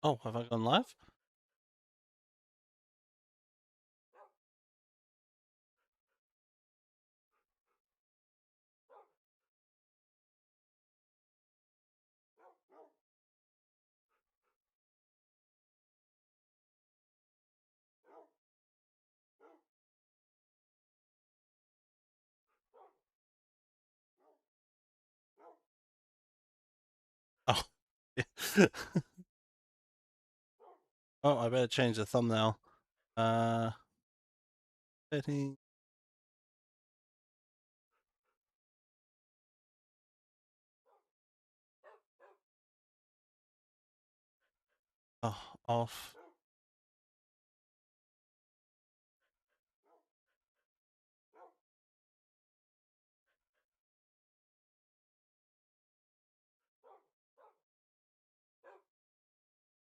Oh, have I gone live? Oh, yeah. Oh, I better change the thumbnail. Uh, Setting. Oh, off.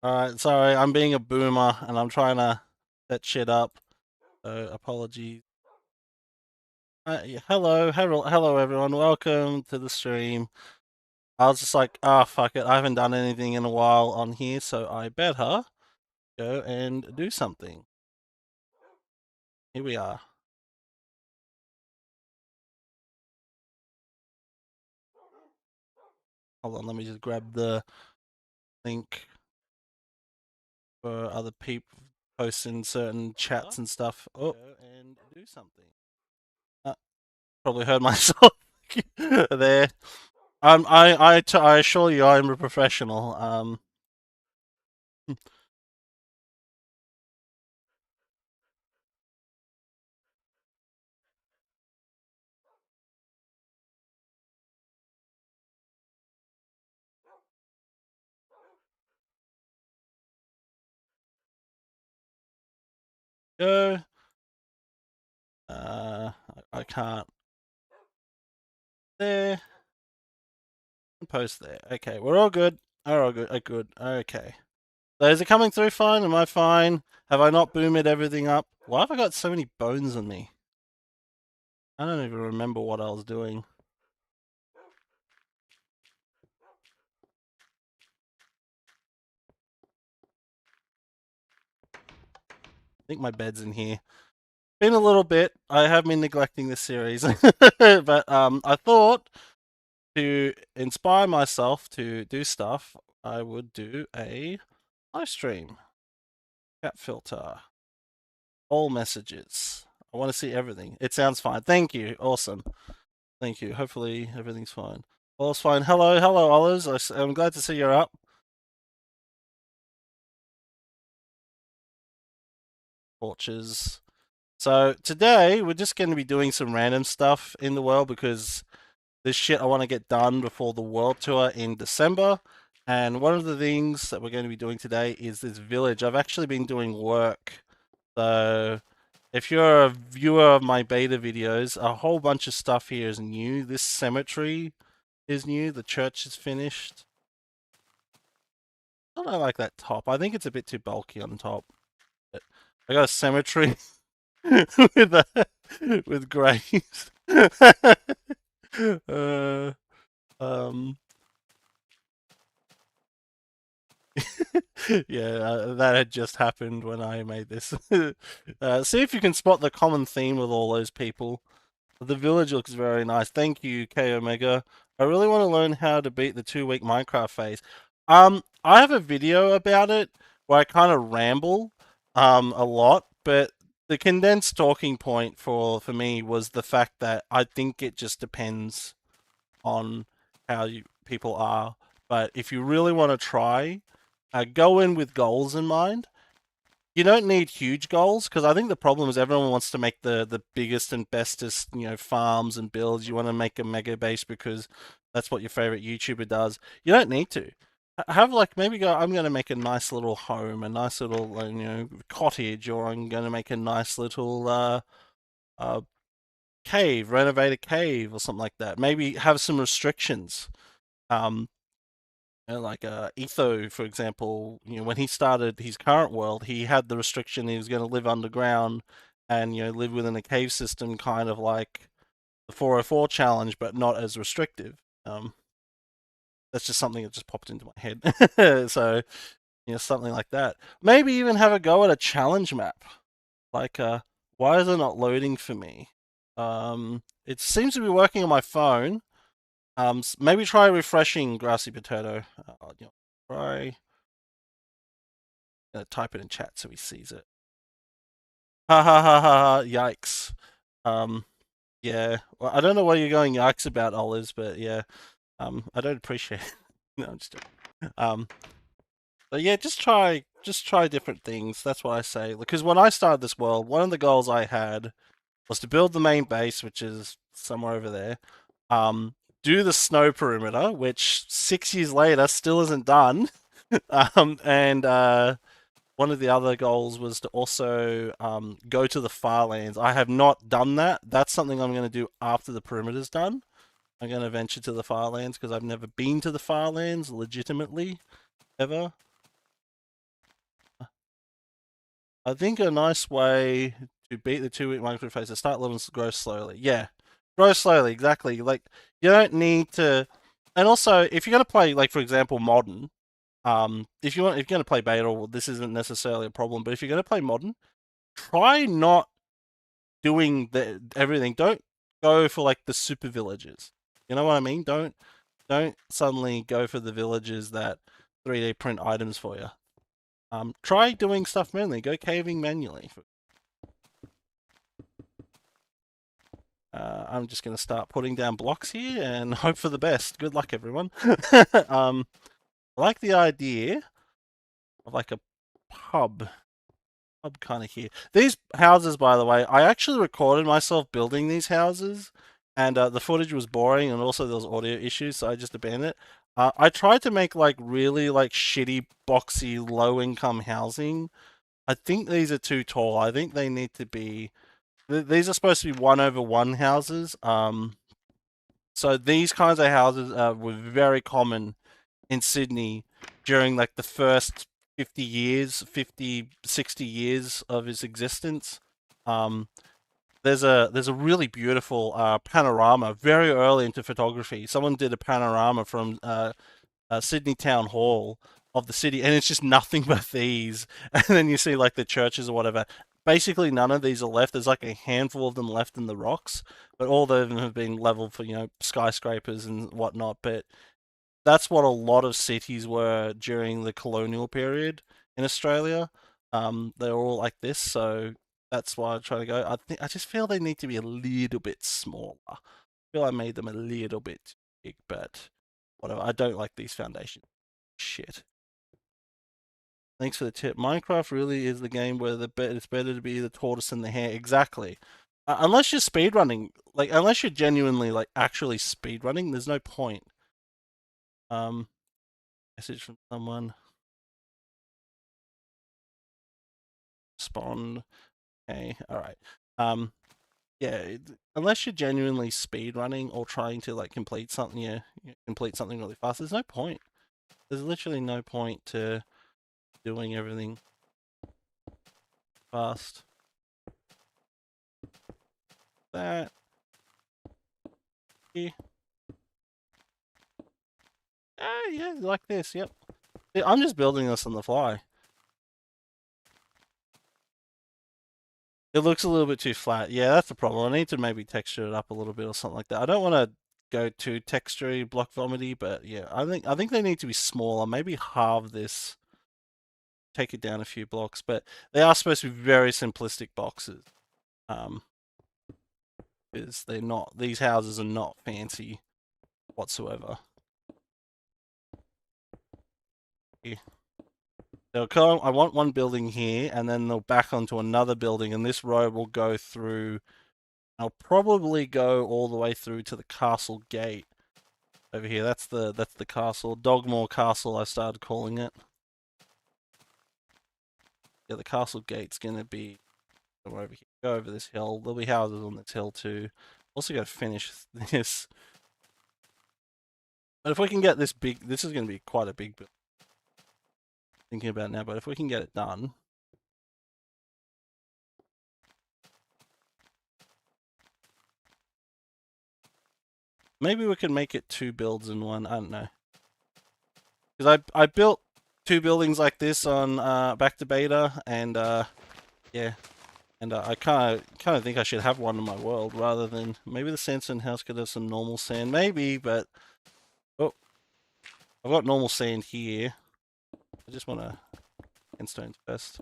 All right, sorry, I'm being a boomer and I'm trying to set shit up. So apologies. Yeah, hello, everyone. Welcome to the stream. I was just like, fuck it. I haven't done anything in a while on here, so I better go and do something. Here we are. Hold on, let me just grab the link for other people posting certain chats and stuff. Oh, and do something. Uh, Probably heard myself there. I assure you, I'm a professional. Go. Uh, I can't. There. Post there. Okay, we're all good. We're all good. Good. Okay. So is it coming through fine? Am I fine? Have I not boomed everything up? Why have I got so many bones on me? I don't even remember what I was doing. I think my bed's in here. Been a little bit. I have been neglecting this series, but I thought to inspire myself to do stuff, I would do a live stream. Chat filter, all messages. I want to see everything. It sounds fine. Thank you. Awesome. Thank you. Hopefully everything's fine. All's fine. Hello, Olives. I'm glad to see you're up. Torches. So today we're just going to be doing some random stuff in the world because this shit I want to get done before the world tour in December. And one of the things that we're going to be doing today is this village. I've actually been doing work. So if you're a viewer of my beta videos, a whole bunch of stuff here is new. This cemetery is new. The church is finished. I don't like that top. I think it's a bit too bulky on top. But I got a cemetery with with graves. uh, um, yeah, that had just happened when I made this. See if you can spot the common theme with all those people. The village looks very nice. Thank you, K Omega. I really want to learn how to beat the 2 week Minecraft phase. I have a video about it where I kind of ramble a lot, but the condensed talking point for me was the fact that I think it just depends on how people are. But if you really want to try, go in with goals in mind. You don't need huge goals because I think the problem is everyone wants to make the biggest and bestest farms and builds. You want to make a mega base because that's what your favorite YouTuber does. You don't need to have like maybe go. I'm going to make a nice little home, a nice little cottage, or I'm going to make a nice little uh cave, renovate a cave or something like that. Maybe have some restrictions. Um, like Etho, for example, when he started his current world, he had the restriction he was going to live underground and live within a cave system, kind of like the 404 challenge, but not as restrictive. That's just something that just popped into my head. So something like that. Maybe even have a go at a challenge map. Like, why is it not loading for me? It seems to be working on my phone. Maybe try refreshing Grassy Potato. Try. Type it in chat so he sees it. Ha ha ha ha ha! Yikes. Um, yeah. Well, I don't know what you're going yikes about, Olives, but yeah. I don't appreciate it. No, I'm just joking. But yeah, just try different things. That's what I say. Because when I started this world, one of the goals I had was to build the main base, which is somewhere over there. Um, do the snow perimeter, which 6 years later still isn't done. And one of the other goals was to also go to the Farlands. I have not done that. That's something I'm going to do after the perimeter's done. I'm going to venture to the Farlands because I've never been to the Farlands legitimately ever. I think a nice way to beat the 2 week Minecraft phase is start letting grow slowly. Yeah, grow slowly, exactly. Like, you don't need to. And also, if you're going to play, like, for example, modern, if you're going to play beta, well, this isn't necessarily a problem, but if you're going to play modern, try not doing everything. Don't go for like the super villages. You know what I mean? Don't suddenly go for the villages that 3D print items for you. Try doing stuff manually. Go caving manually. I'm just going to start putting down blocks here and hope for the best. Good luck, everyone. I like the idea of like a pub kind of here. These houses, by the way, I actually recorded myself building these houses, and the footage was boring, and also there was audio issues, so I just abandoned it. I tried to make like really like shitty, boxy, low-income housing. I think these are too tall. I think they need to be. These are supposed to be 1/1 houses. So these kinds of houses were very common in Sydney during like the first 50 years, 50, 60 years of its existence. Um, there's a really beautiful panorama very early into photography. Someone did a panorama from Sydney Town Hall of the city, and it's just nothing but these. And then you see like the churches or whatever. Basically, none of these are left. There's like a handful of them left in the rocks, but all of them have been leveled for skyscrapers and whatnot. But that's what a lot of cities were during the colonial period in Australia. They're all like this, so that's why I try to go. I just feel they need to be a little bit smaller. I feel I made them a little bit big, but whatever. I don't like these foundations. Shit. Thanks for the tip. Minecraft really is the game where it's better to be the tortoise than the hare. Exactly. Unless you're speedrunning, like unless you're genuinely like actually speedrunning, there's no point. Message from someone. Respond. Okay, all right. Yeah, unless you're genuinely speedrunning or trying to like complete something, complete something really fast. There's no point. There's literally no point to doing everything fast. That. Yeah. Yeah, like this. Yep. Yeah, I'm just building this on the fly. It looks a little bit too flat. Yeah, that's the problem. I need to maybe texture it up a little bit or something like that. I don't want to go too textury, block vomity, but yeah, I think they need to be smaller. Maybe halve this, take it down a few blocks. But they are supposed to be very simplistic boxes. Because they're not. These houses are not fancy whatsoever. Yeah. They'll come. I want one building here, and then they'll back onto another building, and this road will go through. I'll probably go all the way through to the castle gate over here. That's the castle, Dogmore Castle. I started calling it. Yeah, the castle gate's gonna be over here. Go over this hill. There'll be houses on this hill too. Also, got to finish this. But if we can get this big, this is gonna be quite a big build. Thinking about it now, but if we can get it done. Maybe we can make it 2 builds in one. I don't know. Because I built 2 buildings like this on back to beta, and yeah, and I kind of think I should have one in my world rather than maybe the sandstone house could have some normal sand, maybe, but oh, I've got normal sand here. I just want to sandstone first.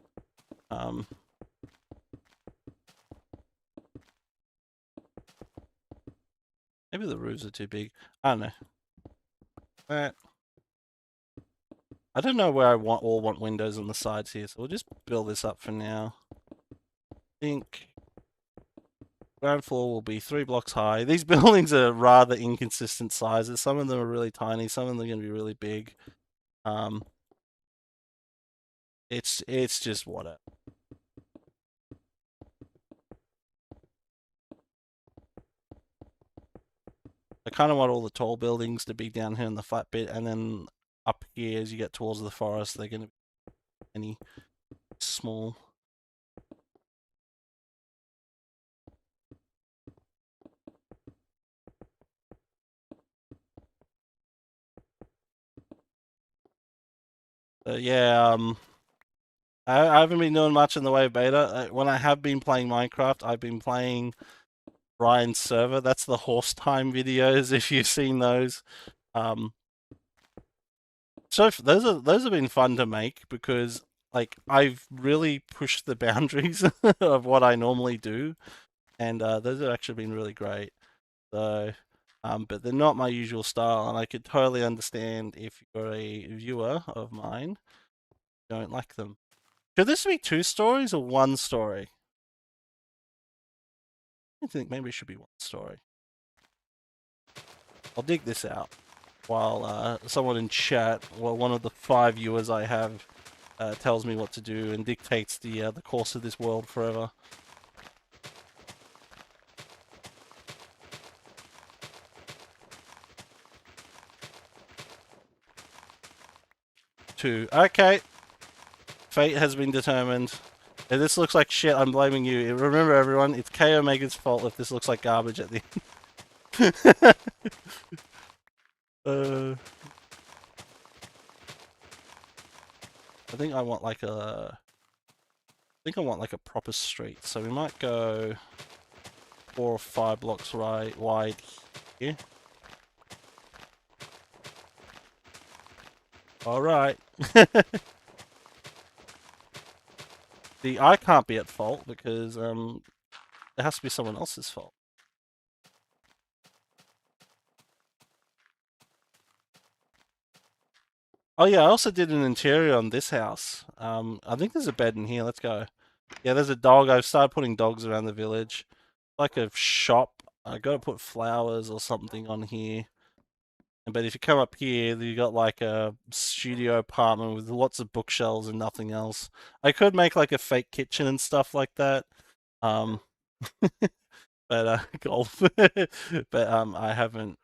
Maybe the roofs are too big. I don't know. I don't know where I want windows on the sides here, so we'll just build this up for now. I think ground floor will be 3 blocks high. These buildings are rather inconsistent sizes. Some of them are really tiny, some of them are going to be really big. It's just whatever. I kind of want all the tall buildings to be down here in the flat bit, and then up here as you get towards the forest, they're going to be any small. Yeah, I haven't been doing much in the way of beta. When I have been playing Minecraft, I've been playing Ryan's server. That's the horse time videos, if you've seen those. So those have been fun to make because like I've really pushed the boundaries of what I normally do, and those have actually been really great. So, but they're not my usual style, and I could totally understand if you're a viewer of mine, don't like them. Should this be 2 stories or 1 story? I think maybe it should be 1 story. I'll dig this out while someone in chat, well, one of the 5 viewers I have, tells me what to do and dictates the course of this world forever. Two. Okay. Fate has been determined. If this looks like shit, I'm blaming you. Remember, everyone, it's K Omega's fault if this looks like garbage at the end. I think I want like a. I think I want like a proper street, so we might go 4 or 5 blocks wide here. All right. I can't be at fault because it has to be someone else's fault. Oh yeah, I also did an interior on this house. I think there's a bed in here. Let's go. Yeah, there's a dog. I've started putting dogs around the village. Like a shop. I gotta put flowers or something on here. But if you come up here, you got like a studio apartment with lots of bookshelves and nothing else. I could make like a fake kitchen and stuff like that. Um, but golf. But I haven't.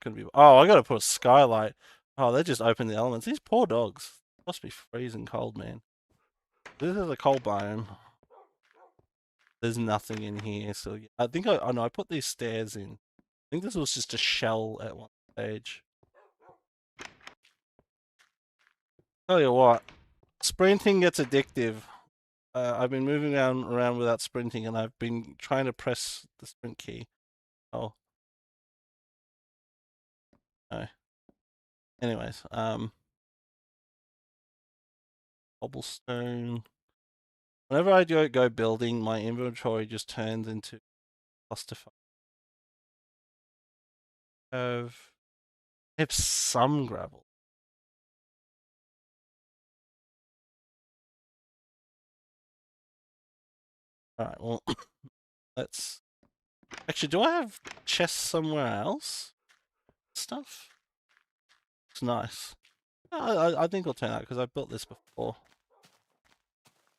Couldn't be. Oh, I gotta put a skylight. Oh, they just opened the elements. These poor dogs must be freezing cold, man. This is a cold biome. There's nothing in here, so I think I know I put these stairs in. I think this was just a shell at one stage. Tell you what, sprinting gets addictive. I've been moving around without sprinting, and I've been trying to press the sprint key. Oh, no. Anyways, cobblestone. Whenever I go building, my inventory just turns into clusterfuck. I have some gravel. Alright, well, let's... Actually, do I have chests somewhere else? Stuff? It's nice. I think it'll turn out, because I built this before.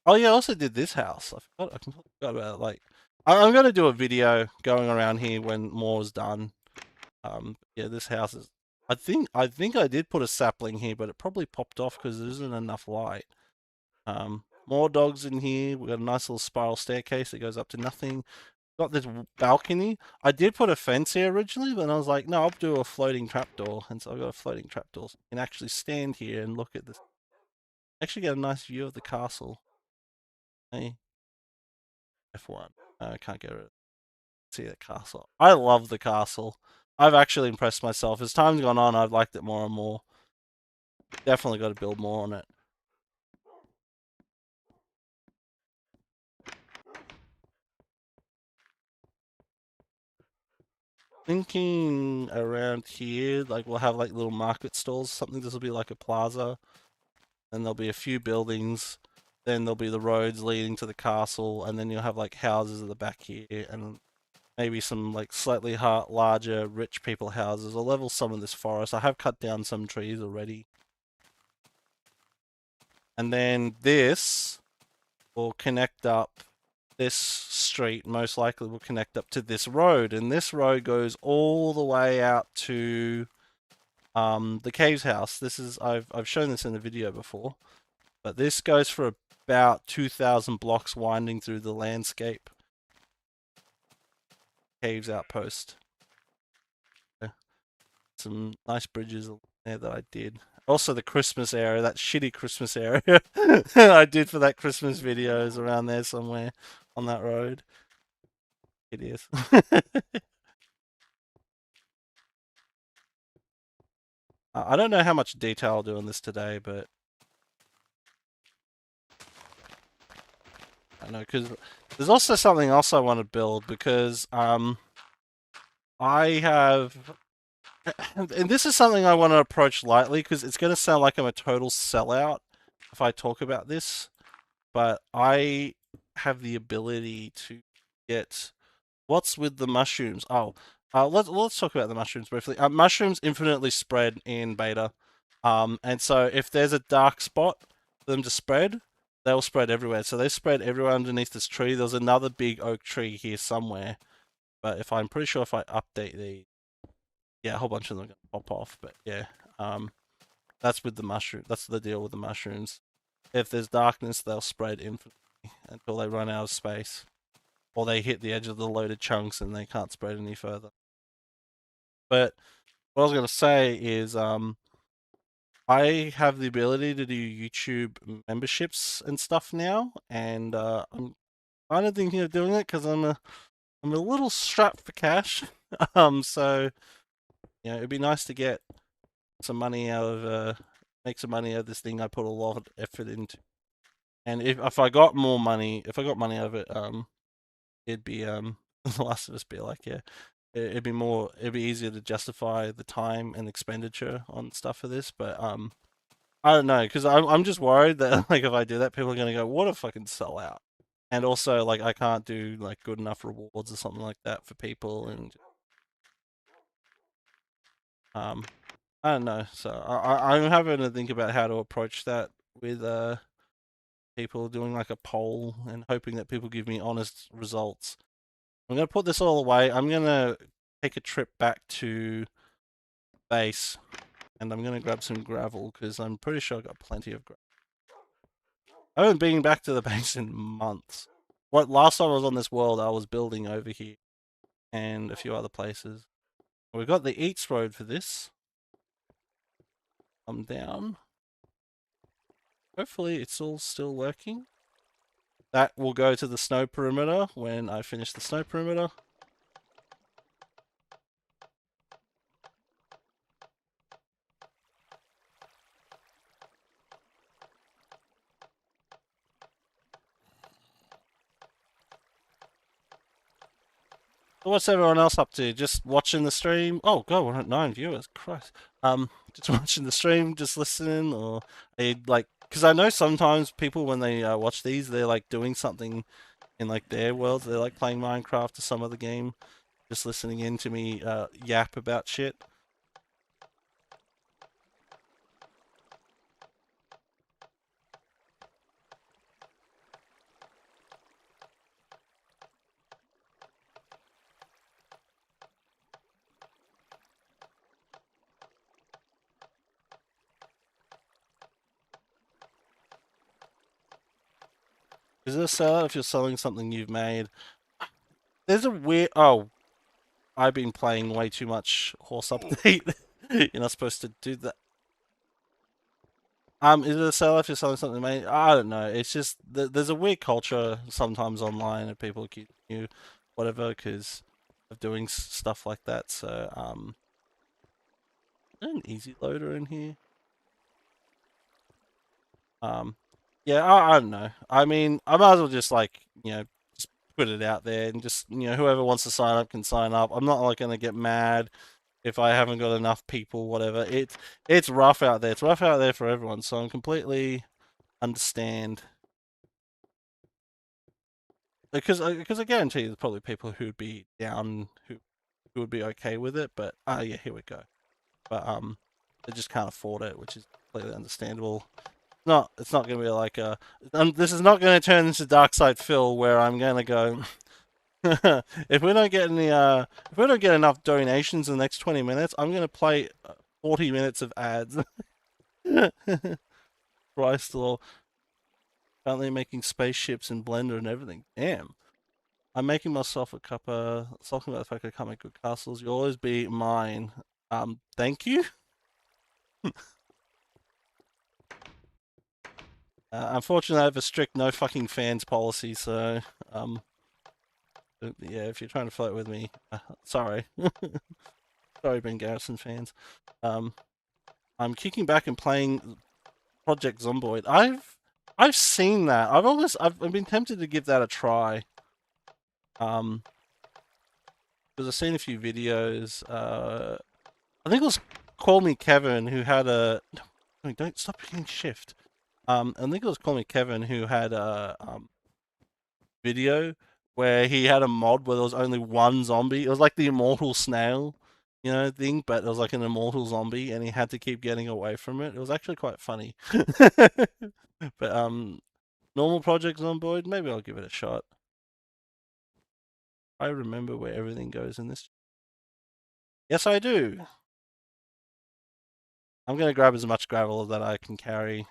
Oh yeah, I also did this house. I completely forgot about it. Like, I'm going to do a video going around here when more is done. Yeah, this house is... I think I did put a sapling here, but it probably popped off because there isn't enough light. More dogs in here. We've got a nice little spiral staircase that goes up to nothing. Got this balcony. I did put a fence here originally, but I was like, no, I'll do a floating trapdoor. And so I've got a floating trapdoor. So you can actually stand here and look at this Actually get a nice view of the castle. Hey, F1. I can't get it. See the castle. I love the castle. I've actually impressed myself. As time's gone on, I've liked it more and more. Definitely got to build more on it. Thinking around here, like we'll have like little market stalls, something. This will be like a plaza, and there'll be a few buildings. Then there'll be the roads leading to the castle, and then you'll have like houses at the back here, and maybe some like slightly larger rich people houses. I'll level some of this forest. I have cut down some trees already. And then this will connect up, this street most likely will connect up to this road, and this road goes all the way out to the caves house. This is I've shown this in a video before, but this goes for about 2,000 blocks winding through the landscape. Caves outpost. Yeah. Some nice bridges there that I did. Also the Christmas area, that shitty Christmas area I did for that Christmas videos around there somewhere on that road. It is. I don't know how much detail I'll do on this today, but I know because there's also something else I want to build because I have, and this is something I want to approach lightly because it's going to sound like I'm a total sellout if I talk about this, but I have the ability to get what's with the mushrooms. Oh, let's talk about the mushrooms briefly. Mushrooms infinitely spread in beta, and so if there's a dark spot for them to spread, they'll spread everywhere. So they spread everywhere underneath this tree. There's another big oak tree here somewhere, but if I'm pretty sure if I update the, yeah, a whole bunch of them are gonna pop off. But yeah, that's with the mushroom. That's the deal with the mushrooms. If there's darkness, they'll spread infinitely until they run out of space, or they hit the edge of the loaded chunks and they can't spread any further. But what I was gonna say is, I have the ability to do YouTube memberships and stuff now, and I'm kind of thinking of doing it because I'm a little strapped for cash. So it'd be nice to get some money out of make some money out of this thing I put a lot of effort into. And if I got more money, if I got money out of it, it'd be The Last of Us be like, yeah, it'd be easier to justify the time and expenditure on stuff for this. But I don't know because I'm just worried that like if I do that, people are gonna go, what a fucking sellout. And also like I can't do like good enough rewards or something like that for people, and um I don't know. So I'm having to think about how to approach that with people doing like a poll and hoping that people give me honest results. I'm gonna put this all away. I'm gonna take a trip back to base, and I'm gonna grab some gravel because I'm pretty sure I got plenty of gravel. I haven't been back to the base in months. What last time I was on this world, I was building over here and a few other places. We've got the Eats Road for this. I'm down. Hopefully it's all still working. That will go to the snow perimeter when I finish the snow perimeter. What's everyone else up to? Just watching the stream? Oh god, we're at 9 viewers. Christ. Just watching the stream, just listening, or are you like? Because I know sometimes people when they watch these, they're like doing something in like their worlds. They're like playing Minecraft or some other game, just listening in to me yap about shit. Is it a sellout if you're selling something you've made? There's a weird. Oh, I've been playing way too much Horse Update. You're not supposed to do that. Is it a sell if you're selling something, mate? I don't know. It's just there's a weird culture sometimes online of people accusing you, whatever, because of doing stuff like that. So, is there an easy loader in here? Um, yeah, I don't know. I mean, I might as well just like just put it out there and just whoever wants to sign up can sign up. I'm not like gonna get mad if I haven't got enough people, whatever. It's rough out there. It's rough out there for everyone. So I'm completely understand because I guarantee there's probably people who'd be down who would be okay with it. But yeah, here we go. But they just can't afford it, which is completely understandable. It's not going to be like this is not going to turn into Dark Side Phil where I'm going to go. If we don't get any if we don't get enough donations in the next 20 minutes, I'm going to play 40 minutes of ads. Christ, law. Currently making spaceships in Blender and everything. Damn. I'm making myself a cup of talking about the fact I can't make good castles. You'll always be mine. Thank you. Unfortunately, I have a strict no fucking fans policy, so yeah, if you're trying to flirt with me, sorry, sorry, Ben Garrison fans. Um, I'm kicking back and playing Project Zomboid. I've seen that. I've been tempted to give that a try. Because I've seen a few videos. I think it was Call Me Kevin who had a. No, don't stop hitting shift. I think it was Call Me Kevin who had a video where he had a mod where there was only one zombie. It was like the immortal snail, thing, but it was like an immortal zombie, and he had to keep getting away from it. It was actually quite funny. But normal projects on board. Maybe I'll give it a shot. I remember where everything goes in this. Yes, I do. I'm gonna grab as much gravel that I can carry.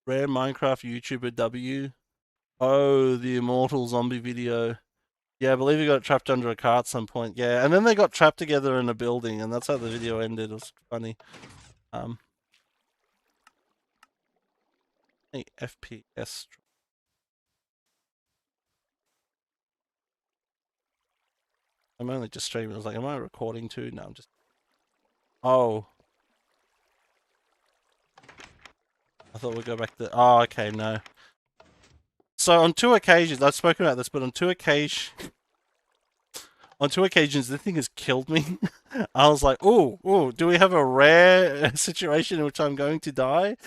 Rare Minecraft YouTuber W. Oh, the immortal zombie video. Yeah, I believe he got trapped under a car at some point. Yeah, and then they got trapped together in a building, and that's how the video ended. It was funny. Hey, FPS. I'm only just streaming. I was like, am I recording too? No, I'm just. Oh, I thought we'd go back to. Oh, okay, no. So on two occasions, I've spoken about this, but on two occasions, the thing has killed me. I was like, oh, do we have a rare situation in which I'm going to die?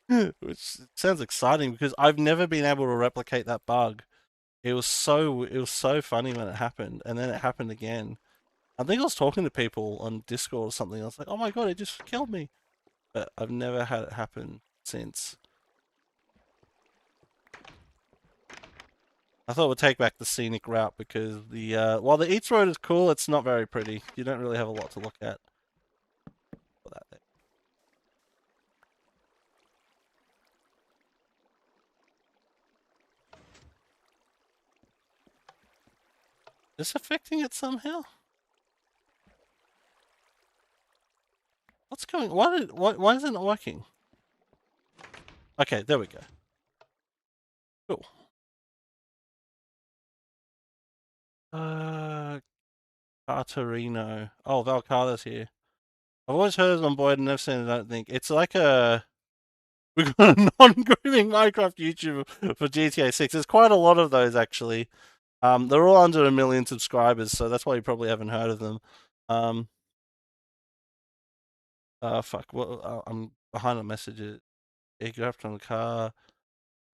Which sounds exciting because I've never been able to replicate that bug. It was so funny when it happened, and then it happened again. I think I was talking to people on Discord or something. I was like, oh my god, it just killed me. But I've never had it happen since. I thought we'd take back the scenic route because while the Eats Road is cool, it's not very pretty. You don't really have a lot to look at for that thing. Is this affecting it somehow? What's going? Why is it not working? Okay, there we go. Cool. Carterino. Oh, Valcarta's here. I've always heard of on board and never seen it. I don't think it's like a. We've got a non-grooming Minecraft YouTuber for GTA 6. There's quite a lot of those actually. They're all under 1 million subscribers, so that's why you probably haven't heard of them. Um, fuck. What? I'm behind on messages. Aircraft on the car.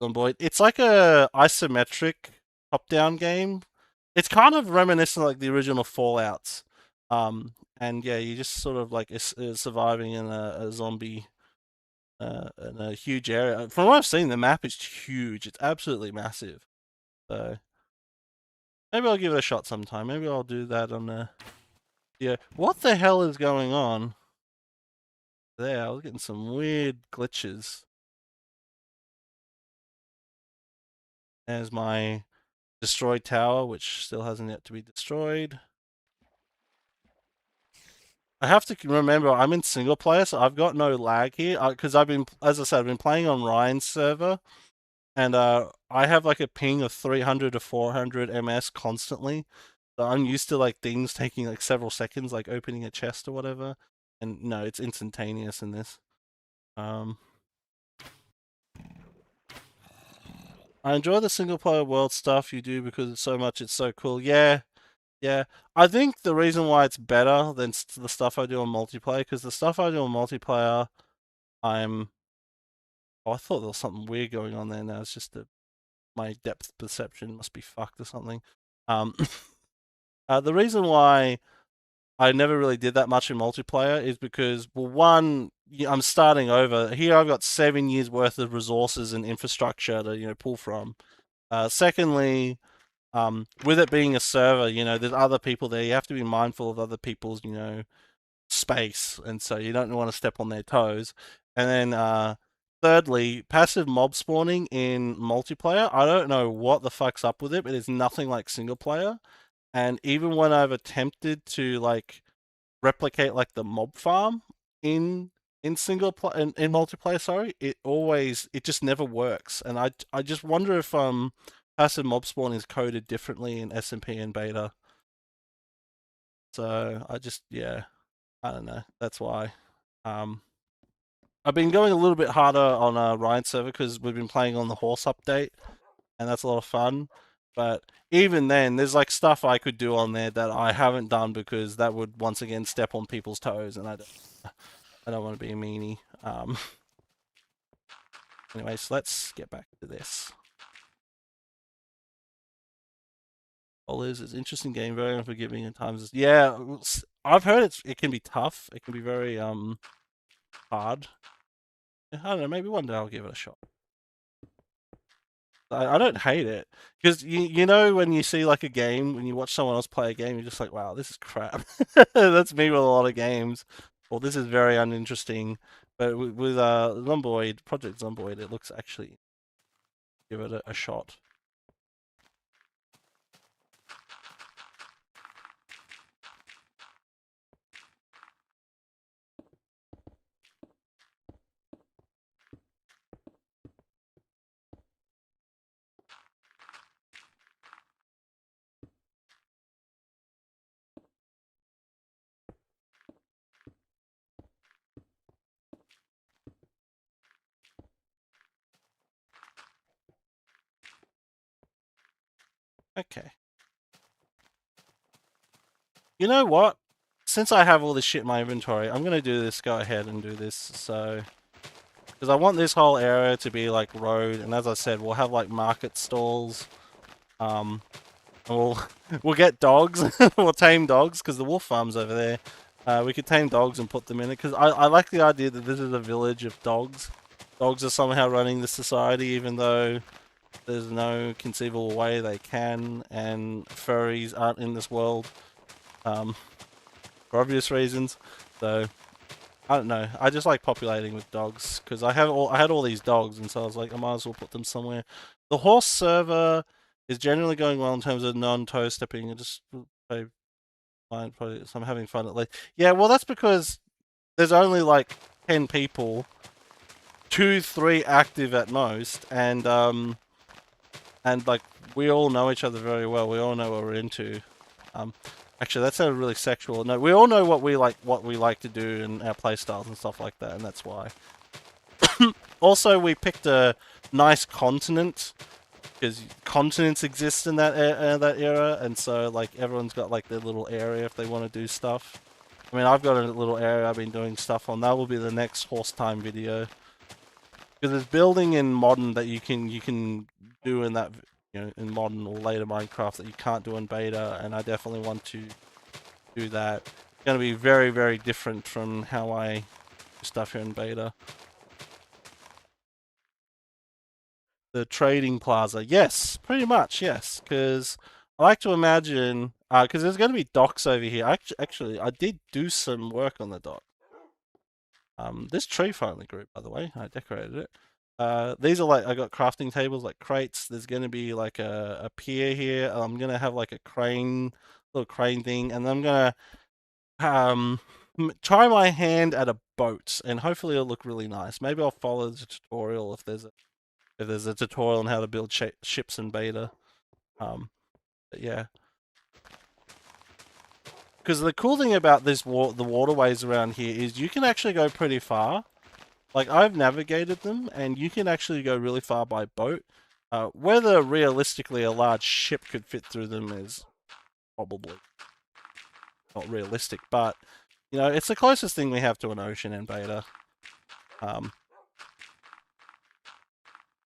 On board. It's like a isometric top-down game. It's kind of reminiscent of like the original Fallout's. And yeah, you just sort of like is surviving in a zombie in a huge area. From what I've seen, the map is huge. It's absolutely massive. So maybe I'll give it a shot sometime. Maybe I'll do that on the. Yeah. What the hell is going on there? I was getting some weird glitches. There's my destroyed tower, which still hasn't yet to be destroyed. I have to remember I'm in single player, so I've got no lag here because I've been, as I said, I've been playing on Ryan's server, and I have like a ping of 300 to 400 ms constantly. So I'm used to like things taking like several seconds, like opening a chest or whatever, and no, it's instantaneous in this. I enjoy the single player world stuff you do because it's so much. It's so cool. Yeah, yeah. I think the reason why it's better than the stuff I do on multiplayer, because the stuff I do on multiplayer, I'm. Oh, I thought there was something weird going on there. Now it's just that my depth perception must be fucked or something. Um, the reason why I never really did that much in multiplayer is because, well, one, I'm starting over here. I've got 7 years worth of resources and infrastructure to pull from. Secondly, with it being a server, there's other people there. You have to be mindful of other people's, space, and so you don't want to step on their toes. And then, thirdly, passive mob spawning in multiplayer. I don't know what the fuck's up with it, but it's nothing like single player. And even when I've attempted to like replicate like the mob farm in single play in multiplayer, sorry, it just never works. And I just wonder if passive mob spawn is coded differently in SMP and beta. So yeah, I don't know. That's why. Um, I've been going a little bit harder on Ryan's server because we've been playing on the horse update, and that's a lot of fun. But even then, there's like stuff I could do on there that I haven't done because that would once again step on people's toes, and I don't want to be a meanie. Anyways, let's get back to this. Is an interesting game, very unforgiving at times. Yeah, I've heard it can be tough. It can be very hard. I don't know. Maybe one day I'll give it a shot. I don't hate it because you know when you see like a game, when you watch someone else play a game, you're just like, wow, this is crap. That's me with a lot of games. Well, this is very uninteresting. But with Zomboid, Project Zomboid, it looks actually give it a shot. Okay. You know what? Since I have all this shit in my inventory, I'm gonna do this. Go ahead and do this. So, because I want this whole area to be like road, and as I said, we'll have like market stalls. And we'll get dogs. We'll tame dogs because the wolf farm's over there. We could tame dogs and put them in it because I like the idea that this is a village of dogs. Dogs are somehow running the society, even though there's no conceivable way they can, and furries aren't in this world. For obvious reasons. So I don't know. I just like populating with dogs because I had all these dogs, and so I was like, I might as well put them somewhere. The horse server is generally going well in terms of non-toe stepping. I just find probably so I'm having fun at least. Yeah, well that's because there's only like 10 people, 2, 3 active at most, and like we all know each other very well. We all know what we're into. Actually, that sounded really sexual. No, we all know what we like to do in our playstyles and stuff like that, and that's why. Also, we picked a nice continent because continents exist in that era, and so like everyone's got like their little area if they want to do stuff. I mean, I've got a little area I've been doing stuff on. That will be the next horse time video because there's building in modern that you can do in that in modern or later Minecraft that you can't do in beta, and I definitely want to do that. It's going to be very, very different from how I do stuff here in beta. The trading plaza, yes, pretty much, yes, because I like to imagine, because there's going to be docks over here. Actually, I did do some work on the dock. This tree finally grew, by the way. I decorated it. These are like I got crafting tables like crates. There's gonna be like a pier here. I'm gonna have like a crane, little crane thing, and I'm gonna um try my hand at a boat, and hopefully it'll look really nice. Maybe I'll follow the tutorial if there's a tutorial on how to build ships in beta. But yeah, because the cool thing about the waterways around here is you can actually go pretty far. Like I've navigated them, and you can actually go really far by boat. Whether realistically a large ship could fit through them is probably not realistic, but you know it's the closest thing we have to an ocean in beta. Um,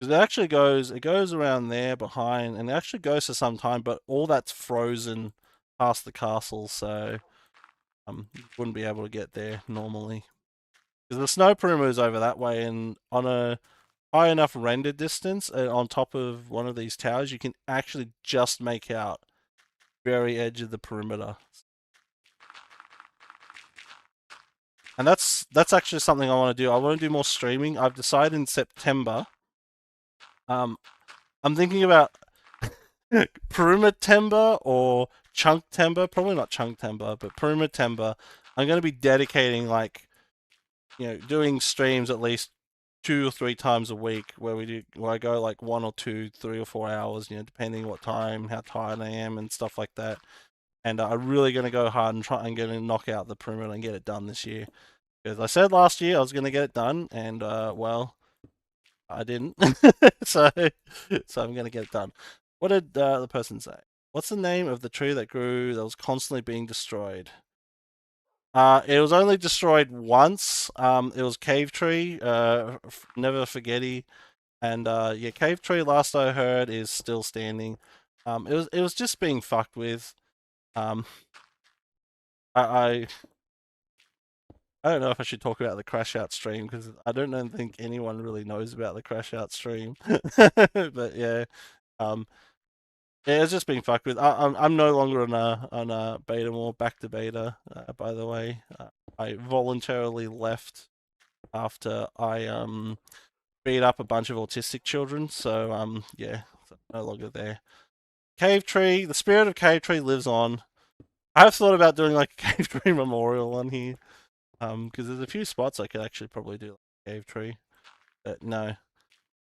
'Cause it goes around there behind, and it actually goes for some time, but all that's frozen past the castle, so you wouldn't be able to get there normally. Because the snow perimeter is over that way, and on a high enough render distance on top of one of these towers, you can actually just make out very edge of the perimeter. And that's actually something I want to do. I want to do more streaming. I've decided in September. I'm thinking about perimeter timber or chunk timber. Probably not chunk timber, but perimeter timber. I'm going to be dedicating like doing streams at least 2 or 3 times a week where I go like 1 or 2, 3 or 4 hours, depending what time, how tired I am, and stuff like that. And I'm really going to go hard and try and get to knock out the perimeter and get it done this year. Because I said last year I was going to get it done, and well, I didn't. so I'm going to get it done. What did the person say? What's the name of the tree that grew that was constantly being destroyed? It was only destroyed once. It was Cave Tree, Never Forgetty, and yeah, Cave Tree. Last I heard is still standing. It was just being fucked with. Um, I I don't know if I should talk about the crash out stream because I don't think anyone really knows about the crash out stream. But yeah, um, yeah, it's just being fucked with. I'm no longer on a beta more, back to beta. By the way, I voluntarily left after I beat up a bunch of autistic children. So yeah, so no longer there. Cave Tree, the spirit of Cave Tree lives on. I've thought about doing like a Cave Tree memorial on here. Because there's a few spots I could actually probably do like Cave Tree. But no.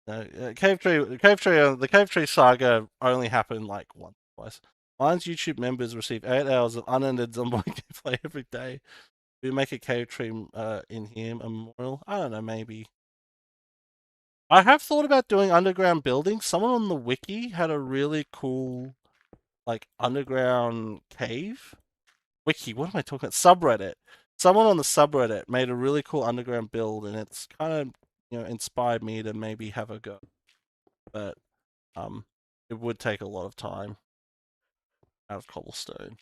No, the Cave Tree saga only happened like once or twice. Mine's YouTube members receive 8 hours of unended zombie gameplay every day. We make a Cave Tree in here, a memorial. I don't know, maybe. I have thought about doing underground buildings. Someone on the wiki had a really cool, like, underground cave. Wiki, what am I talking about? Subreddit. Someone on the subreddit made a really cool underground build, and it's kind of, inspired me to maybe have a go. But it would take a lot of time out of cobblestone.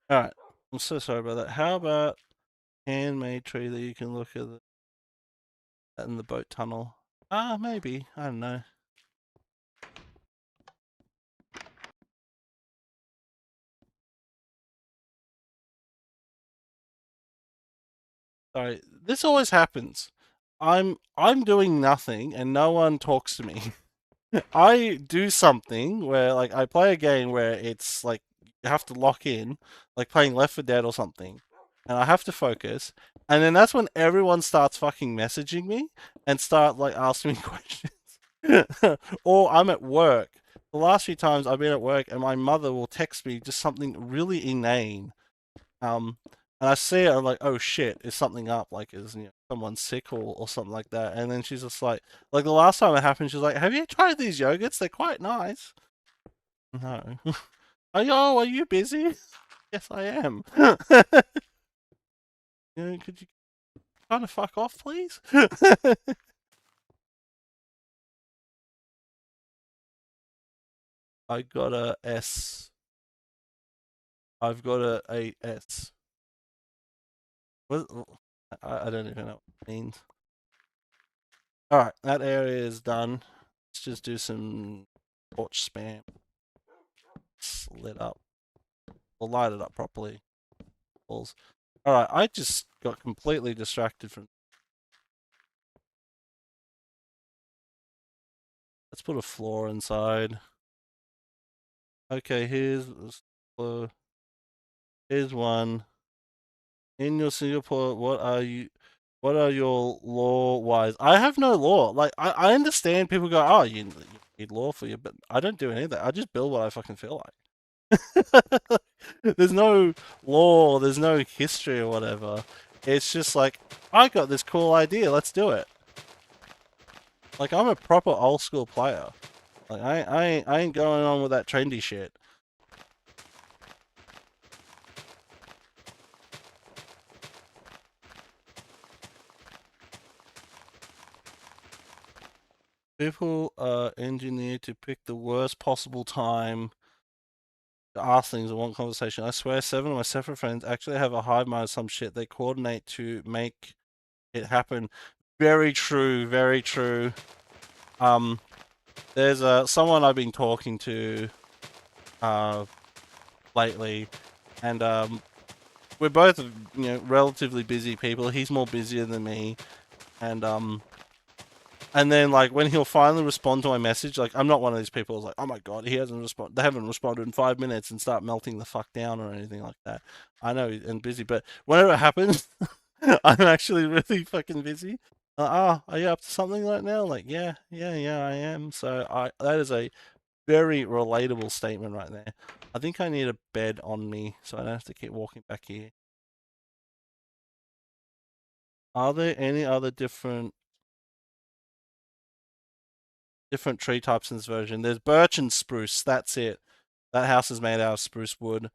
All right, I'm so sorry about that. How about handmade tree that you can look at in the boat tunnel? Maybe. I don't know. Sorry, this always happens. I'm doing nothing and no one talks to me. I do something where like I play a game where it's like you have to lock in, like playing Left 4 Dead or something, and I have to focus, and then that's when everyone starts fucking messaging me and start like asking me questions. Or I'm at work. The last few times I've been at work and my mother will text me just something really inane. Um, and I see it, I'm like, oh shit, is something up? Like, is someone sick or something like that? And then she's just like the last time it happened, she's like, have you tried these yogurts? They're quite nice. No. Are you busy? Yes, I am. Could you kind of fuck off, please? I got a S. I've got a S. What? I don't even know what it means. Alright, that area is done. Let's just do some torch spam. It's lit up. We'll light it up properly. Alright, I just got completely distracted from. Let's put a floor inside. Okay, here's one. In your Singapore, what are your law wise? I have no law. Like I understand people go, oh, you need law for you, but I don't do any of that. I just build what I fucking feel like. There's no law, there's no history or whatever. It's just like, I got this cool idea, let's do it. Like I'm a proper old school player. Like I ain't going on with that trendy shit. People are engineered to pick the worst possible time to ask things in one conversation. I swear, 7 of my separate friends actually have a hive mind of some shit. They coordinate to make it happen. Very true, very true. There's someone I've been talking to lately, and we're both relatively busy people. He's more busier than me, and then like when he'll finally respond to my message, like I'm not one of these people who's like, oh my god, he hasn't responded. They haven't responded in 5 minutes and start melting the fuck down or anything like that. I know and busy, but whenever it happens, I'm actually really fucking busy. Are you up to something right now? Like, yeah, I am. So that is a very relatable statement right there. I think I need a bed on me so I don't have to keep walking back here. Are there any other different tree types in this version? There's birch and spruce. That's it. That house is made out of spruce wood.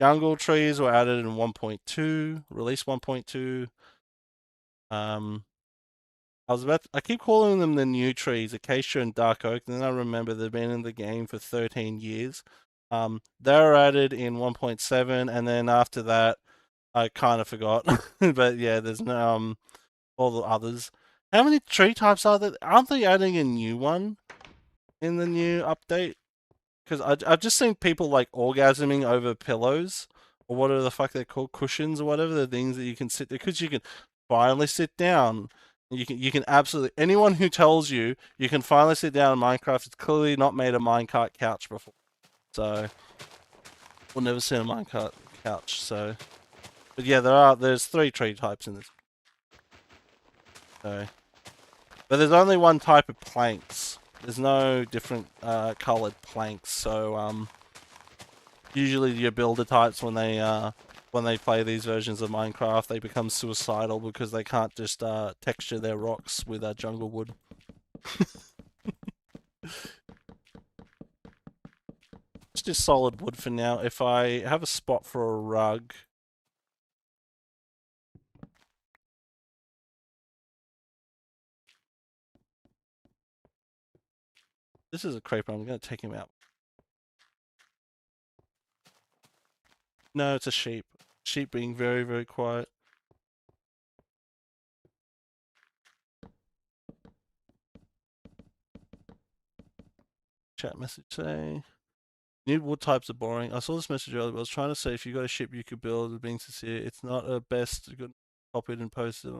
Jungle trees were added in 1.2, release 1.2. I keep calling them the new trees, acacia and dark oak. And then I remember they've been in the game for 13 years. They were added in 1.7, and then after that, I kind of forgot. But yeah, there's no all the others. How many tree types are there? Aren't they adding a new one in the new update? Because I've just seen people like orgasming over pillows or whatever the fuck they're called, cushions or whatever the things that you can sit there because you can finally sit down. You can absolutely anyone who tells you you can finally sit down in Minecraft, it's clearly not made a minecart couch before. So we'll never see a minecart couch. So, but yeah, there's 3 tree types in this. So, but there's only one type of planks. There's no different colored planks. So usually your builder types when they play these versions of Minecraft, they become suicidal because they can't just texture their rocks with jungle wood. It's just solid wood for now. If I have a spot for a rug. This is a creeper. I'm going to take him out. No, it's a sheep. Sheep being very, very quiet. Chat message saying, new wood types are boring. I saw this message earlier, but I was trying to say if you got a ship you could build, being sincere, it's not a best good copied and posted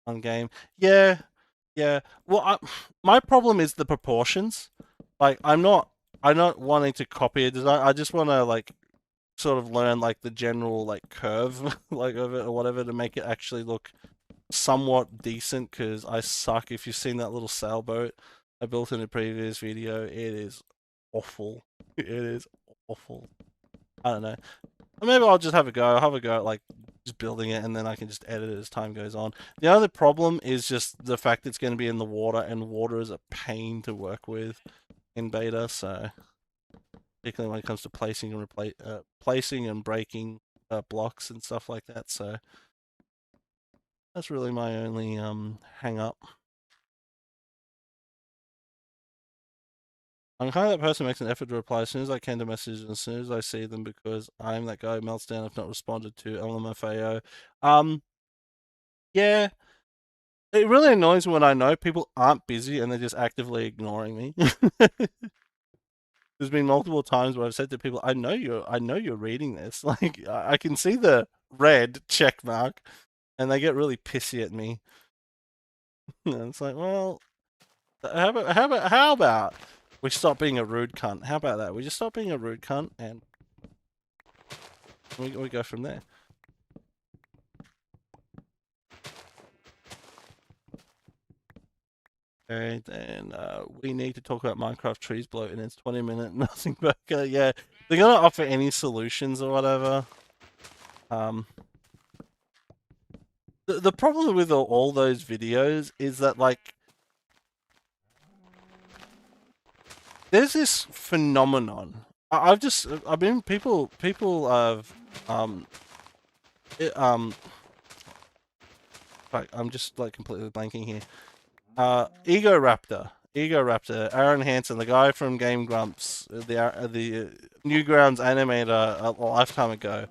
on game. Yeah, yeah. Well, my problem is the proportions. Like, I'm not wanting to copy a design. I just want to like sort of learn like the general like curve like of it or whatever to make it actually look somewhat decent. Because I suck. If you've seen that little sailboat I built in a previous video, it is awful. It is awful. I don't know. Maybe I'll just have a go. I'll have a go at like just building it, and then I can just edit it as time goes on. The other problem is just the fact it's going to be in the water, and water is a pain to work with in beta. So particularly when it comes to placing and placing and breaking blocks and stuff like that. So that's really my only hang up. I'm kind of that person who makes an effort to reply as soon as I can to messages, as soon as I see them, because I'm that guy who melts down if not responded to. LMFAO. Yeah, it really annoys me when I know people aren't busy and they're just actively ignoring me. There's been multiple times where I've said to people, I know you're reading this. Like, I can see the red check mark, and they get really pissy at me. And it's like, well, how about we stop being a rude cunt? How about that? We just stop being a rude cunt, and we go from there. Okay, then we need to talk about Minecraft trees bloat, and it's 20 minutes, nothing back. Yeah, they're gonna offer any solutions or whatever. The problem with all those videos is that, like, there's this phenomenon. I mean, people have, it, I'm just like completely blanking here. Ego Raptor, Aaron Hansen, the guy from Game Grumps, the Newgrounds animator a lifetime ago,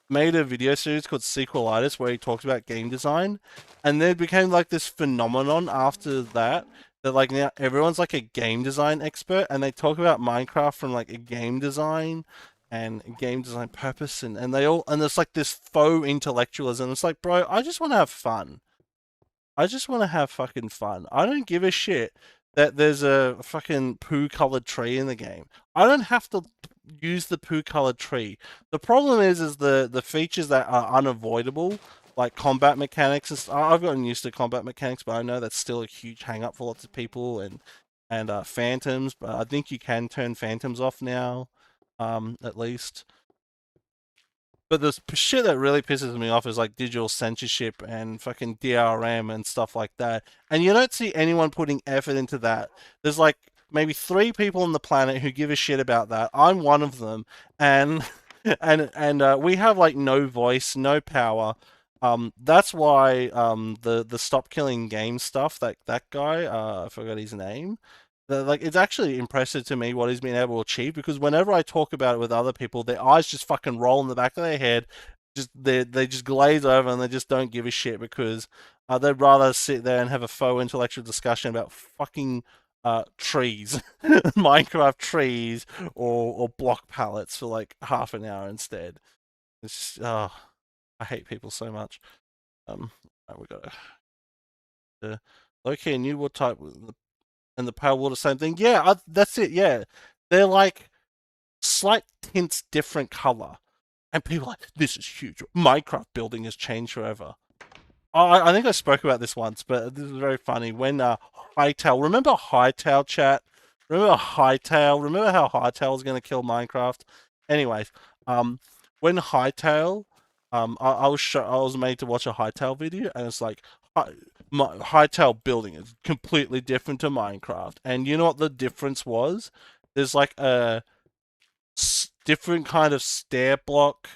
made a video series called Sequelitis where he talks about game design, and there became like this phenomenon after that that like now everyone's like a game design expert, and they talk about Minecraft from like a game design and game design purpose, and they all, and it's like this faux intellectualism. It's like, bro, I just want to have fun. I just want to have fucking fun. I don't give a shit that there's a fucking poo colored tree in the game. I don't have to use the poo colored tree. The problem is the features that are unavoidable, like combat mechanics. I've gotten used to combat mechanics, but I know that's still a huge hang up for lots of people, and phantoms. But I think you can turn phantoms off now, at least. But the shit that really pisses me off is like digital censorship and fucking DRM and stuff like that. And you don't see anyone putting effort into that. There's like maybe 3 people on the planet who give a shit about that. I'm one of them, and and we have like no voice, no power. That's why the stop killing game stuff. That guy, I forgot his name. Like, it's actually impressive to me what he's been able to achieve, because whenever I talk about it with other people, their eyes just fucking roll in the back of their head, just they just glaze over and they just don't give a shit, because they'd rather sit there and have a faux intellectual discussion about fucking trees, Minecraft trees, or block pallets for like half an hour instead. It's just, oh, I hate people so much. Right, we got okay, new what type and the pale water, same thing. Yeah, that's it. Yeah, they're like slight tints, different color, and people are like, this is huge. Minecraft building has changed forever. I think I spoke about this once, but this is very funny. When Hightail, remember Hightail chat? Remember Hightail? Remember how Hightail was going to kill Minecraft? Anyways, when Hightail, I was made to watch a Hightail video, and it's like Hightail building is completely different to Minecraft. And you know what the difference was? There's like a different kind of stair block,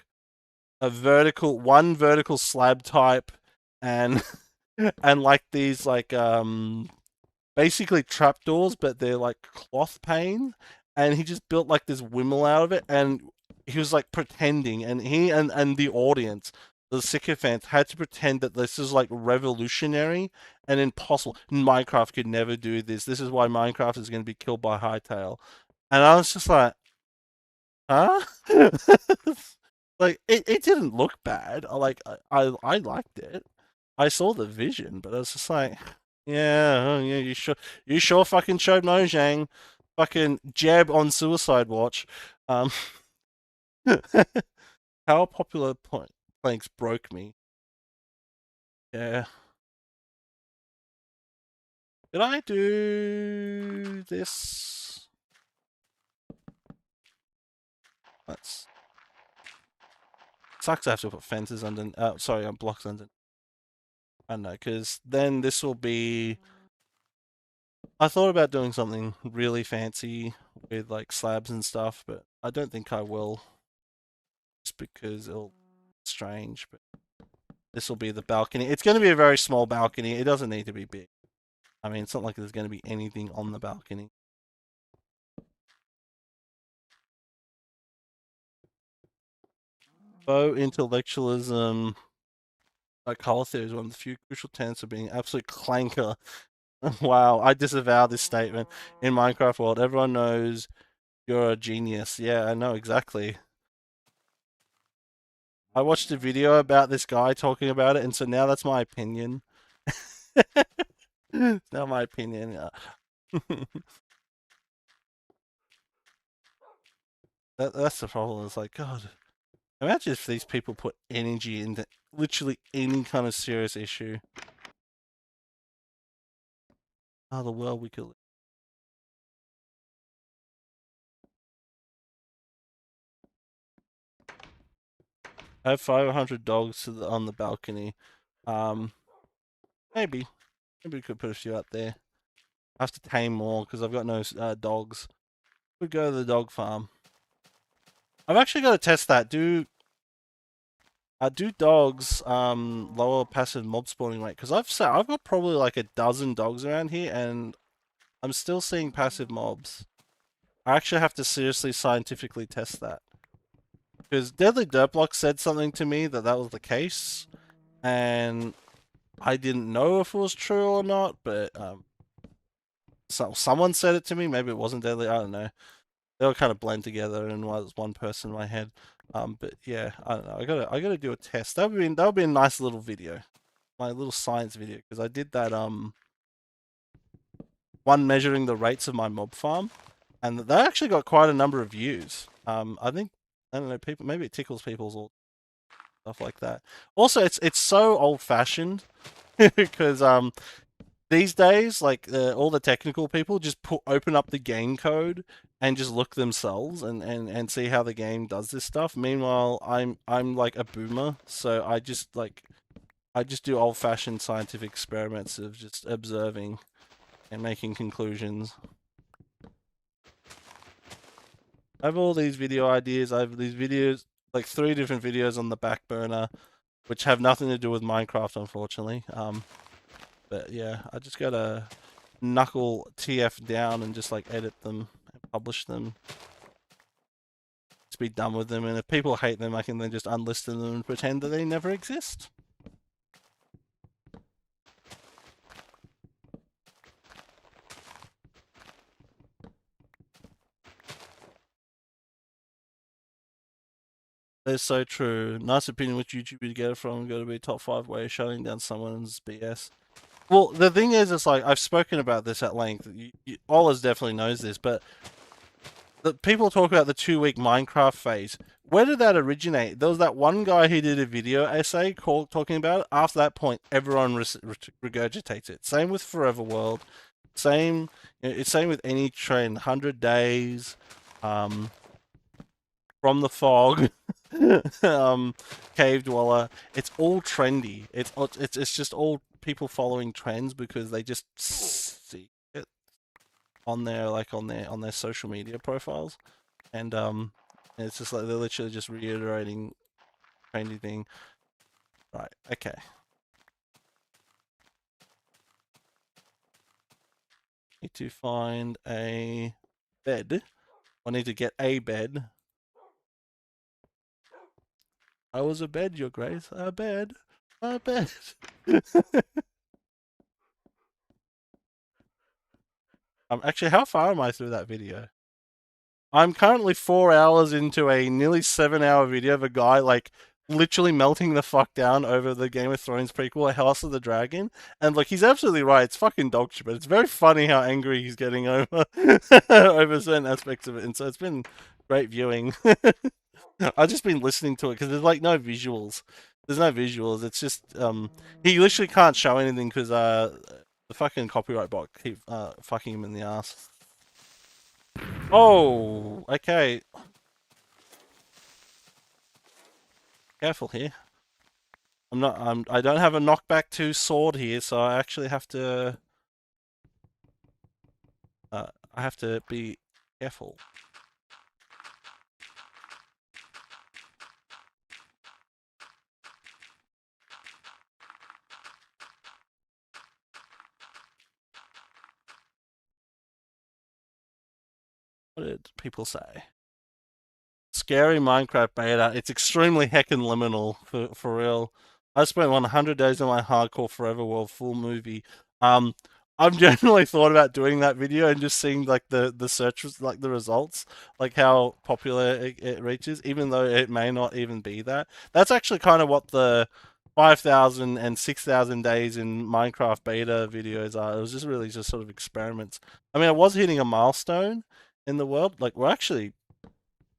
one vertical slab type, and and like these like basically trapdoors, but they're like cloth pane. And he just built like this wimble out of it, and he was like pretending, and he and the audience, the sycophants, had to pretend that this is like revolutionary and impossible. Minecraft could never do this. This is why Minecraft is going to be killed by Hightail. And I was just like, huh? Like, it didn't look bad. I liked it. I saw the vision, but I was just like, yeah, oh, yeah, you sure fucking showed Mojang. Fucking jab on Suicide Watch. Um, how popular planks broke me. Yeah. Did I do this? That's sucks. I have to put fences under. Sorry, blocks under. I don't know, because then this will be I thought about doing something really fancy with like slabs and stuff, but I don't think I will, just because it'll be strange. But this will be the balcony. It's going to be a very small balcony. It doesn't need to be big. I mean, it's not like there's going to be anything on the balcony. Faux intellectualism, color theory is one of the few crucial tenets of being absolute clanker. Wow, I disavow this statement. In Minecraft world, everyone knows you're a genius. Yeah, I know exactly. I watched a video about this guy talking about it, and so now that's my opinion. It's now my opinion. Yeah. That's the problem. It's like, God, imagine if these people put energy into literally any kind of serious issue. Oh, the world we could live. I have 500 dogs on the balcony. Um, maybe. Maybe we could put a few out there. I have to tame more because I've got no dogs. We go to the dog farm. I've actually got to test that. Do dogs lower passive mob spawning rate? Because I've got probably like a dozen dogs around here, and I'm still seeing passive mobs. I actually have to seriously scientifically test that. Because Deadly Dirtblock said something to me that was the case, and I didn't know if it was true or not, but someone said it to me. Maybe it wasn't Deadly. I don't know. They all kind of blend together and was one person in my head. But yeah, I don't know. I gotta do a test. That would be a nice little video, my little science video, because I did that one measuring the rates of my mob farm, and that actually got quite a number of views. I think, I don't know, people, maybe it tickles people's or stuff like that. Also, it's so old fashioned because these days, like all the technical people just open up the game code and just look themselves and see how the game does this stuff. Meanwhile, I'm like a boomer, so I just do old fashioned scientific experiments of just observing and making conclusions. I have all these video ideas. I have these videos, like 3 different videos on the back burner, which have nothing to do with Minecraft, unfortunately. But yeah, I just gotta knuckle TF down and just like edit them and publish them. Just be done with them, and if people hate them, I can then just unlist them and pretend that they never exist. That's so true. Nice opinion, which YouTube you get it from? Got to be top 5 way of shutting down someone's BS. Well, the thing is, it's like I've spoken about this at length. Olas definitely knows this, but the people talk about the 2 week Minecraft phase. Where did that originate? There was that one guy who did a video essay talking about it. After that point, everyone regurgitates it. Same with Forever World. Same, it's same with any trend. 100 days, from the fog, cave dweller. It's all trendy. It's just all people following trends because they just see it on their on their social media profiles, and it's just like they're literally just reiterating trendy thing. Right. Okay. Need to find a bed. I need to get a bed. I was a bed, Your Grace. A bed. A bed. Actually, how far am I through that video? I'm currently 4 hours into a nearly 7 hour video of a guy like literally melting the fuck down over the Game of Thrones prequel, House of the Dragon. And like he's absolutely right, it's fucking dog shit, but it's very funny how angry he's getting over over certain aspects of it. And so it's been great viewing. I've just been listening to it because there's like no visuals. There's no visuals. It's just he literally can't show anything because the fucking copyright bot keep fucking him in the ass. Oh, okay. Careful here. I don't have a knockback 2 sword here, so I actually have to I have to be careful. What did people say? Scary Minecraft beta. It's extremely heckin' liminal for real. I spent 100 days on my hardcore forever world full movie. Um, I've genuinely thought about doing that video and just seeing like the search like the results, like how popular it reaches, even though it may not even be that. That's actually kind of what the 5,000 and 6,000 days in Minecraft beta videos are. It was just really just sort of experiments. I mean, I was hitting a milestone in the world. Like we're actually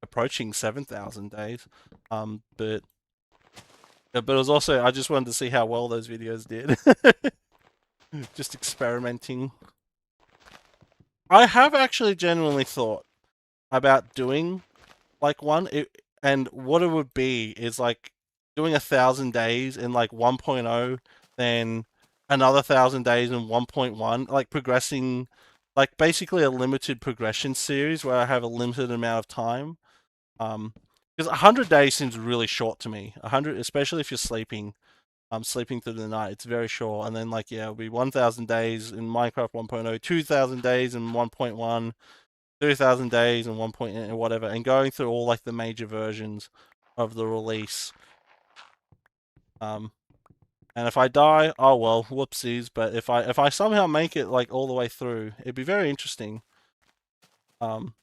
approaching 7,000 days. But it was also I just wanted to see how well those videos did. Just experimenting. I have actually genuinely thought about doing like and what it would be is like doing 1,000 days in like 1.0, then another 1,000 days in 1.1, like progressing, like basically a limited progression series where I have a limited amount of time. Because 100 days seems really short to me. 100, especially if you're sleeping, sleeping through the night, it's very short. And then like yeah, it'll be 1,000 days in Minecraft 1.0, 2,000 days in 1.1, 2,000 days in 1. And whatever, and going through all like the major versions of the release. Um, and if I die, oh well, whoopsies. But if I somehow make it like all the way through, it'd be very interesting. Um,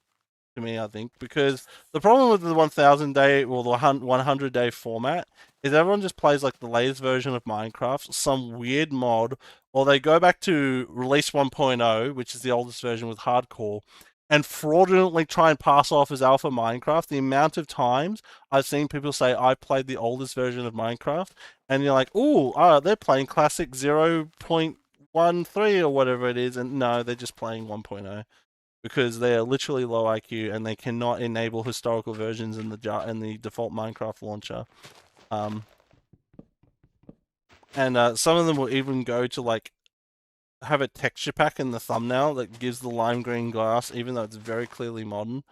to me, I think, because the problem with the 1,000 day or the 100 day format is everyone just plays like the latest version of Minecraft, some weird mod, or they go back to release 1.0, which is the oldest version with hardcore, and fraudulently try and pass off as alpha Minecraft. The amount of times I've seen people say I played the oldest version of Minecraft, and you're like, "Ooh, they're playing classic 0.13 or whatever it is," and no, they're just playing 1.0 because they are literally low IQ and they cannot enable historical versions in the default Minecraft launcher. Um, and some of them will even go to like have a texture pack in the thumbnail that gives the lime green glass, even though it's very clearly modern.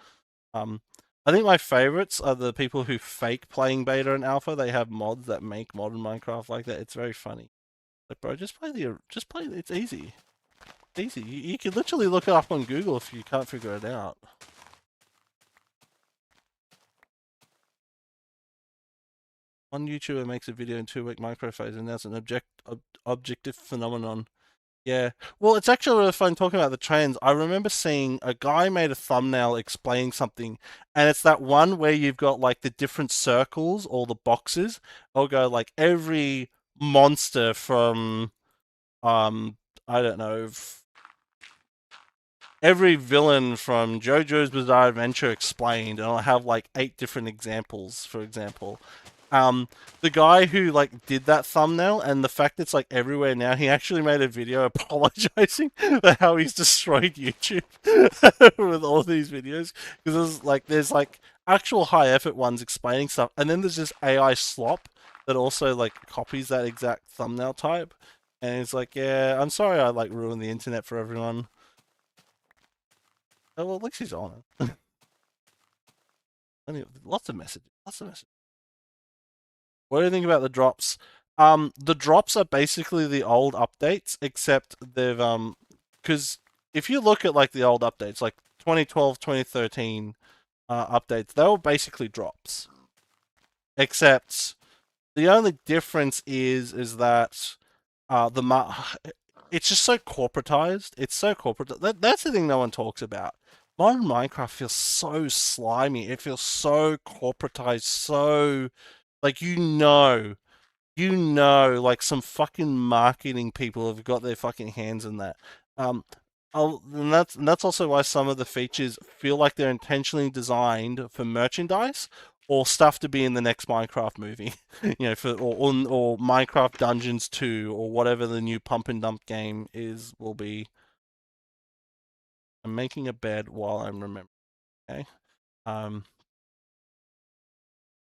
Um, I think my favorites are the people who fake playing beta and alpha. They have mods that make modern Minecraft like that. It's very funny. Like, bro, just play. It's easy. Easy. You can literally look it up on Google if you can't figure it out. One YouTuber makes a video in 2 week microphase, and that's an objective phenomenon. Yeah. Well, it's actually really fun talking about the trends. I remember seeing a guy made a thumbnail explaining something, and it's that one where you've got like the different circles or the boxes. I'll go like every monster from I don't know, every villain from JoJo's Bizarre Adventure explained, and I'll have like 8 different examples, for example. The guy who like did that thumbnail and the fact it's like everywhere now, he actually made a video apologizing for how he's destroyed YouTube with all these videos because there's like actual high effort ones explaining stuff, and then there's this AI slop that also like copies that exact thumbnail type, and it's like, yeah, I'm sorry I like ruined the internet for everyone. Oh, well, at least he's on it. Lots of messages. Lots of messages. What do you think about the drops? The drops are basically the old updates, except they've because if you look at like the old updates, like 2012, 2013 updates, they were basically drops. Except the only difference is that the it's just so corporatized. It's so corporate. That's the thing no one talks about. Modern Minecraft feels so slimy. It feels so corporatized. So like like some fucking marketing people have got their fucking hands in that. Um, and that's also why some of the features feel like they're intentionally designed for merchandise or stuff to be in the next Minecraft movie, or Minecraft Dungeons 2 or whatever the new pump and dump game will be. I'm making a bed while I'm remembering. Okay. Um,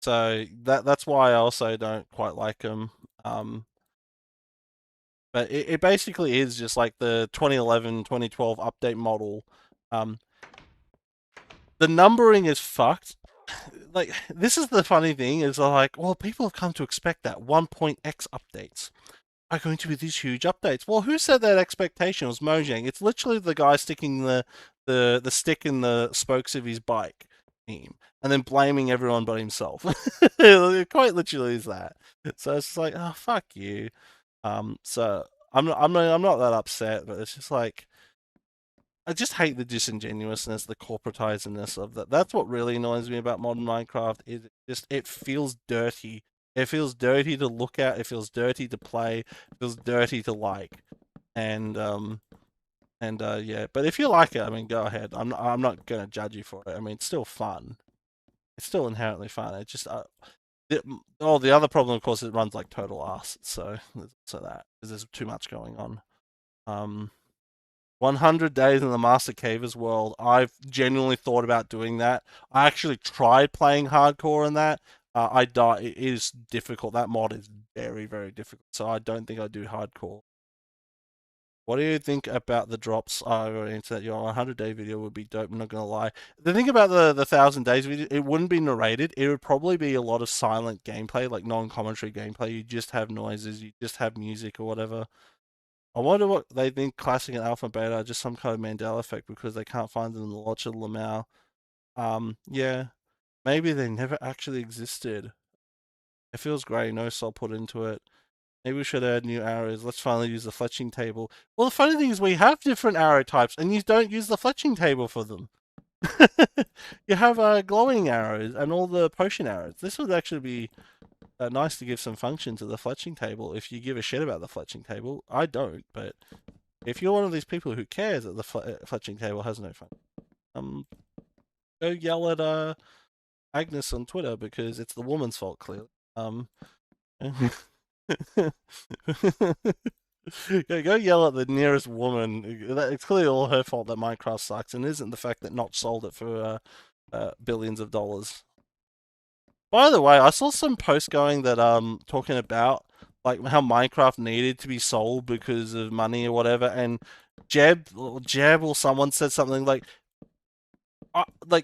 so that's why I also don't quite like them. Um, But it basically is just like the 2011, 2012 update model. Um, the numbering is fucked. Like, this is the funny thing is like, well, people have come to expect that 1.x updates are going to be these huge updates. Well, who said that expectation was Mojang? It's literally the guy sticking the stick in the spokes of his bike team and then blaming everyone but himself. It quite literally is that. So it's just like, oh fuck you. So I'm not that upset, but it's just like I just hate the disingenuousness, the corporatizedness of that. That's what really annoys me about modern Minecraft. It feels dirty. It feels dirty to look at. It feels dirty to play. It feels dirty to like. And yeah. But if you like it, I mean, go ahead. I'm not gonna judge you for it. I mean, it's still fun. It's still inherently fun. It just the other problem, of course, it runs like total ass. So that because there's too much going on. Um, 100 days in the Master Cavers world. I've genuinely thought about doing that. I actually tried playing hardcore in that. I die. It is difficult. That mod is very, very difficult. So I don't think I do hardcore. What do you think about the drops? I already answered that. Your 100-day video would be dope. I'm not gonna lie. The thing about the 1,000 days video, it wouldn't be narrated. It would probably be a lot of silent gameplay, like non-commentary gameplay. You just have noises. You just have music or whatever. I wonder what they think classic and alpha and beta are just some kind of Mandela effect because they can't find them in the Lodge of Lamau. Yeah, maybe they never actually existed. It feels great, no soul put into it. Maybe we should add new arrows. Let's finally use the fletching table. Well, the funny thing is we have different arrow types and you don't use the fletching table for them. You have glowing arrows and all the potion arrows. This would actually be nice to give some function to the fletching table if you give a shit about the fletching table. I don't, but if you're one of these people who cares that the fletching table has no fun, go yell at Agnes on Twitter because it's the woman's fault, clearly. Go yell at the nearest woman. It's clearly all her fault that Minecraft sucks, and isn't the fact that Notch sold it for billions of dollars. By the way, I saw some post going that talking about like how Minecraft needed to be sold because of money or whatever, and Jeb or someone said something like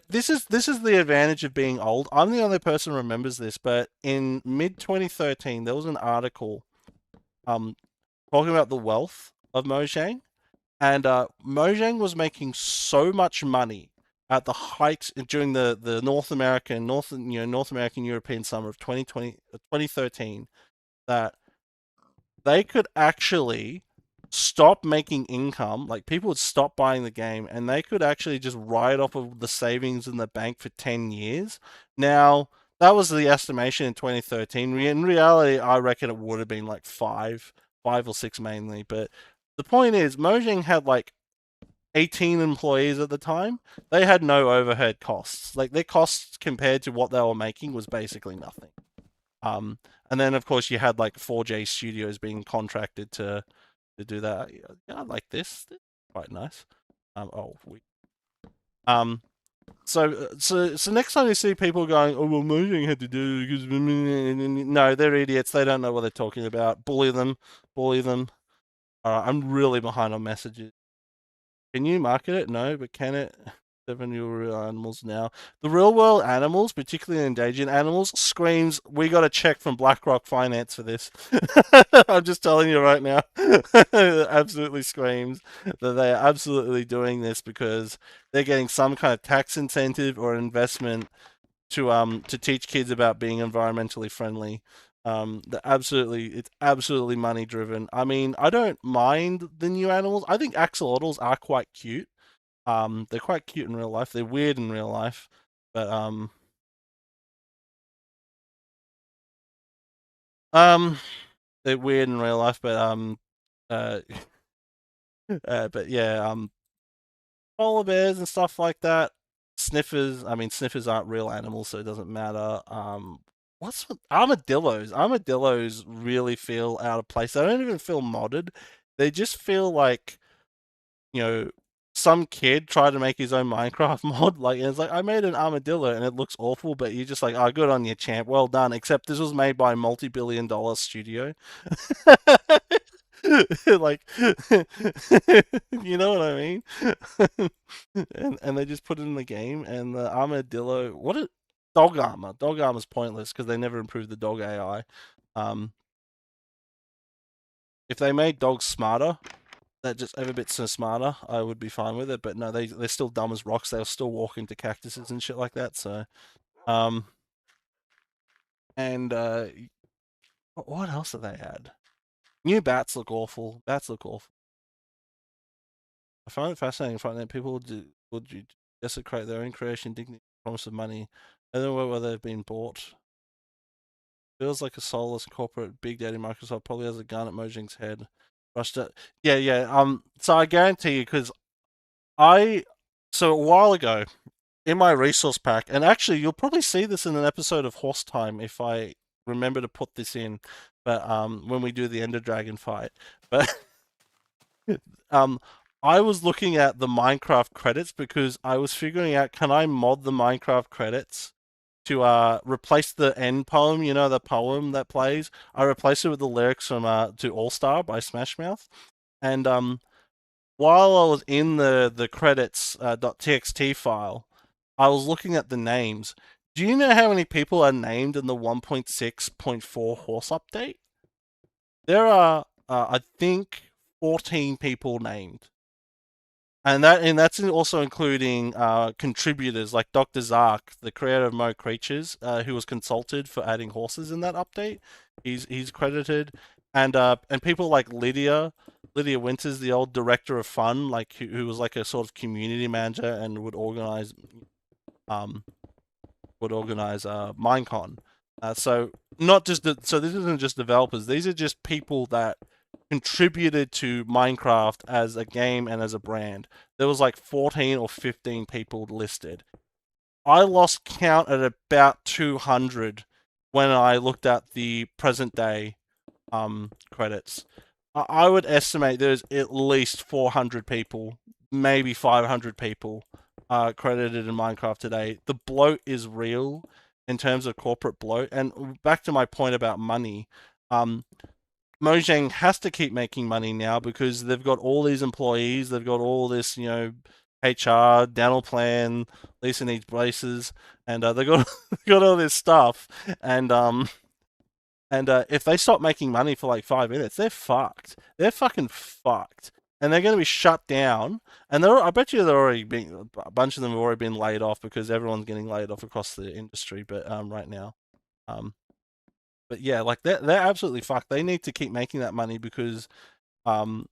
this is the advantage of being old. I'm the only person who remembers this, but in mid 2013 there was an article um talking about the wealth of Mojang, and Mojang was making so much money at the height during the North American European summer of 2013 that they could actually stop making income. Like people would stop buying the game, and they could actually just write off of the savings in the bank for 10 years. Now that was the estimation in 2013. In reality, I reckon it would have been like five or six mainly. But the point is, Mojang had like 18 employees at the time. They had no overhead costs. Like their costs compared to what they were making was basically nothing. Um, and then of course you had like 4J Studios being contracted to do that. Yeah, I like this. This is quite nice. Um, so next time you see people going, oh well, Mojang had to do it because no, they're idiots. They don't know what they're talking about. Bully them, bully them. I'm really behind on messages. Can you market it? No, but can it? 7 real animals now. The real world animals, particularly endangered animals, screams, we got a check from BlackRock Finance for this. I'm just telling you right now. Absolutely screams that they are absolutely doing this because they're getting some kind of tax incentive or investment to teach kids about being environmentally friendly. It's absolutely money driven. I mean, I don't mind the new animals. I think axolotls are quite cute. They're quite cute in real life. They're weird in real life, but um, they're weird in real life. Uh, but yeah, polar bears and stuff like that. Sniffers. I mean, sniffers aren't real animals, so it doesn't matter. What's with armadillos? Armadillos really feel out of place. They don't even feel modded. They just feel like some kid tried to make his own Minecraft mod. Like it's like I made an armadillo and it looks awful, but you're just like, oh, good on you, champ. Well done. Except this was made by a multi-billion-dollar studio. Like, you know what I mean? And they just put it in the game, and the armadillo. What it? Dog armor. Dog armor's pointless because they never improved the dog AI. Um, if they made dogs smarter, that just every bit so smarter, I would be fine with it. But no, they're still dumb as rocks. They'll still walk into cactuses and shit like that. So, um, and what else have they had? New bats look awful. Bats look awful. I find it fascinating finding that people would desecrate their own creation, dignity, promise of money, and then where they've been bought. Feels like a soulless corporate Big Daddy Microsoft probably has a gun at Mojang's head. Rushed it. Yeah, yeah. So I guarantee you, because I so a while ago in my resource pack, and actually you'll probably see this in an episode of Horse Time if I remember to put this in, but when we do the Ender Dragon fight, but um. I was looking at the Minecraft credits because I was figuring out, can I mod the Minecraft credits to replace the end poem, you know, the poem that plays. I replaced it with the lyrics from to All Star by Smash Mouth. And while I was in the credits .txt file, I was looking at the names. Do you know how many people are named in the 1.6.4 horse update? There are I think 14 people named. And that's also including contributors like Dr. Zark, the creator of Mo Creatures, who was consulted for adding horses in that update. He's credited, and people like Lydia Winters, the old director of fun, like who was like a sort of community manager and um would organize Minecon. So not just so this isn't just developers; these are just people that contributed to Minecraft as a game and as a brand. There was like 14 or 15 people listed. I lost count at about 200 when I looked at the present day credits. I would estimate there's at least 400 people, maybe 500 people credited in Minecraft today. The bloat is real in terms of corporate bloat. And back to my point about money, Mojang has to keep making money now because they've got all these employees, they've got all this, you know, HR, dental plan, Lisa needs braces, and they got got all this stuff, and if they stop making money for like 5 minutes, they're fucked. They're fucking fucked, and they're going to be shut down. And I bet you they're already being a bunch of them have already been laid off because everyone's getting laid off across the industry. But right now, um, but yeah, like they're absolutely fucked. They need to keep making that money because um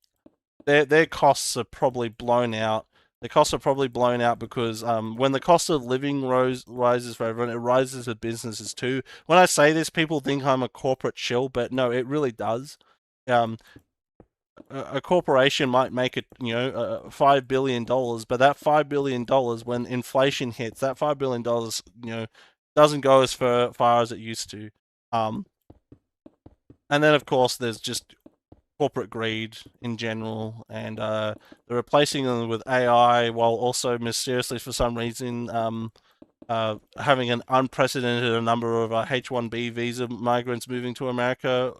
their costs are probably blown out. Their costs are probably blown out because when the cost of living rises for everyone, it rises for businesses too. When I say this, people think I'm a corporate shill, but no, it really does. Um, a corporation might make it, you know, $5 billion, but that $5 billion, when inflation hits, that $5 billion, you know, doesn't go as far as it used to. Um, and then of course there's just corporate greed in general, and they're replacing them with AI while also mysteriously, for some reason, having an unprecedented number of H-1B visa migrants moving to America.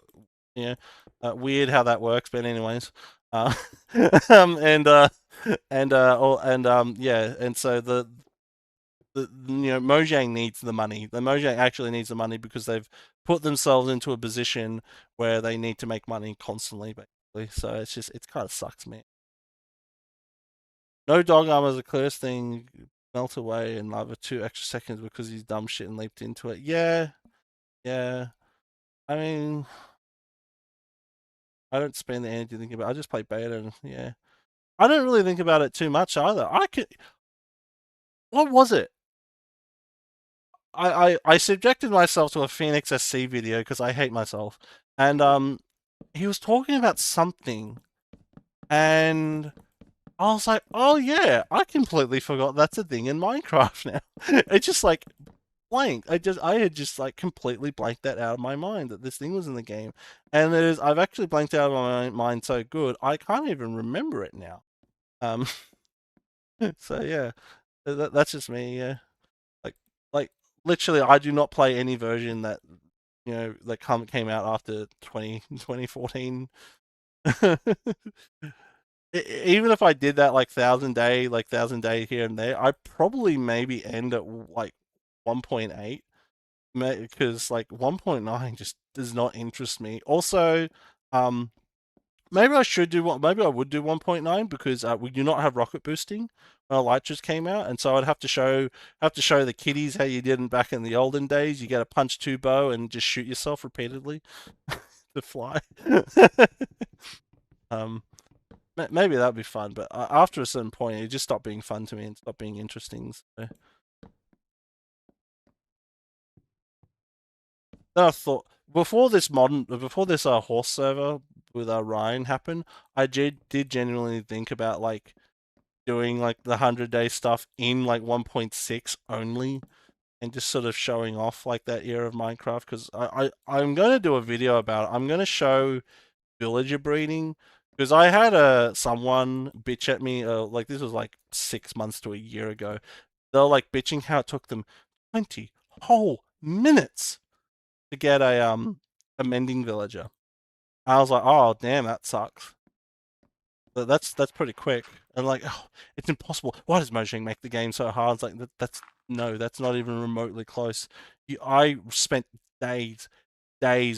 Yeah, weird how that works, but anyways, and yeah, and so the you know, Mojang needs the money. The Mojang actually needs the money because they've put themselves into a position where they need to make money constantly, basically. So it kind of sucks, man. No dog armor is the clearest thing. Melt away in lava 2 extra seconds because he's dumb shit and leaped into it. Yeah, yeah. I mean, I don't spend the energy thinking about it. I just play beta and yeah. I don't really think about it too much either. What was it? I subjected myself to a Phoenix SC video because I hate myself, and he was talking about something, and I was like, oh yeah, I completely forgot that's a thing in Minecraft now. It just like blank. I had just like completely blanked that out of my mind that this thing was in the game, and I've actually blanked out of my mind so good I can't even remember it now. Um, so yeah, that's just me. Yeah. Like, like literally, I do not play any version that, you know, that came out after 2014. Even if I did that like thousand day here and there, I probably maybe end at like 1.8 because like 1.9 just does not interest me. Also, um, maybe I should do what? Maybe I would do 1.9 because we do not have rocket boosting when Elytras came out, and so I'd have to show the kiddies how you did it back in the olden days. You get a punch two bow and just shoot yourself repeatedly to fly. um, maybe that'd be fun, but after a certain point, it just stopped being fun to me and stopped being interesting. So then I thought before this horse server with Ryan happened, I did genuinely think about like doing like the 100-day stuff in like 1.6 only and just sort of showing off like that era of Minecraft because I'm going to do a video about it. I'm going to show villager breeding because I had someone bitch at me like this was like 6 months to a year ago. They're like bitching how it took them 20 whole minutes to get a mending villager. I was like, oh damn, that sucks. That's pretty quick. And like, oh, it's impossible. Why does Mojang make the game so hard? It's like that's no, that's not even remotely close. I spent days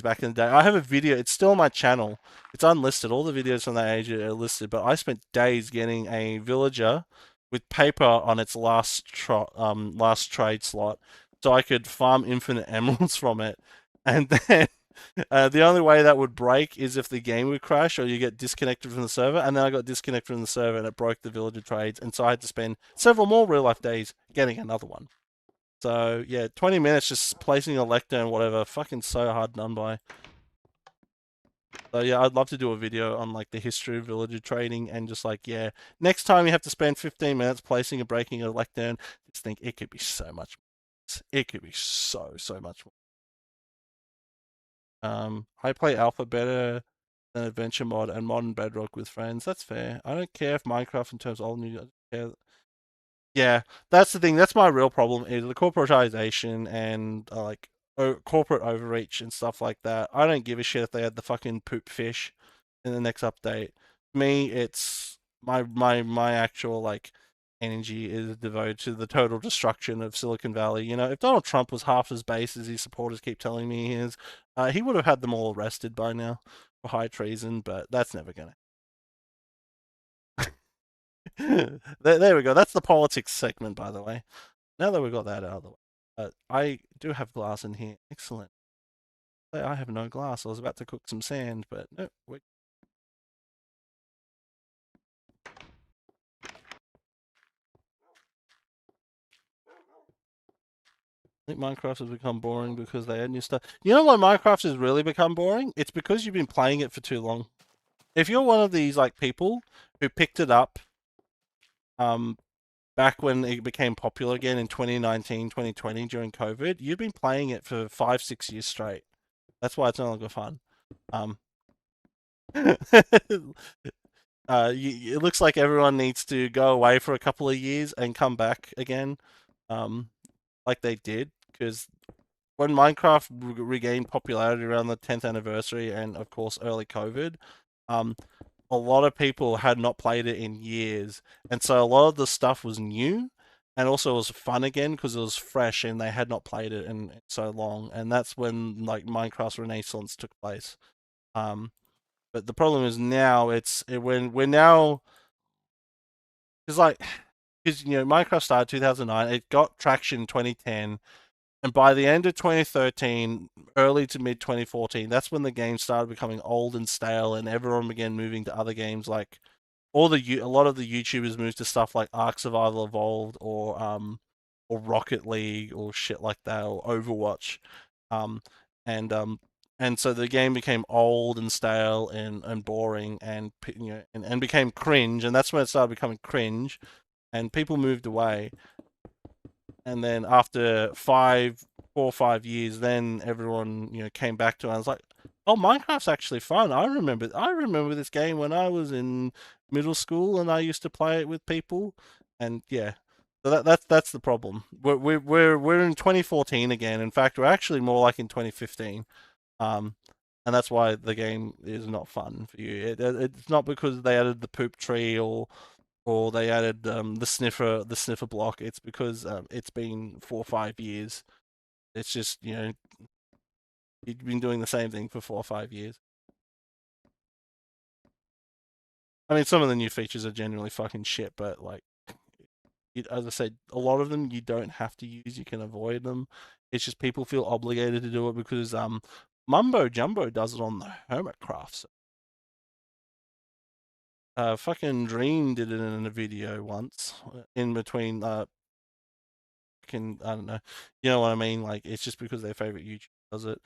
back in the day. I have a video. It's still on my channel. It's unlisted. All the videos from that age are listed. But I spent days getting a villager with paper on its last trade slot, so I could farm infinite emeralds from it. And then the only way that would break is if the game would crash or you get disconnected from the server. And then I got disconnected from the server and it broke the villager trades. And so I had to spend several more real life days getting another one. So yeah, 20 minutes just placing a lectern, whatever, fucking so hard done by. So yeah, I'd love to do a video on like the history of villager trading and just like yeah, next time you have to spend 15 minutes placing and breaking a lectern, just think it could be so much. It could be so much more. I play alpha better than adventure mod and modern bedrock with friends. That's fair. I don't care if Minecraft in terms of old new. I don't care. Yeah, that's the thing. That's my real problem is the corporatization and like corporate overreach and stuff like that. I don't give a shit if they had the fucking poop fish in the next update. Me, it's my actual like energy is devoted to the total destruction of Silicon Valley. You know, if Donald Trump was half as base as his supporters keep telling me he is, he would have had them all arrested by now for high treason. But that's never gonna. There we go. That's the politics segment, by the way. Now that we got that out of the way, I do have glass in here. Excellent. I have no glass. I was about to cook some sand, but no. I think Minecraft has become boring because they add new stuff. You know why Minecraft has really become boring? It's because you've been playing it for too long. If you're one of these like people who picked it up um back when it became popular again in 2019, 2020 during COVID, you've been playing it for 5, 6 years straight. That's why it's no longer fun. Um, it looks like everyone needs to go away for a couple of years and come back again, um, like they did. Because when Minecraft regained popularity around the 10th anniversary and, of course, early COVID, um, a lot of people had not played it in years, and so a lot of the stuff was new, and also it was fun again because it was fresh and they had not played it in so long, and that's when like Minecraft's renaissance took place. Um, but the problem is now when we're now because like because Minecraft started 2009, it got traction in 2010, and by the end of 2013, early to mid 2014, that's when the game started becoming old and stale, and everyone began moving to other games like a lot of the YouTubers moved to stuff like Ark Survival Evolved or Rocket League or shit like that or Overwatch, um and um and so the game became old and stale and boring and became cringe, and that's when it started becoming cringe, and people moved away, and then after 4 or 5 years, then everyone came back to it. And I was like, oh, Minecraft's actually fun. I remember this game when I was in middle school, and I used to play it with people, and yeah. So that's the problem. We're in 2014 again. In fact, we're actually more like in 2015. Um, and that's why the game is not fun for you. It's not because they added the poop tree or they added the sniffer block. It's because it's been 4 or 5 years. It's just you've been doing the same thing for 4 or 5 years. I mean, some of the new features are genuinely fucking shit, but like, as I said, a lot of them you don't have to use. You can avoid them. It's just people feel obligated to do it because Mumbo Jumbo does it on the Hermitcraft. Fucking Dream did it in a video once in between. I don't know. You know what I mean? Like, it's just because their favorite YouTuber does it.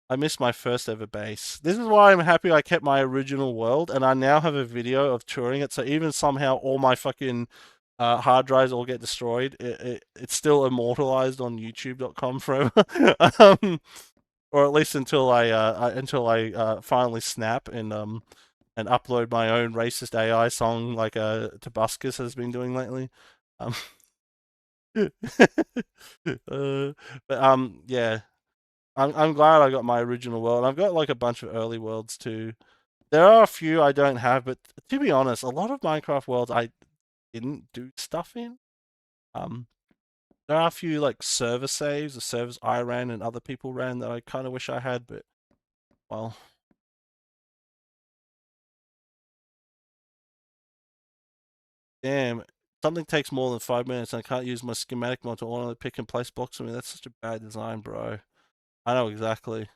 I missed my first ever base. This is why I'm happy I kept my original world, and I now have a video of touring it. So even somehow all my fucking hard drives all get destroyed, it's still immortalized on YouTube.com forever. Or at least until I finally snap and upload my own racist AI song like Tobuscus has been doing lately. Um, yeah. I'm glad I got my original world. I've got like a bunch of early worlds too. There are a few I don't have, but to be honest, a lot of Minecraft worlds I didn't do stuff in. Um, there are a few like server saves, the servers I ran and other people ran that I kind of wish I had, but well, damn, something takes more than 5 minutes and I can't use my schematic mod to only pick and place blocks. I mean, that's such a bad design, bro. I know exactly.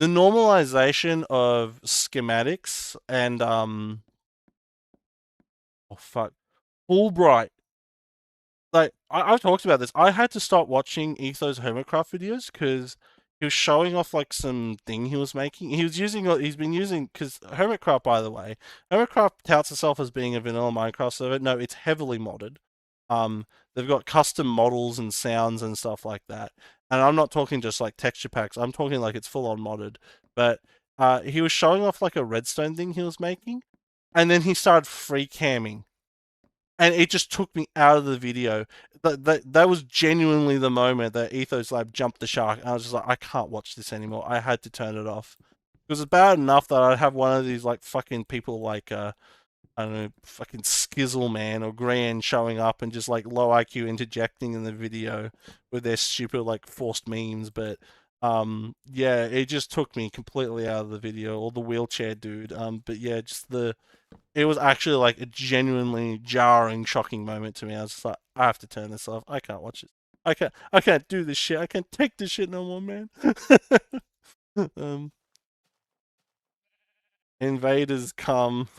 The normalization of schematics and oh fuck, Fulbright. Like I've talked about this. I had to stop watching Etho's Hermitcraft videos because he was showing off like some thing he was making. He's been using because Hermitcraft, by the way, Hermitcraft touts itself as being a vanilla Minecraft server. No, it's heavily modded. They've got custom models and sounds and stuff like that. And I'm not talking just like texture packs. I'm talking like it's full on modded. But he was showing off like a redstone thing he was making, and then he started free camming and it just took me out of the video. That was genuinely the moment that Ethos Lab jumped the shark. And I was just like, I can't watch this anymore. I had to turn it off. It was bad enough that I'd have one of these like fucking people like I don't know, fucking Skizzle Man or Grand showing up and just like low IQ interjecting in the video with their stupid like forced memes. But yeah, it just took me completely out of the video. Or the wheelchair dude. But yeah, just the it was actually like a genuinely jarring, shocking moment to me. I was just like, I have to turn this off. I can't watch it. I can't do this shit. I can't take this shit no more, man. um, invaders come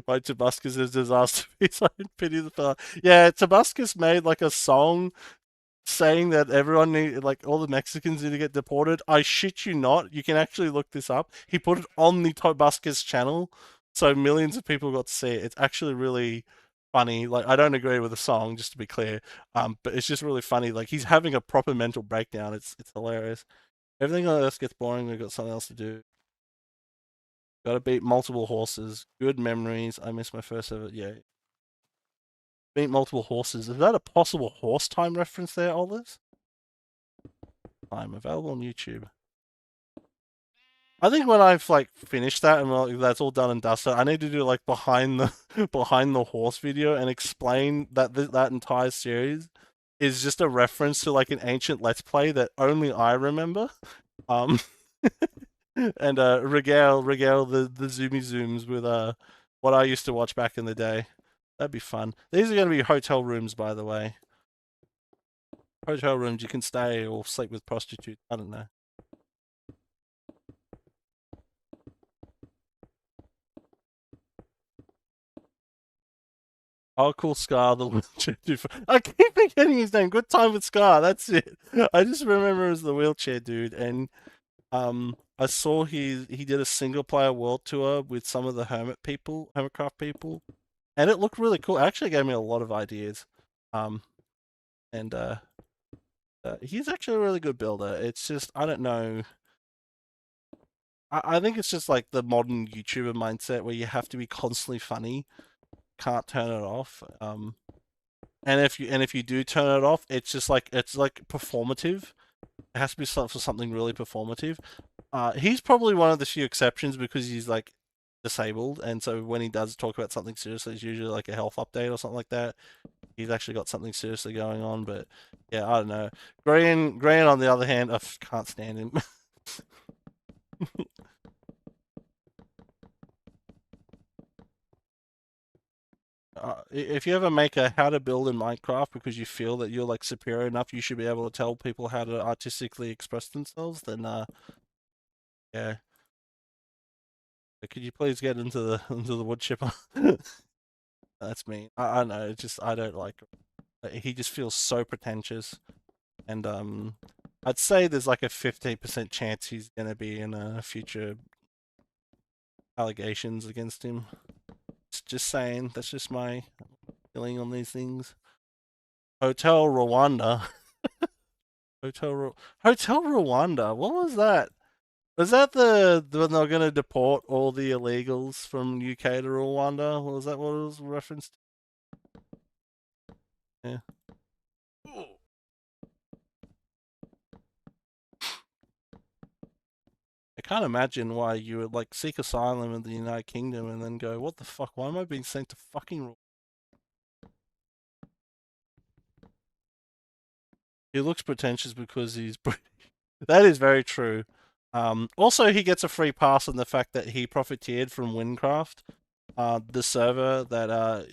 by Tobuscus' disaster piece. I pity the fella. Yeah, Tobuscus made like a song saying that everyone need, like all the Mexicans need to get deported. I shit you not. You can actually look this up. He put it on the Tobuscus channel, so millions of people got to see it. It's actually really funny. Like I don't agree with the song, just to be clear. But it's just really funny. Like he's having a proper mental breakdown. It's hilarious. Everything on Earth gets boring. We've got something else to do. Got to beat multiple horses. Good memories. I miss my first ever. Yeah, beat multiple horses. Is that a possible horse time reference there, Olives? I'm available on YouTube. I think when I've like finished that and like, that's all done and dusted, I need to do like behind the behind the horse video and explain that that entire series is just a reference to like an ancient Let's Play that only I remember. Um, and regale the zoomy zooms with what I used to watch back in the day. That'd be fun. These are going to be hotel rooms, by the way. Hotel rooms you can stay or sleep with prostitutes. I don't know. Oh, cool, Scar, the wheelchair dude. I keep forgetting his name. Good time with Scar. That's it. I just remember him as the wheelchair dude, and I saw he did a single player world tour with some of the Hermitcraft people, and it looked really cool. It actually gave me a lot of ideas. Um, and he's actually a really good builder. It's just I don't know. I think it's just like the modern YouTuber mindset where you have to be constantly funny, can't turn it off. And if you do turn it off, it's just like it's like performative. It has to be for something really performative. He's probably one of the few exceptions because he's like disabled, and so when he does talk about something serious, it's usually like a health update or something like that. He's actually got something seriously going on, but yeah, I don't know. Graham on the other hand, I can't stand him. If you ever make a how to build in Minecraft because you feel that you're like superior enough, you should be able to tell people how to artistically express themselves. Then, yeah, could you please get into the into the wood chipper? That's me. I know. It's just I don't like. He just feels so pretentious, and I'd say there's like a 15% chance he's gonna be in future allegations against him. Just saying. That's just my feeling on these things. Hotel Rwanda. Hotel Rwanda. What was that? Was that the when they're going to deport all the illegals from UK to Rwanda? Was that what it was referenced? Yeah. I can't imagine why you would like seek asylum in the United Kingdom and then go, "What the fuck? Why am I being sent to fucking?" He looks pretentious because he's British. That is very true. Also, he gets a free pass on the fact that he profiteered from Windcraft, the server that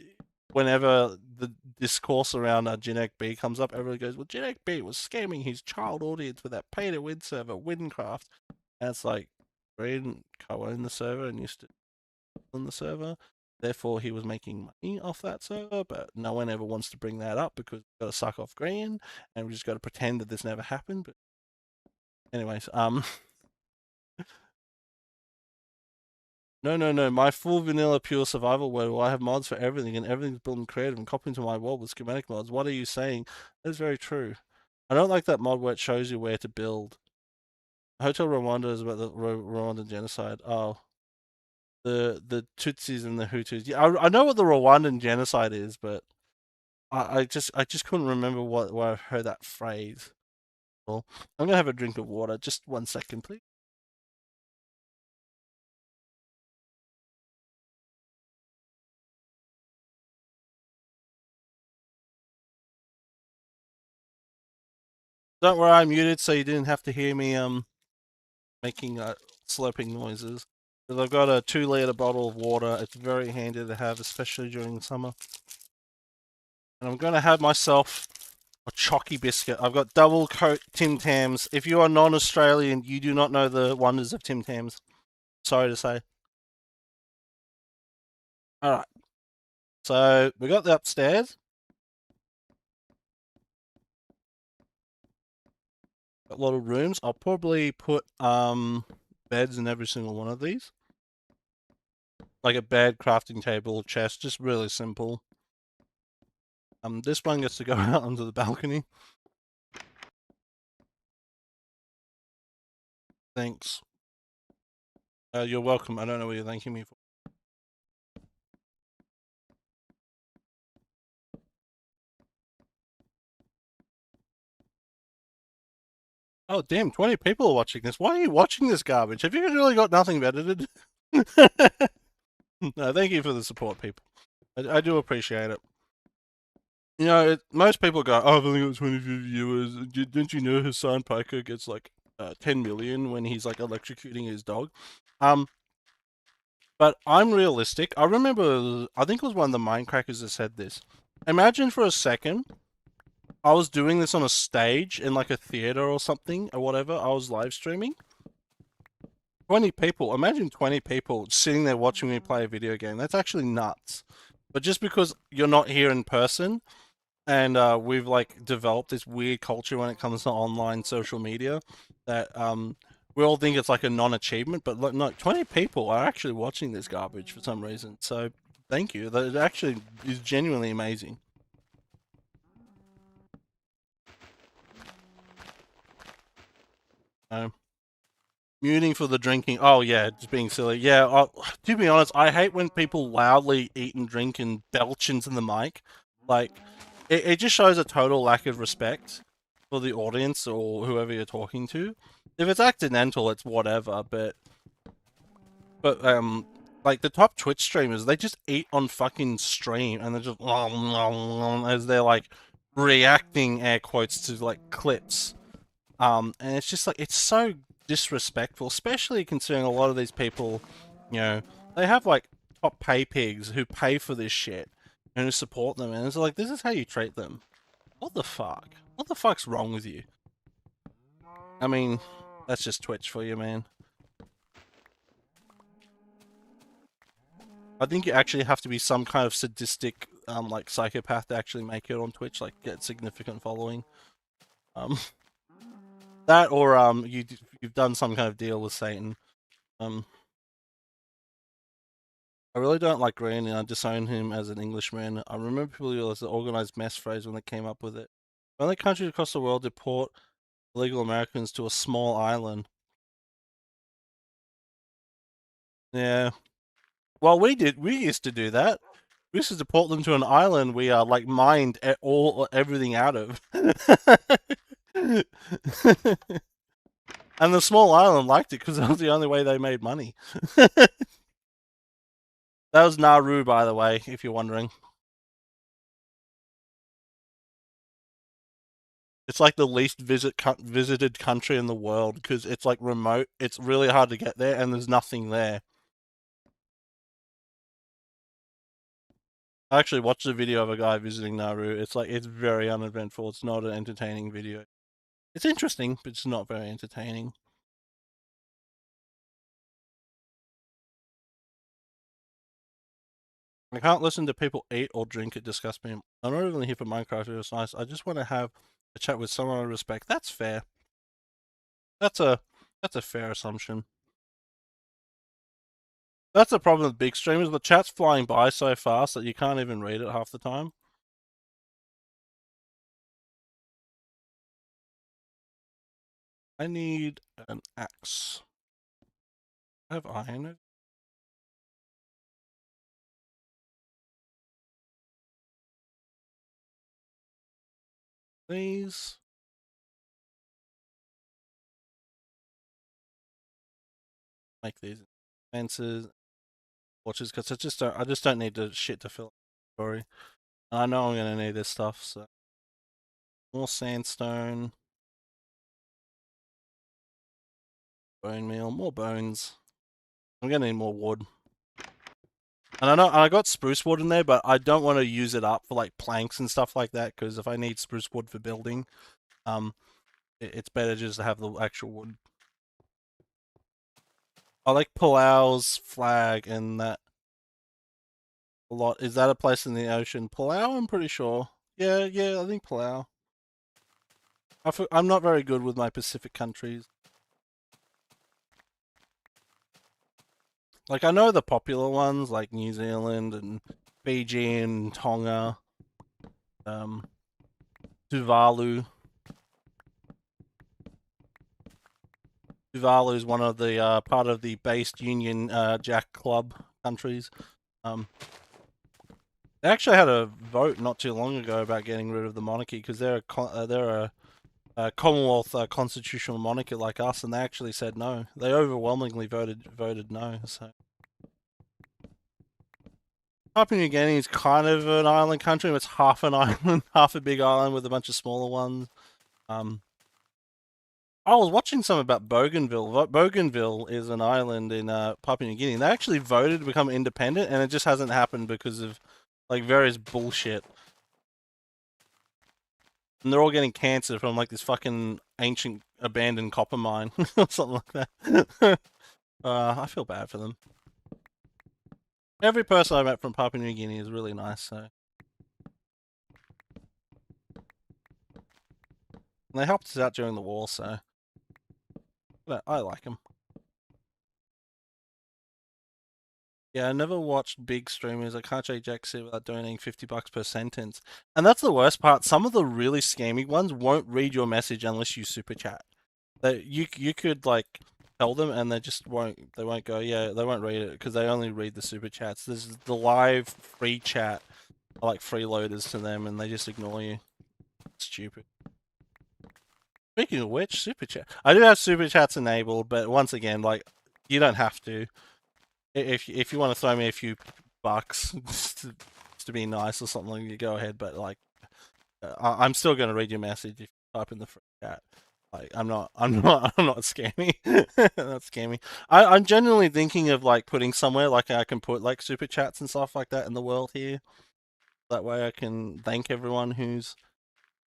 whenever the discourse around Genetic B comes up, everyone goes, "Well, Genetic B was scamming his child audience with that pay-to-win server, Windcraft," and it's like, Braden co-owned the server and used to own the server. Therefore, he was making money off that server, but no one ever wants to bring that up because we've got to suck off green, and we just got to pretend that this never happened. But anyways, no. My full vanilla pure survival world where I have mods for everything and everything's built in creative and copied into my world with schematic mods. What are you saying? That is very true. I don't like that mod where it shows you where to build. Hotel Rwanda is about the Rwandan genocide. Oh, the Tutsis and the Hutus. Yeah, I know what the Rwandan genocide is, but I just couldn't remember where I heard that phrase. Well, I'm gonna have a drink of water. Just 1 second, please. Don't worry, I'm muted, so you didn't have to hear me making slurping noises. Because I've got a 2 liter bottle of water. It's very handy to have, especially during the summer. And I'm gonna have myself a chalky biscuit. I've got double coat Tim Tams. If you are non-Australian, you do not know the wonders of Tim Tams. Sorry to say. All right. So we got the upstairs. A lot of rooms. I'll probably put beds in every single one of these. Like a bed, crafting table, chest, just really simple. This one gets to go out onto the balcony. Thanks. You're welcome. I don't know what you're thanking me for. Oh, damn, 20 people are watching this. Why are you watching this garbage? Have you really got nothing better to do? No, thank you for the support, people. I do appreciate it. You know, most people go, "Oh, I've only got 22 viewers. Didn't you know Hassan Piker gets like 10 million when he's like electrocuting his dog?" Um, but I'm realistic. I remember, I think it was one of the Mindcrackers that said this. Imagine for a second, I was doing this on a stage in like a theater or something or whatever. I was live streaming. 20 people. Imagine 20 people sitting there watching me play a video game. That's actually nuts. But just because you're not here in person, and we've like developed this weird culture when it comes to online social media that we all think it's like a non-achievement, but look, no, 20 people are actually watching this garbage for some reason. So thank you. That actually is genuinely amazing. Muting for the drinking. Oh yeah, just being silly. Yeah, to be honest, I hate when people loudly eat and drink and belch into the mic. Like, it just shows a total lack of respect. for the audience or whoever you're talking to. If it's accidental, it's whatever. But like the top Twitch streamers, they just eat on fucking stream, and they're just as they're like reacting air quotes to like clips. And it's just like it's so disrespectful, especially considering a lot of these people, you know, they have like top pay pigs who pay for this shit and who support them, and it's like this is how you treat them. What the fuck? What the fuck's wrong with you? I mean, that's just Twitch for you, man. I think you actually have to be some kind of sadistic, like psychopath to actually make it on Twitch, like get significant following. Um, that or you've done some kind of deal with Satan. Um, I really don't like Green, and I disown him as an Englishman. I remember people use the organized mess phrase when they came up with it. The only country across the world deport illegal Americans to a small island. Yeah. Well, we did. We used to do that. We used to deport them to an island we like mined everything out of. And the small island liked it because that was the only way they made money. That was Nauru, by the way, if you're wondering. It's like the least visited country in the world because it's like remote. It's really hard to get there, and there's nothing there. I actually watched a video of a guy visiting Nauru. It's like it's very uneventful. It's not an entertaining video. It's interesting, but it's not very entertaining. I can't listen to people eat or drink. It disgusts me. I'm not even here for Minecraft. It was nice. I just want to have a chat with someone I respect. That's fair. That's a that's a fair assumption. That's the problem with big streamers. The chat's flying by so fast that you can't even read it half the time. I need an axe. I have iron. Please. Make these fences, watches, because I just don't need the shit to fill inventory. I know I'm gonna need this stuff, so more sandstone, bone meal, more bones. I'm gonna need more wood. And I know I got spruce wood in there, but I don't want to use it up for like planks and stuff like that, because if I need spruce wood for building, it's better just to have the actual wood. I like Palau's flag and that a lot. Is that a place in the ocean? Palau, I'm pretty sure. Yeah, I think Palau. I'm not very good with my Pacific countries. Like, I know the popular ones, like New Zealand and Fiji and Tonga, um, Tuvalu. Tuvalu is one of the part of the based Union Jack Club countries. They actually had a vote not too long ago about getting rid of the monarchy because they're a Commonwealth constitutional monarchy like us, and they actually said no. They overwhelmingly voted no. So Papua New Guinea is kind of an island country. It's half an island, half a big island with a bunch of smaller ones. I was watching some about Bougainville. Bougainville is an island in Papua New Guinea. They actually voted to become independent, and it just hasn't happened because of like various bullshit. And they're all getting cancer from like this fucking ancient abandoned copper mine or something like that. I feel bad for them. Every person I met from Papua New Guinea is really nice, so. And they helped us out during the war, so. But I like them. Yeah, I never watched big streamers. I can't say Jack said without donating $50 per sentence. And that's the worst part. Some of the really scammy ones won't read your message unless you super chat. You could like tell them and they just won't. They won't go. Yeah, they won't read it because they only read the super chats. There's the live free chat, like freeloaders to them, and they just ignore you. Stupid. Speaking of which, super chat. I do have super chats enabled, but once again, like you don't have to. If you want to throw me a few bucks just to be nice or something, you go ahead. But like, I'm still going to read your message if you type in the free chat. Like, I'm not scammy. Not scammy. I'm genuinely thinking of like putting somewhere like I can put like super chats and stuff like that in the world here. That way I can thank everyone who's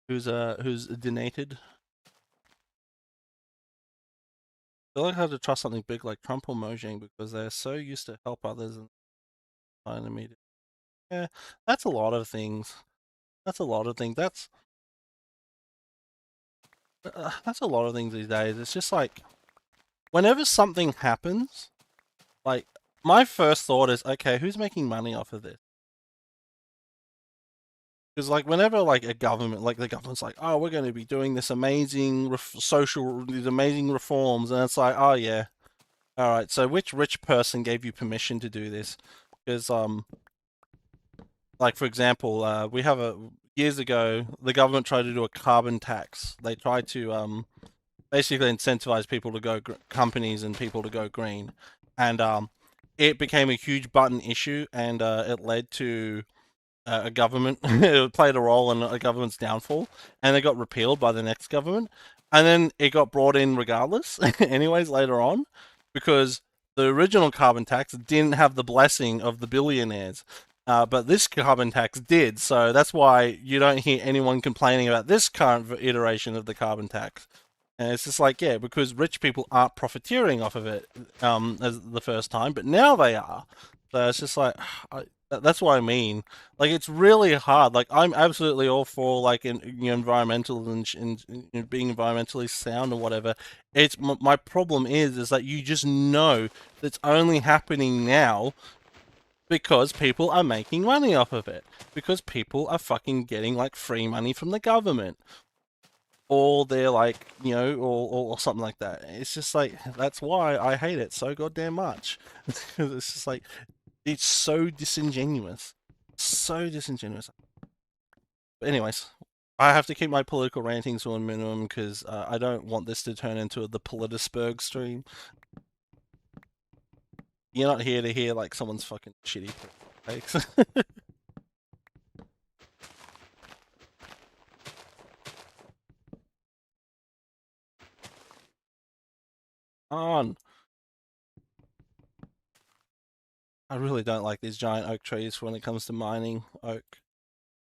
donated. I feel like I have to trust something big like Trump or Mojang because they're so used to help others and find immediate. Yeah, that's a lot of things. That's a lot of things. That's a lot of things these days. It's just like whenever something happens, like my first thought is, okay, who's making money off of this? Because like whenever like a government, like the government's like, oh, we're going to be doing this amazing these amazing reforms, and it's like, oh yeah, all right. So which rich person gave you permission to do this? Because like for example, we have a years ago the government tried to do a carbon tax. They tried to basically incentivize people to go companies and people to go green, and it became a huge button issue, and it led to a government. It played a role in a government's downfall, and it got repealed by the next government, and then it got brought in regardless, anyways later on, because the original carbon tax didn't have the blessing of the billionaires. But this carbon tax did, so that's why you don't hear anyone complaining about this current iteration of the carbon tax. And it's just like, yeah, because rich people aren't profiteering off of it as the first time, but now they are. So it's just like, that's what I mean. Like, it's really hard. Like, I'm absolutely all for like environmental and being environmentally sound or whatever. It's my problem is that you just know that's only happening now because people are making money off of it. Because people are fucking getting like free money from the government or they're like, or something like that. It's just like that's why I hate it so goddamn much. It's just like it's so disingenuous, so disingenuous. But anyways, I have to keep my political rantings to a minimum because I don't want this to turn into the Politisberg stream. You're not here to hear like someone's fucking shitty takes. On. I really don't like these giant oak trees when it comes to mining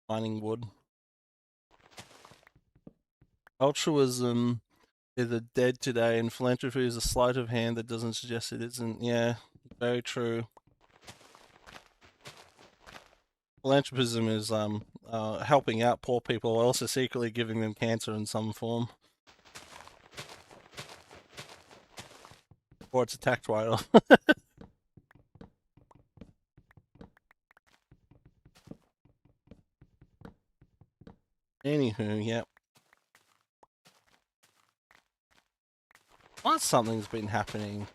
mining wood. Altruism is a dead today, and philanthropy is a sleight of hand that doesn't suggest it isn't. Yeah, very true. Philanthropism is helping out poor people while also secretly giving them cancer in some form, or it's a tax write-off. Anywho, yeah. What's something's been happening?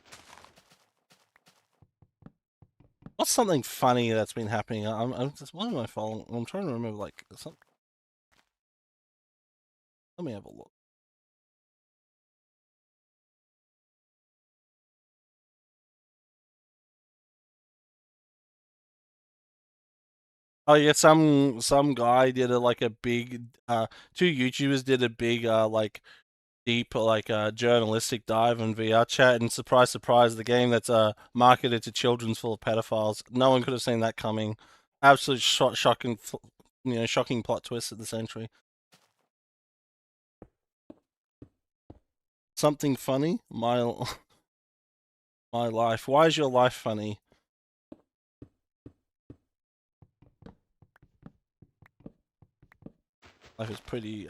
What's something funny that's been happening? I'm just what am I following? I'm trying to remember like something. Let me have a look. Oh yeah, some guy did a like a big two YouTubers did a big like deep like journalistic dive on VR chat, and surprise surprise the game that's marketed to children's full of pedophiles. No one could have seen that coming. Absolute shocking shocking plot twist of the century. Something funny? My life. Why is your life funny? Life is pretty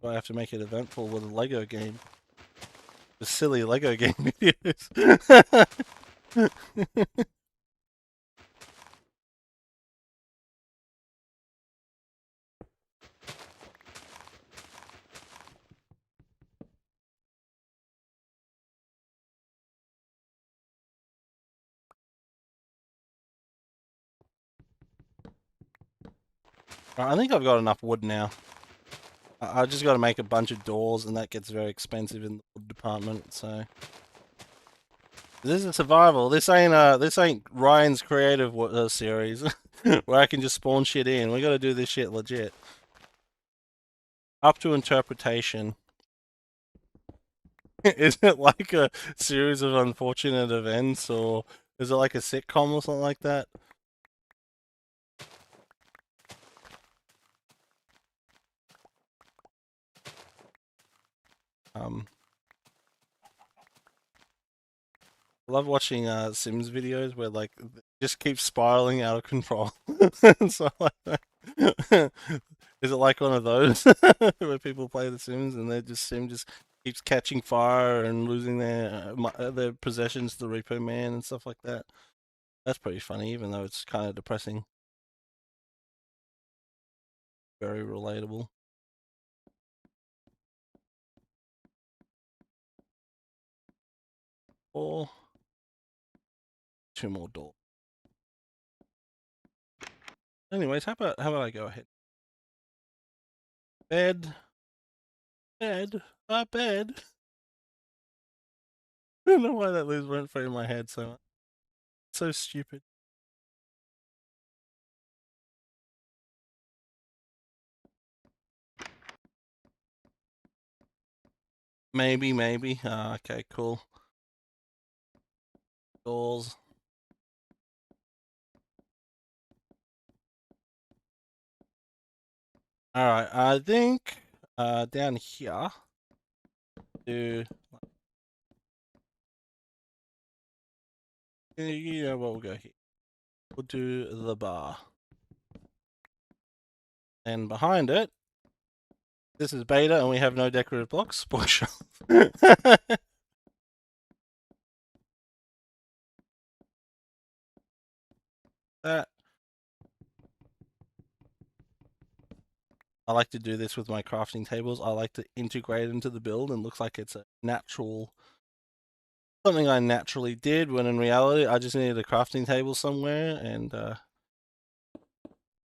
I have to make it eventful with a Lego game. The silly Lego game videos. I think I've got enough wood now. I just got to make a bunch of doors, and that gets very expensive in the wood department. So this is survival. This ain't Ryan's creative series where I can just spawn shit in. We got to do this shit legit. Up to interpretation. Is it like a series of unfortunate events, or is it like a sitcom or something like that? Um, I love watching Sims videos where like just keeps spiraling out of control and stuff like that. Is it like one of those where people play The Sims and their just sim just keeps catching fire and losing their possessions to the Repo Man and stuff like that? That's pretty funny, even though it's kind of depressing. Very relatable. Or two more doors. Anyways, how about I go ahead? Bed, bed, a bed. I don't know why that lives rent free in my head so much. So stupid. Maybe, maybe. Okay, cool. Doors. All right, I think down here do you know what, we'll go here. We'll do the bar, and behind it, this is beta, and we have no decorative blocks. Spoiler. That I like to do this with my crafting tables. I like to integrate into the build, and looks like it's a natural something I naturally did. When in reality, I just needed a crafting table somewhere, and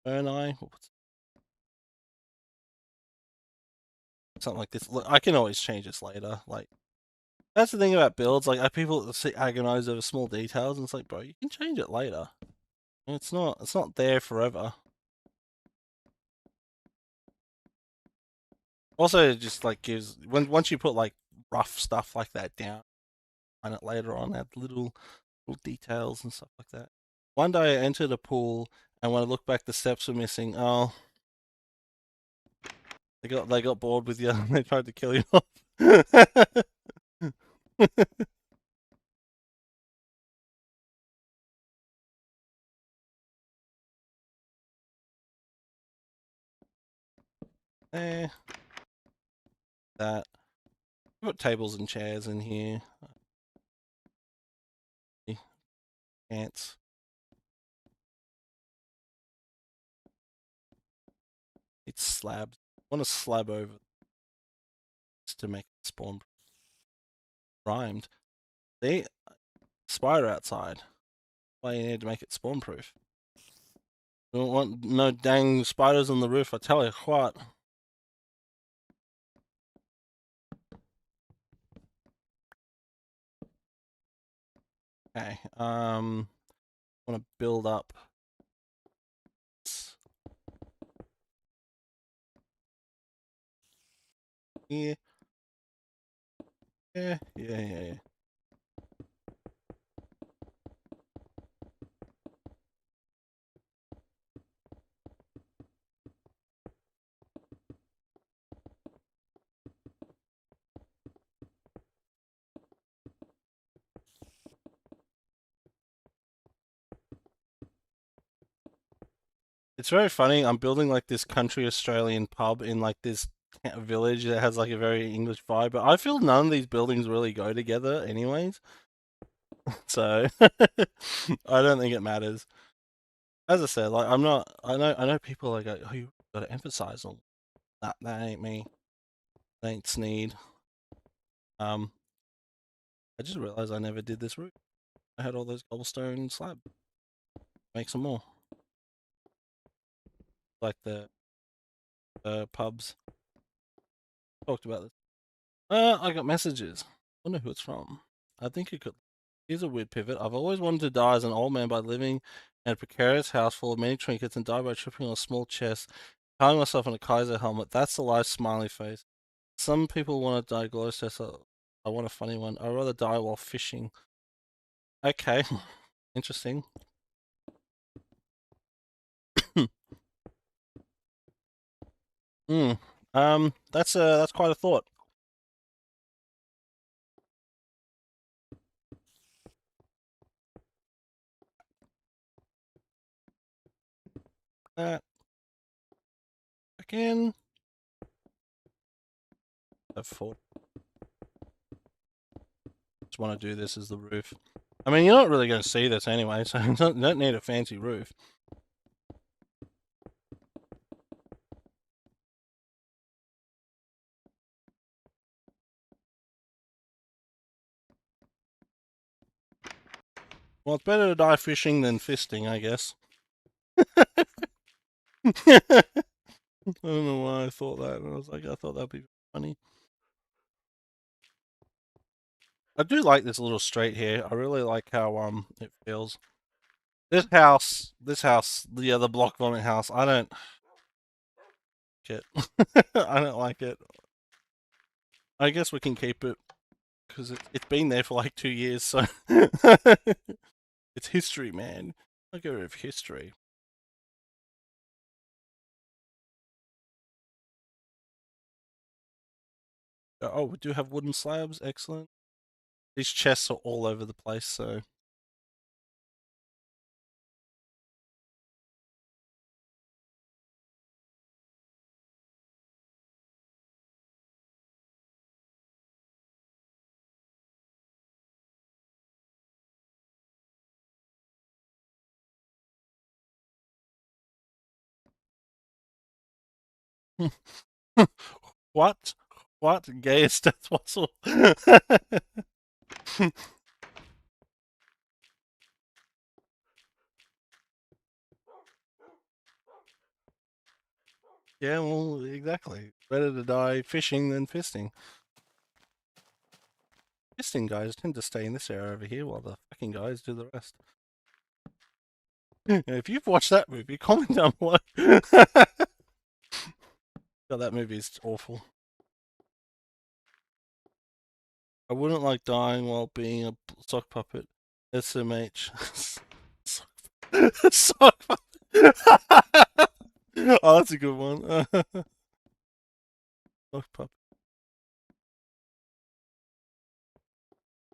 don't I? Something like this. Look, I can always change this later. Like that's the thing about builds. Like people agonize over small details, and it's like, bro, you can change it later. It's not there forever. Also, it just like gives once you put like rough stuff like that down, find it later on, add little details and stuff like that. One day I entered a pool, and when I look back, the steps were missing. Oh, they got bored with you, and they tried to kill you off. eh, that. Put tables and chairs in here. Ants. It's slabs. I want to slab over to make it spawn rhymed. See? Spider outside. Why you need to make it spawn proof. We don't want no dang spiders on the roof, I tell you what. Okay, I want to build up. Yeah, yeah. It's very funny. I'm building like this country Australian pub in like this village that has like a very English vibe, but I feel none of these buildings really go together, anyways. So I don't think it matters. As I said, like I'm not. I know people like, oh, you got to emphasize on that. That ain't me. That ain't Sneed. Um, I just realized I never did this route. I had all those cobblestone slab. Make some more. like the pubs. Talked about this. I got messages. Wonder who it's from. I think it could. Here's a weird pivot. I've always wanted to die as an old man by living in a precarious house full of many trinkets and die by tripping on a small chest, tying myself in a Kaiser helmet. That's the life, smiley face. Some people want to die glorious. So I want a funny one. I'd rather die while fishing. Okay, interesting. Hmm. That's quite a thought. Uh, Again, I've thought. Just want to do this as the roof. I mean, you're not really going to see this anyway, so you don't need a fancy roof. Well, it's better to die fishing than fisting, I guess. I don't know why I thought that. I was like, I thought that'd be funny. I do like this little street here. I really like how it feels. This house, the block vomit house. I don't like it. I don't like it. I guess we can keep it because it's been there for like 2 years, so it's history, man. I go with history. Oh, we do have wooden slabs. Excellent. These chests are all over the place, so what? What? Gayest death possible? Yeah, well, exactly. Better to die fishing than fisting. Fisting guys tend to stay in this area over here while the fucking guys do the rest. If you've watched that movie, comment down below. God, that movie is awful. I wouldn't like dying while being a sock puppet. SMH. Sock puppet. Oh, that's a good one. Sock puppet.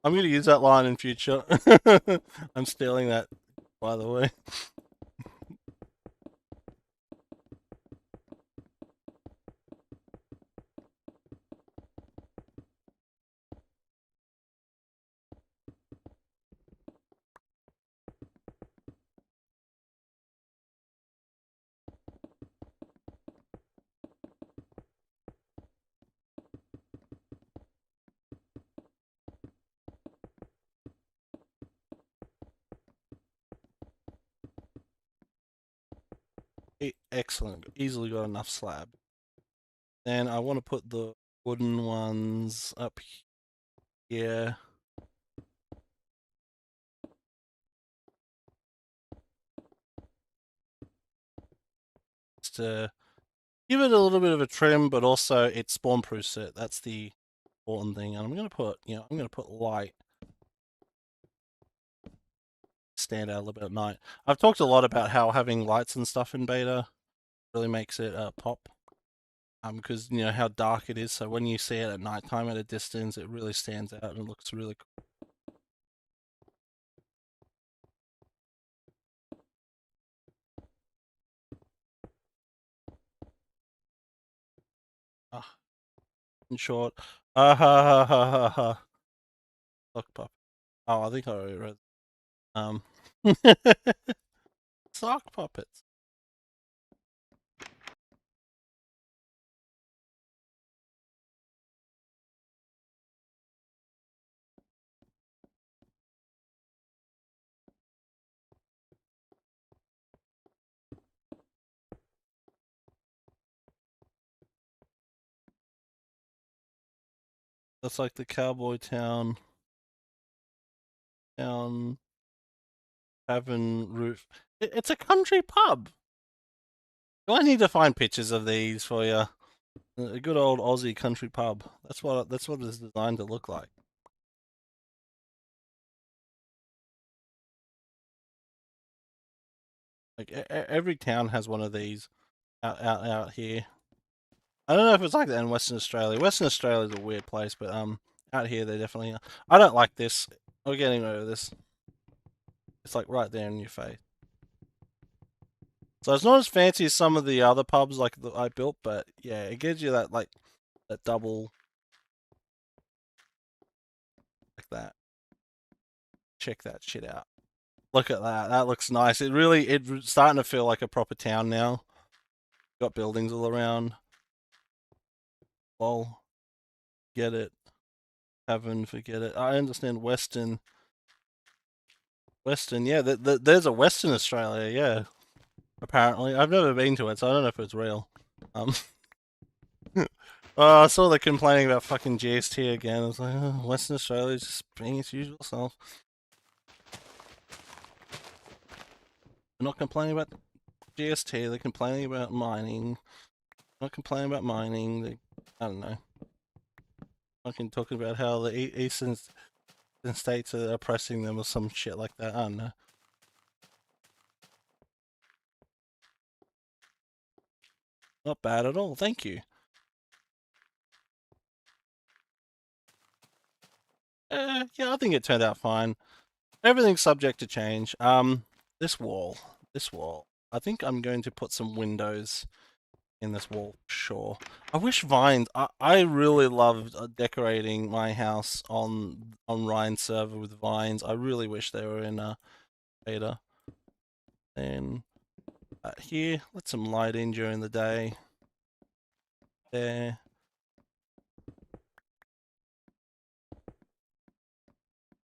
I'm going to use that line in future. I'm stealing that, by the way. Excellent. Easily got enough slab. Then I want to put the wooden ones up here. Just to give it a little bit of a trim, but also it's spawn proof it. That's the important thing. And I'm gonna put, I'm gonna put light stand out a little bit at night. I've talked a lot about how having lights and stuff in beta really makes it pop. Because you know how dark it is, so when you see it at nighttime at a distance, it really stands out and it looks really cool. Ah, in short, ah ha ha ha ha ha. Look, pup. Oh, I think I already read. Um, sock puppets. That's like the cowboy town tavern roof. It's a country pub. Do I need to find pictures of these for you? A good old Aussie country pub. That's what it's designed to look like. Like every town has one of these out here. I don't know if it's like that in Western Australia. Western Australia is a weird place, but out here they definitely are. I don't like this. We're getting rid of this. It's like right there in your face. So it's not as fancy as some of the other pubs like that I built, but yeah, it gives you that like that double like that. Check that shit out. Look at that. That looks nice. It's starting to feel like a proper town now. Got buildings all around. Lol. Get it. Haven't forget it. I understand Western, yeah. There's a Western Australia, yeah. Apparently, I've never been to it, so I don't know if it's real. Um, I saw the complaining about fucking GST again. I was like, oh, Western Australia's just being its usual self. They're not complaining about GST. They're complaining about mining. Not complaining about mining. I don't know. Fucking talking about how the eastern states are oppressing them or some shit like that. I don't know. Not bad at all. Thank you. Yeah, I think it turned out fine. Everything's subject to change. This wall, this wall. I think I'm going to put some windows in this wall. Sure. I wish vines. I really loved decorating my house on Ryan's server with vines. I really wish they were in beta. Then here, let some light in during the day. There.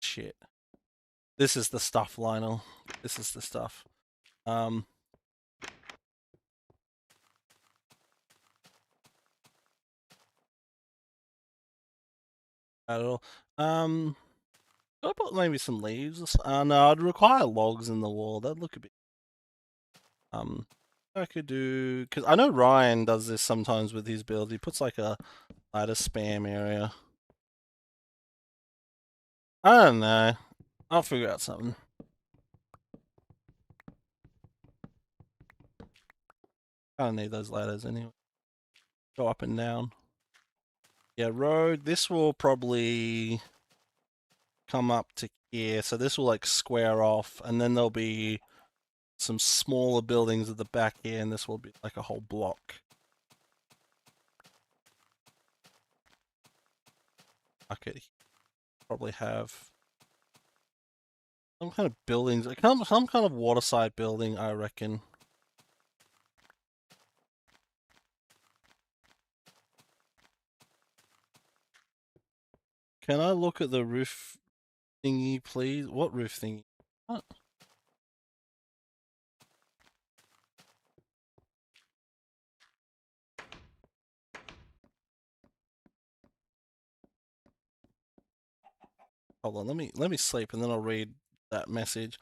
Shit. This is the stuff, Lionel. This is the stuff. At all. Could I put maybe some leaves? No, I'd require logs in the wall. That'd look a bit. I could do because I know Ryan does this sometimes with his build. He puts like a ladder spam area. I don't know. I'll figure out something. I don't need those ladders anyway. Go up and down. Yeah, road. This will probably come up to here. So this will like square off, and then there'll be some smaller buildings at the back here, and this will be like a whole block. I could probably have some kind of buildings, some kind of waterside building, I reckon. Can I look at the roof thingy, please? What roof thingy? What? Hold on, let me sleep and then I'll read that message.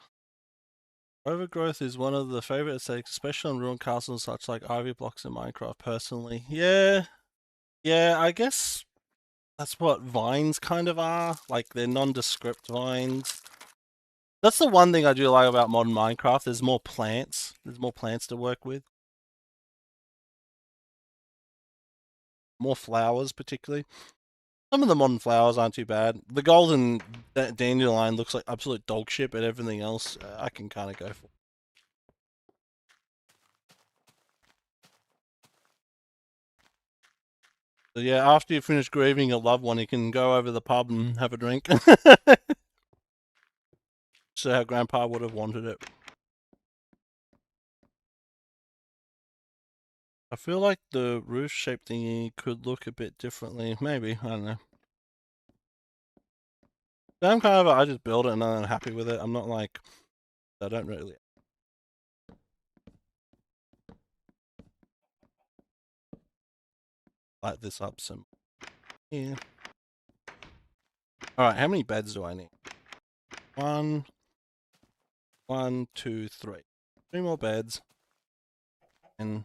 Overgrowth is one of the favorite aesthetics, especially on ruined castles such like ivy blocks in Minecraft. Personally, yeah, I guess that's what vines kind of are. Like they're nondescript vines. That's the one thing I do like about modern Minecraft. There's more plants. There's more plants to work with. More flowers, particularly. Some of the modern flowers aren't too bad. The golden dandelion looks like absolute dog shit, but everything else I can kind of go for. So yeah, after you finish grieving a loved one, you can go over the pub and have a drink. So how Grandpa would have wanted it. I feel like the roof shape thingy could look a bit differently. Maybe, I don't know. I'm kind of, I just build it and I'm happy with it. I'm not like, I don't really light this up some. Yeah. Alright, how many beds do I need? 1, 1, 2, 3. 3 more beds. And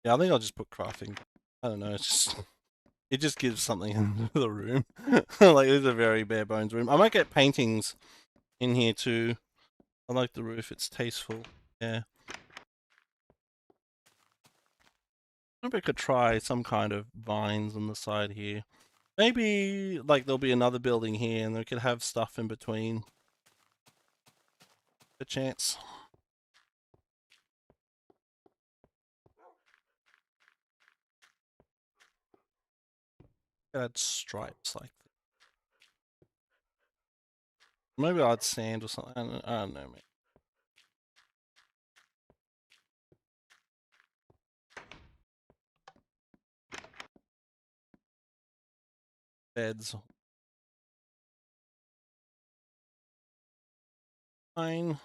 yeah, I think I'll just put crafting. I don't know, it just gives something into the room. Like, it's a very bare bones room. I might get paintings in here too. I like the roof, it's tasteful. Yeah. Maybe I could try some kind of vines on the side here. Maybe, like, there'll be another building here and we could have stuff in between. A chance. Add stripes like that. Maybe I'll add sand or something. I don't know, man. Beds. Fine.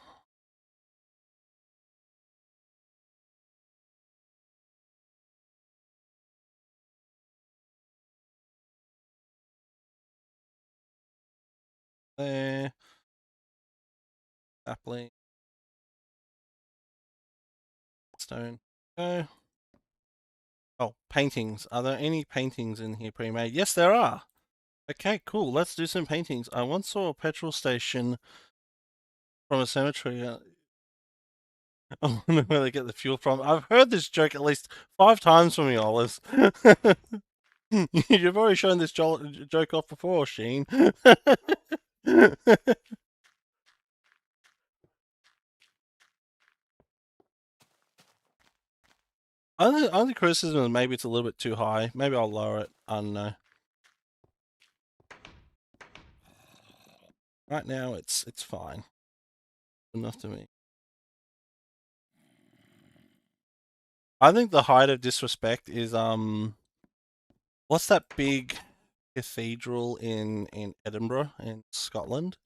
There. Sapling. Stone. Okay. Oh, paintings. Are there any paintings in here pre-made? Yes, there are. Okay, cool. Let's do some paintings. I once saw a petrol station from a cemetery. I wonder where they get the fuel from. I've heard this joke at least 5 times from you, Olives. You've already shown this joke off before, Sheen. Only criticism is maybe it's a little bit too high. Maybe I'll lower it. I don't know. Right now, it's fine. Enough to me. I think the height of disrespect is what's that big cathedral in Edinburgh in Scotland?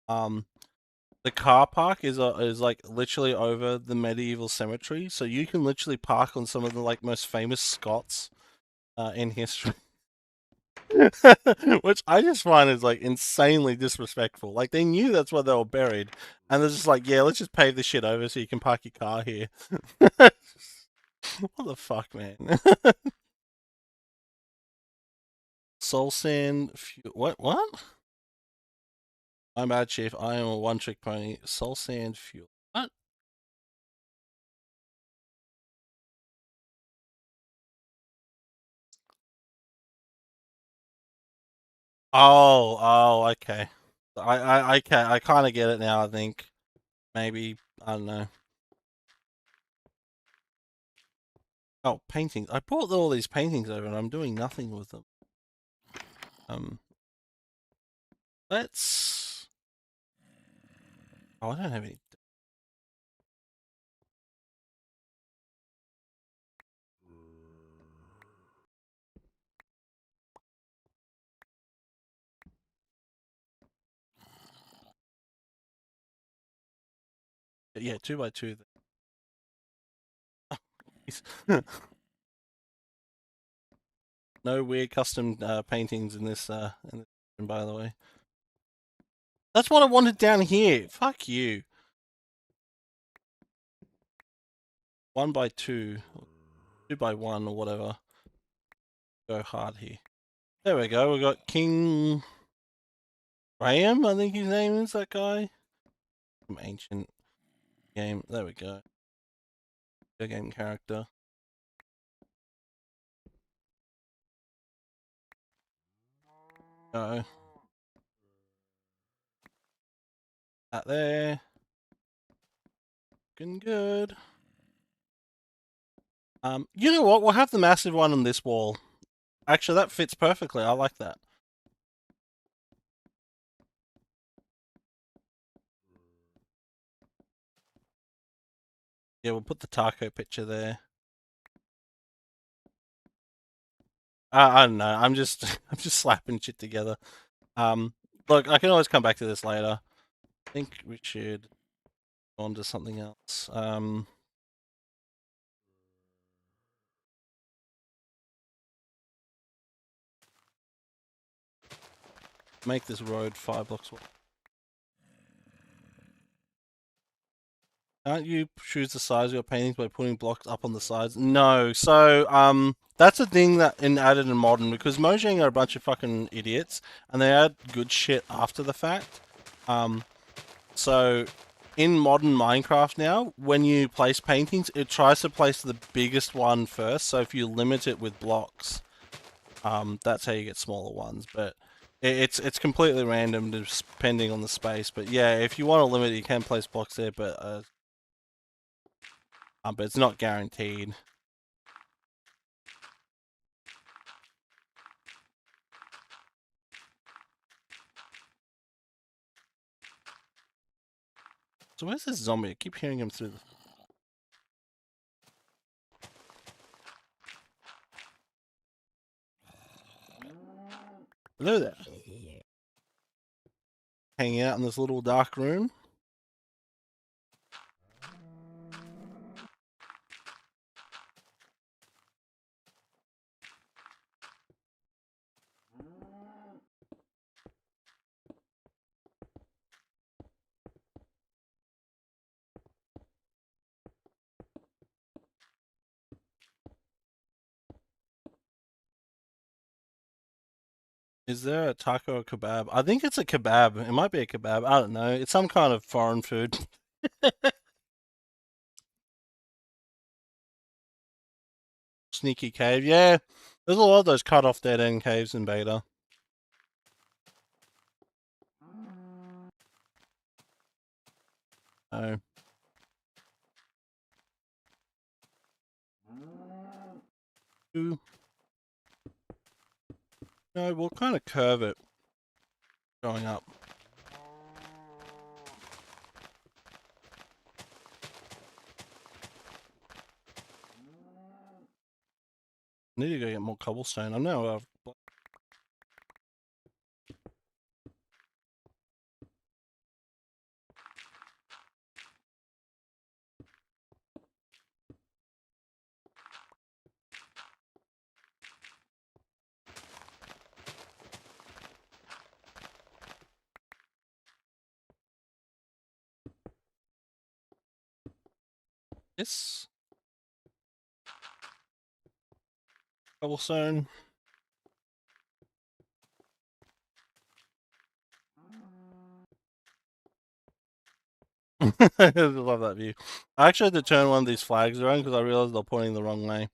The car park is like literally over the medieval cemetery, so you can literally park on some of the like most famous Scots in history. Which I just find is like insanely disrespectful. Like they knew that's where they were buried, and they're just like, yeah, let's just pave this shit over so you can park your car here. What the fuck, man? Soul Sand. What? What? I'm bad, Chief. I am a one-trick pony. Soul Sand Fuel. What? Okay. I kind of get it now. I think maybe I don't know. Oh, paintings. I brought all these paintings over, and I'm doing nothing with them. Let's. Oh, I don't have any. Yeah, 2 by 2. No weird custom paintings in this room, by the way. That's what I wanted down here. Fuck you. 1 by 2, 2 by 1 or whatever. Go hard here. There we go. We got King Graham, I think his name is, that guy. Some ancient game. There we go. The game character. Go. That there. Looking good. You know what? We'll have the massive one on this wall. Actually, that fits perfectly. I like that. Yeah, we'll put the taco picture there. I don't know. I'm just I'm just slapping shit together. Look, I can always come back to this later. I think we should go on to something else. make this road 5 blocks wide. Can't you choose the size of your paintings by putting blocks up on the sides? No. So, that's a thing that added in modern because Mojang are a bunch of fucking idiots and they add good shit after the fact. So in modern Minecraft now, when you place paintings, it tries to place the biggest one first. So if you limit it with blocks, that's how you get smaller ones. But it's completely random depending on the space. But yeah, if you want to limit it, you can place blocks there, but it's not guaranteed. So where's this zombie? I keep hearing him through the... Hello there. Hanging out in this little dark room. Is there a taco or kebab? I think it's a kebab. It might be a kebab. I don't know. It's some kind of foreign food. Sneaky cave. Yeah. There's a lot of those cut off dead end caves in beta. Oh. Ooh. No, we'll kind of curve it going up. Need to go get more cobblestone. I know. This cobblestone. I love that view. I actually had to turn one of these flags around because I realized they're pointing the wrong way.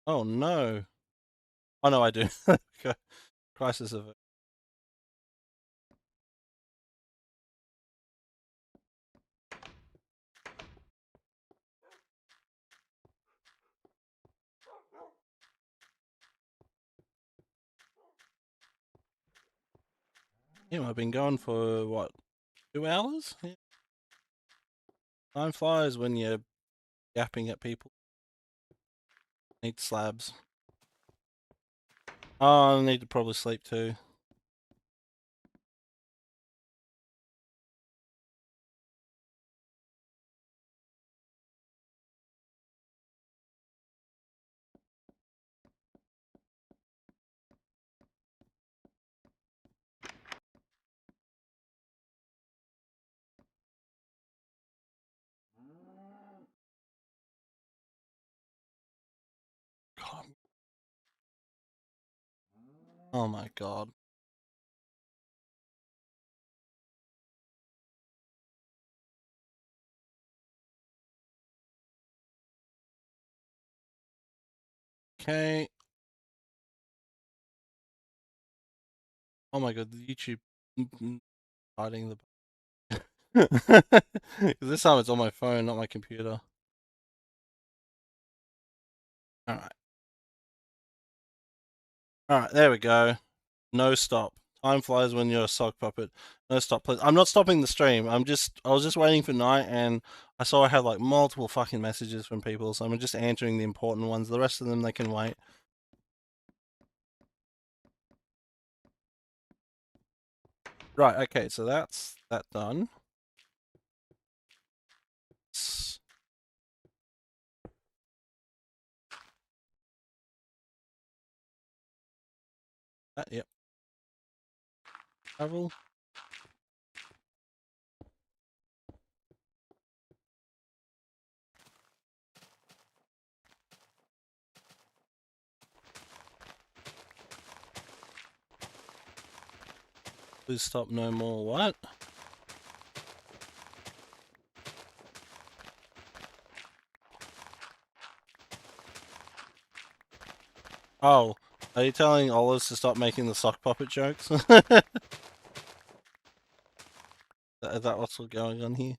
Oh no. Oh no, I do. Crisis of... Yeah, I've been going for what, 2 hours? Yeah. Time flies when you're yapping at people. Need slabs. Oh, I need to probably sleep too. God. Oh my god. Okay. Oh my god, YouTube hiding the... This time it's on my phone, not my computer. Alright. Alright, there we go. No stop. Time flies when you're a sock puppet. No stop, please. I'm not stopping the stream. I was just waiting for night and I saw I had like multiple fucking messages from people, so I'm just answering the important ones. The rest of them, they can wait. Right, okay, so that's that done. Yep. Travel. Please stop no more what? Oh, are you telling Olives to stop making the sock puppet jokes? Is that what's going on here?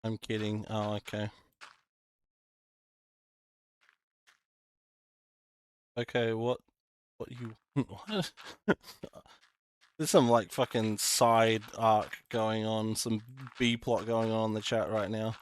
I'm kidding. Oh, okay. Okay, what you what? There's some like fucking side arc going on, some B plot going on in the chat right now.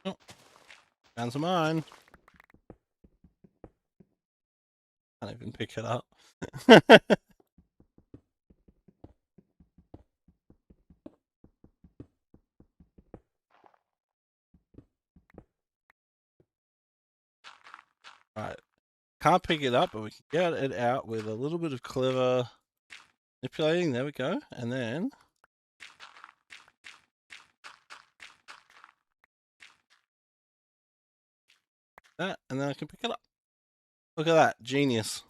Oh, found some iron. Can't even pick it up. Right. Can't pick it up, but we can get it out with a little bit of clever manipulating. There we go. And then that, and then I can pick it up. Look at that. Genius.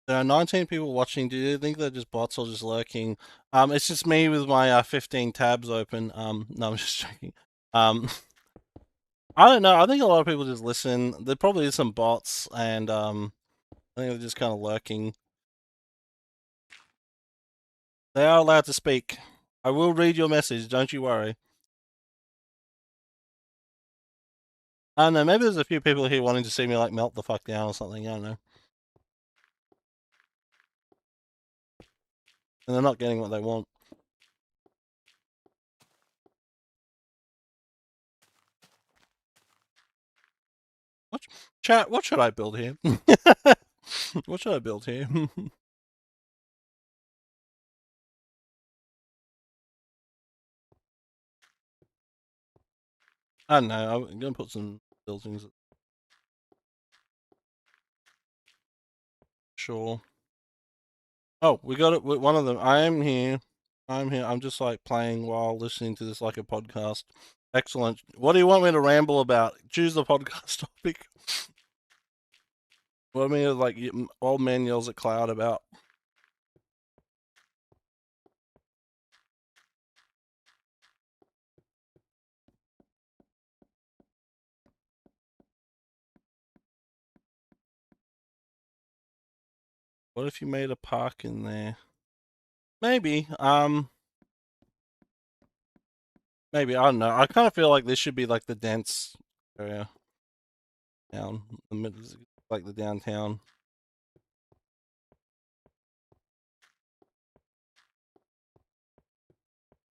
There are 19 people watching. Do you think they're just bots or just lurking? It's just me with my 15 tabs open. No, I'm just joking. I don't know. I think a lot of people just listen. There probably is some bots, and I think they're just kind of lurking. They are allowed to speak. I will read your message. Don't you worry. I don't know. Maybe there's a few people here wanting to see me like melt the fuck down or something. I don't know. And they're not getting what they want. What chat? What should I build here? What should I build here? I don't know. I'm gonna put some buildings. Sure. Oh, we got it. One of them. I am here. I'm here. I'm just like playing while listening to this like a podcast. Excellent. What do you want me to ramble about? Choose the podcast topic. What do you mean, like old man yells at cloud about? What if you made a park in there? Maybe. Maybe I don't know. I kind of feel like this should be like the dense area, down the middle, like the downtown.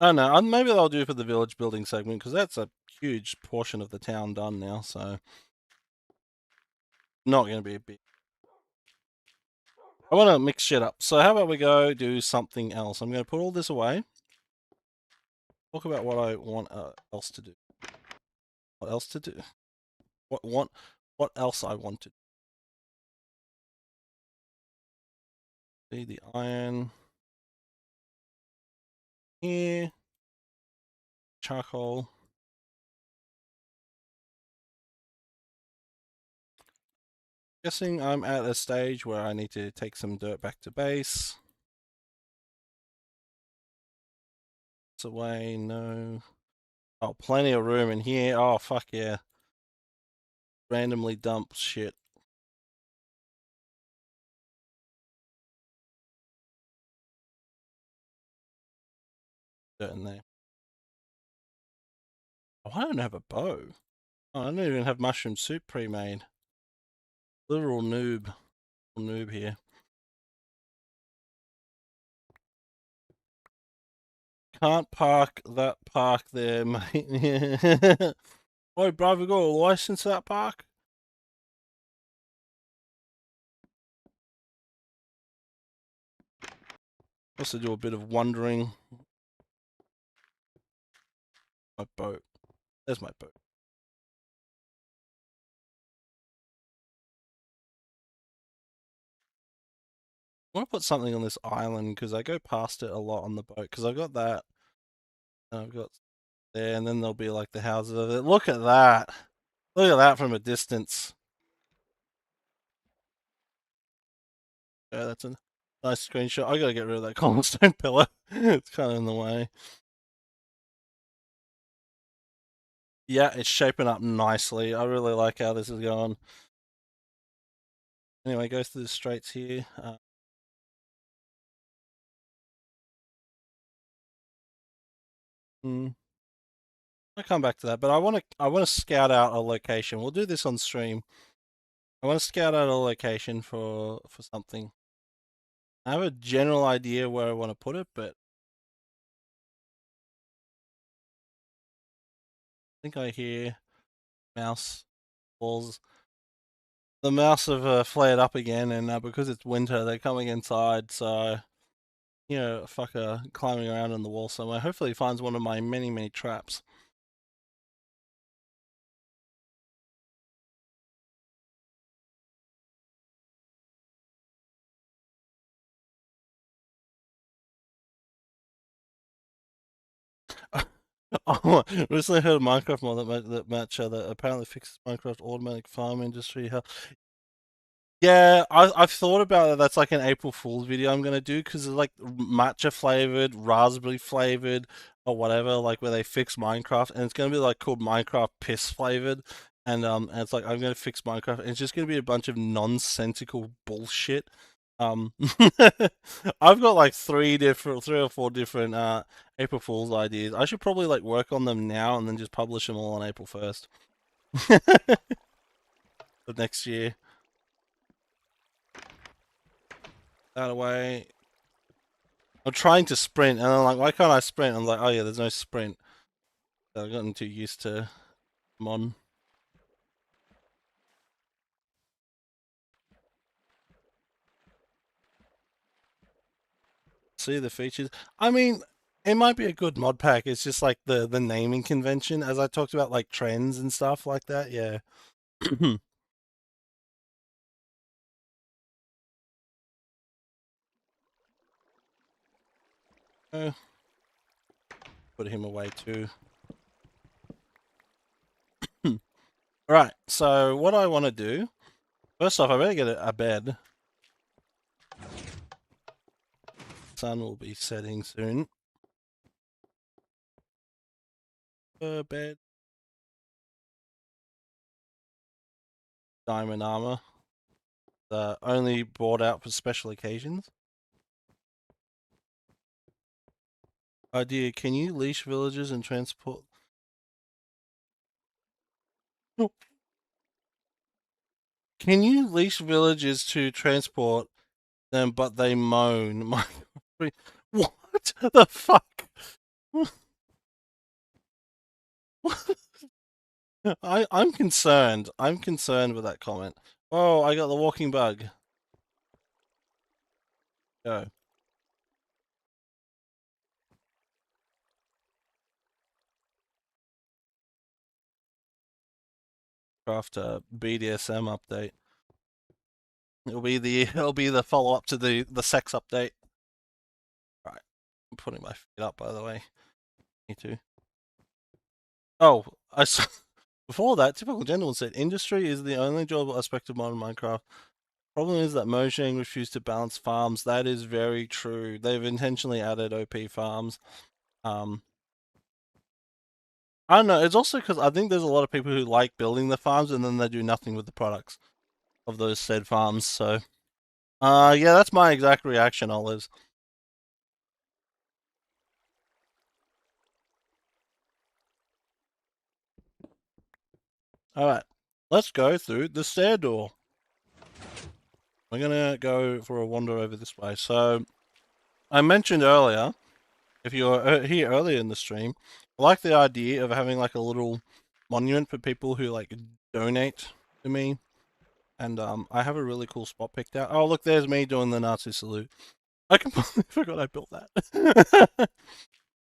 I don't know. Maybe they'll do for the village building segment because that's a huge portion of the town done now. So not going to be a big. I want to mix shit up. So how about we go do something else? I'm going to put all this away. Talk about what I want else to do. What else to do? What else I want to do. See the iron here. Charcoal. Guessing I'm at a stage where I need to take some dirt back to base. It's away, no. Oh, plenty of room in here. Oh, fuck yeah. Randomly dump shit. Dirt in there. Oh, I don't have a bow. Oh, I don't even have mushroom soup pre-made. Literal noob. Noob here. Can't park that park there, mate. Oi, bro, we got a license for that park? Also do a bit of wandering. My boat. There's my boat. I want to put something on this island because I go past it a lot on the boat because I've got that and I've got there and then there'll be like the houses of it. Look at that. Look at that from a distance. Yeah, that's a nice screenshot. I gotta get rid of that cobblestone pillar. It's kind of in the way. Yeah, it's shaping up nicely. I really like how this is going. Anyway, go through the straights here. I'll come back to that, but I want to scout out a location. We'll do this on stream. I want to scout out a location for something. I have a general idea where I want to put it, but I think I hear mouse balls. The mouse have flared up again, and because it's winter, they're coming inside. So, a fucker climbing around on the wall somewhere. Hopefully, he finds one of my many, many traps. Oh, recently heard of Minecraft mod that apparently fixes Minecraft automatic farm industry. Yeah, I've thought about it. That's like an April Fool's video I'm gonna do because it's like matcha flavored, raspberry flavored, or whatever. Like where they fix Minecraft, and it's gonna be like called Minecraft piss flavored, and it's like I'm gonna fix Minecraft, and it's just gonna be a bunch of nonsensical bullshit. Um, I've got like three or four different April Fool's ideas. I should probably like work on them now and then just publish them all on April 1st of next year. That away. I'm trying to sprint, and I'm like, why can't I sprint? I'm like, oh yeah, there's no sprint. So I've gotten too used to Mon. See the features. I mean, it might be a good mod pack. It's just like the naming convention, as I talked about, like trends and stuff like that. Yeah. Uh, put him away too. All right. So what I want to do. First off, I better get a bed. Sun will be setting soon. Bed. Diamond armor. Only brought out for special occasions. Idea: can you leash villagers and transport? Can you leash villagers to transport them, but they moan? What the fuck? I'm concerned. I'm concerned with that comment. Oh, I got the walking bug. Go. Craft a BDSM update. It'll be the follow up to the sex update. Right, I'm putting my feet up by the way. Me too. Oh, I saw before that. Typical gentleman said, "Industry is the only enjoyable aspect of modern Minecraft. Problem is that Mojang refused to balance farms. That is very true. They've intentionally added OP farms. Um, I don't know. It's also because I think there's a lot of people who like building the farms and then they do nothing with the products of those said farms. So, yeah, that's my exact reaction, Olives. All right, let's go through the stair door. We're gonna go for a wander over this way. So, I mentioned earlier, if you were here earlier in the stream, I like the idea of having like a little monument for people who like donate to me. And I have a really cool spot picked out. Oh, look, there's me doing the Nazi salute. I completely forgot I built that.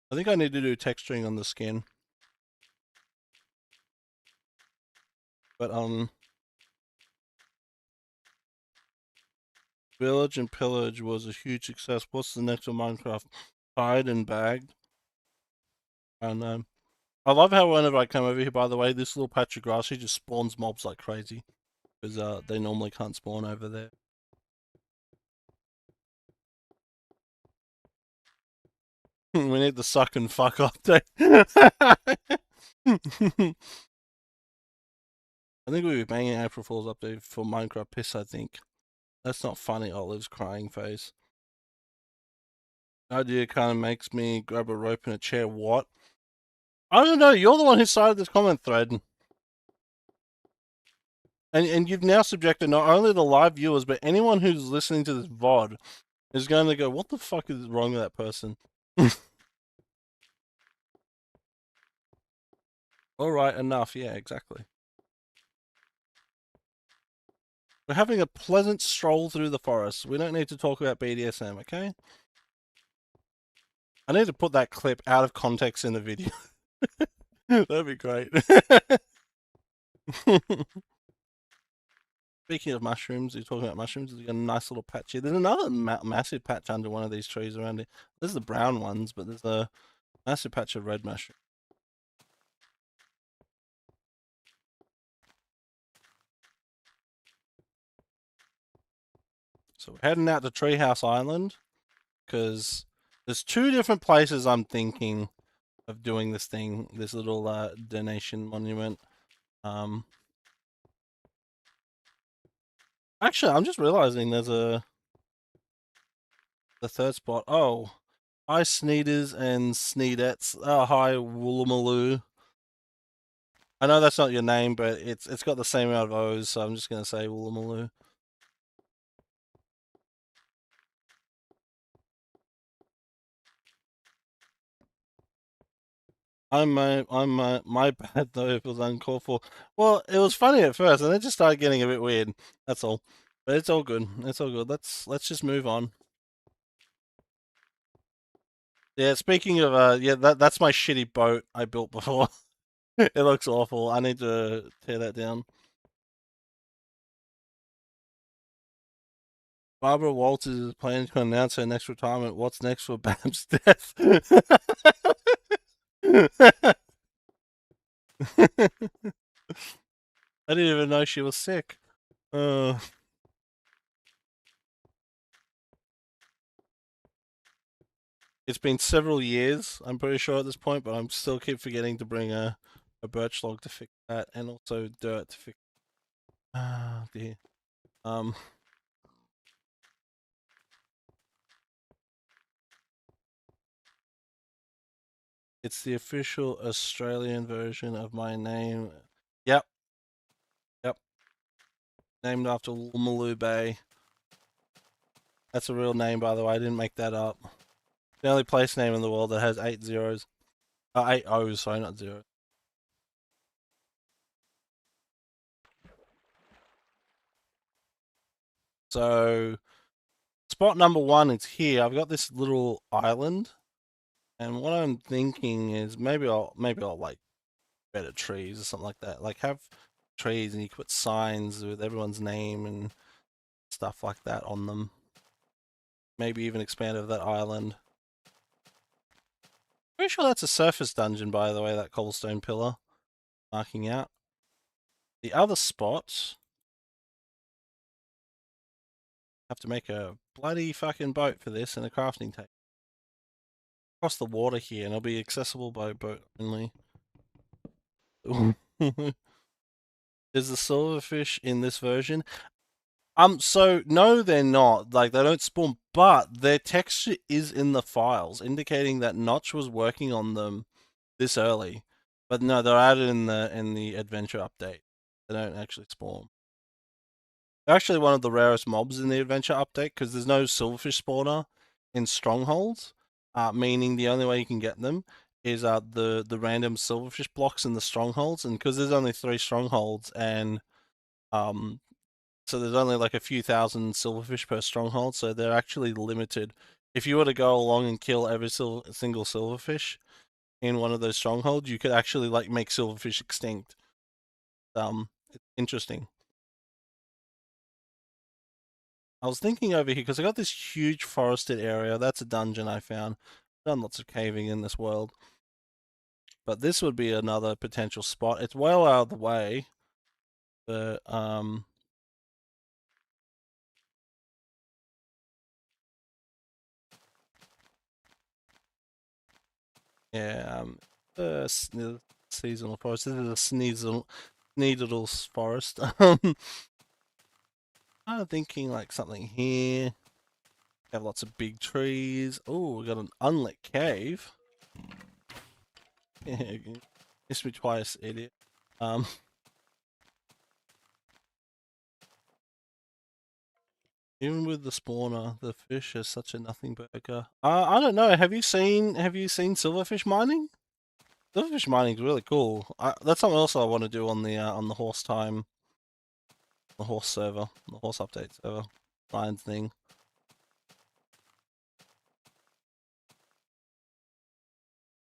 I think I need to do texturing on the skin. But Village and Pillage was a huge success. What's the next one, Minecraft? Tied and Bagged. And I love how whenever I come over here, by the way, this little patch of grass here just spawns mobs like crazy. Because they normally can't spawn over there. We need the suck and fuck update. I think we'll be banging April Fool's update for Minecraft Piss, I think. That's not funny, Olive's crying face. The idea kind of makes me grab a rope and a chair. What? I don't know. You're the one who started this comment thread. And you've now subjected not only the live viewers, but anyone who's listening to this VOD is going to go, what the fuck is wrong with that person? Alright, enough. Yeah, exactly. We're having a pleasant stroll through the forest. We don't need to talk about BDSM, okay? I need to put that clip out of context in the video. That'd be great. Speaking of mushrooms, you're talking about mushrooms. There's a nice little patch here. There's another massive patch under one of these trees around it. There's the brown ones, but there's a massive patch of red mushroom. So we're heading out to Treehouse Island because there's two different places I'm thinking of doing this thing, this little donation monument. Actually, I'm just realizing there's the third spot. Oh, hi Sneeders and Sneedettes. Oh, hi Woollamaloo. I know that's not your name, but it's got the same amount of O's, so I'm just gonna say Woollamaloo. My bad though if it was uncalled for. Well, it was funny at first, and it just started getting a bit weird. That's all. But it's all good. It's all good. Let's just move on. Yeah. Speaking of yeah, that's my shitty boat I built before. It looks awful. I need to tear that down. Barbara Walters is planning to announce her next retirement. What's next for Bam's death? I didn't even know she was sick. It's been several years, I'm pretty sure at this point, but I'm still keep forgetting to bring a birch log to fix that, and also dirt to fix. Ah, dear. Um, it's the official Australian version of my name. Yep, yep. Named after Woolloomooloo Bay. That's a real name, by the way. I didn't make that up. The only place name in the world that has 8 zeros. 8 O's, sorry, not zeros. So, spot number one is here. I've got this little island, and what I'm thinking is maybe I'll like better trees or something like that. Like have trees, and you can put signs with everyone's name, and stuff like that on them. Maybe even expand over that island. Pretty sure that's a surface dungeon, by the way, that cobblestone pillar marking out. The other spot, have to make a bloody fucking boat for this and a crafting table. Across the water here, and it'll be accessible by boat only. Is the silverfish in this version? So no, they're not. Like they don't spawn, but their texture is in the files, indicating that Notch was working on them this early. But no, they're added in the adventure update. They don't actually spawn. They're actually one of the rarest mobs in the adventure update because there's no silverfish spawner in strongholds, meaning the only way you can get them is the random silverfish blocks in the strongholds, and because there's only 3 strongholds and so there's only like a few thousand silverfish per stronghold, so they're actually limited. If you were to go along and kill every single silverfish in one of those strongholds, you could actually like make silverfish extinct. It's interesting. I was thinking over here because I got this huge forested area. That's a dungeon I found. I've done lots of caving in this world, but this would be another potential spot. It's well out of the way, but yeah, the seasonal forest. This is a Sneedle forest. I'm thinking like something here. Have lots of big trees. Oh, we got an unlit cave. Yeah, missed me twice, idiot. Even with the spawner, the fish is such a nothing burger. I don't know. Have you seen silverfish mining? Silverfish mining is really cool. That's something else I want to do on the horse time, the horse server, the horse update server, mine thing.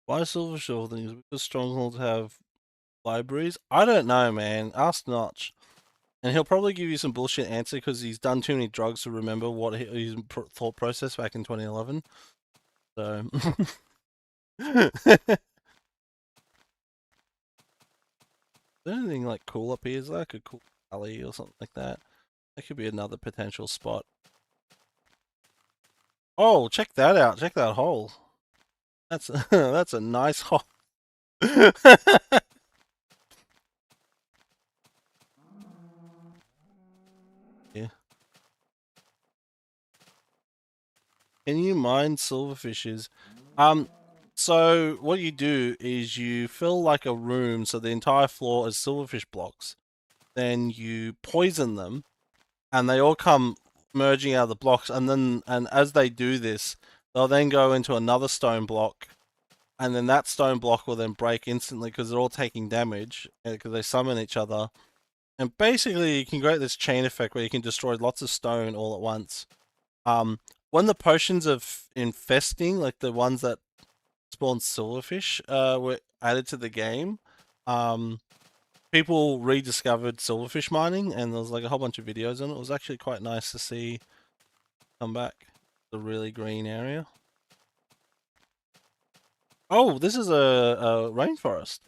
Why silverfish all things? Because strongholds have libraries. I don't know, man. Ask Notch. And he'll probably give you some bullshit answer because he's done too many drugs to remember what his thought process back in 2011. So. Is there anything like cool up here? Is there like a cool alley or something like that? That could be another potential spot. Oh, check that out. Check that hole. That's that's a nice hole. Yeah. Can you mine silverfishes? So what you do is you fill like a room so the entire floor is silverfish blocks. Then you poison them, and they all come merging out of the blocks. And as they do this, they'll then go into another stone block, and then that stone block will then break instantly because they're all taking damage because they summon each other. And basically, you can create this chain effect where you can destroy lots of stone all at once. Um, when the potions of infesting, like the ones that spawn silverfish, were added to the game, people rediscovered silverfish mining, and there was like a whole bunch of videos on it. It was actually quite nice to see come back. The really green area. Oh, this is a rainforest.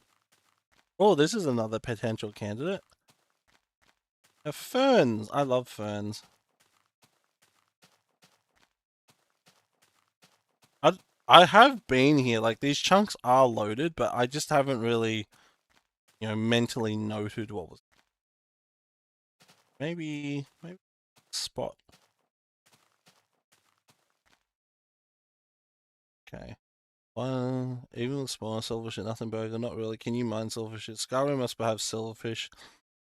Oh, this is another potential candidate. Ferns. I love ferns. I have been here. Like these chunks are loaded, but I just haven't really, mentally noted what was. Maybe spot. Okay. Well, even with smaller silverfish and nothing burger, not really. Can you mine silverfish? Skyrim must have silverfish.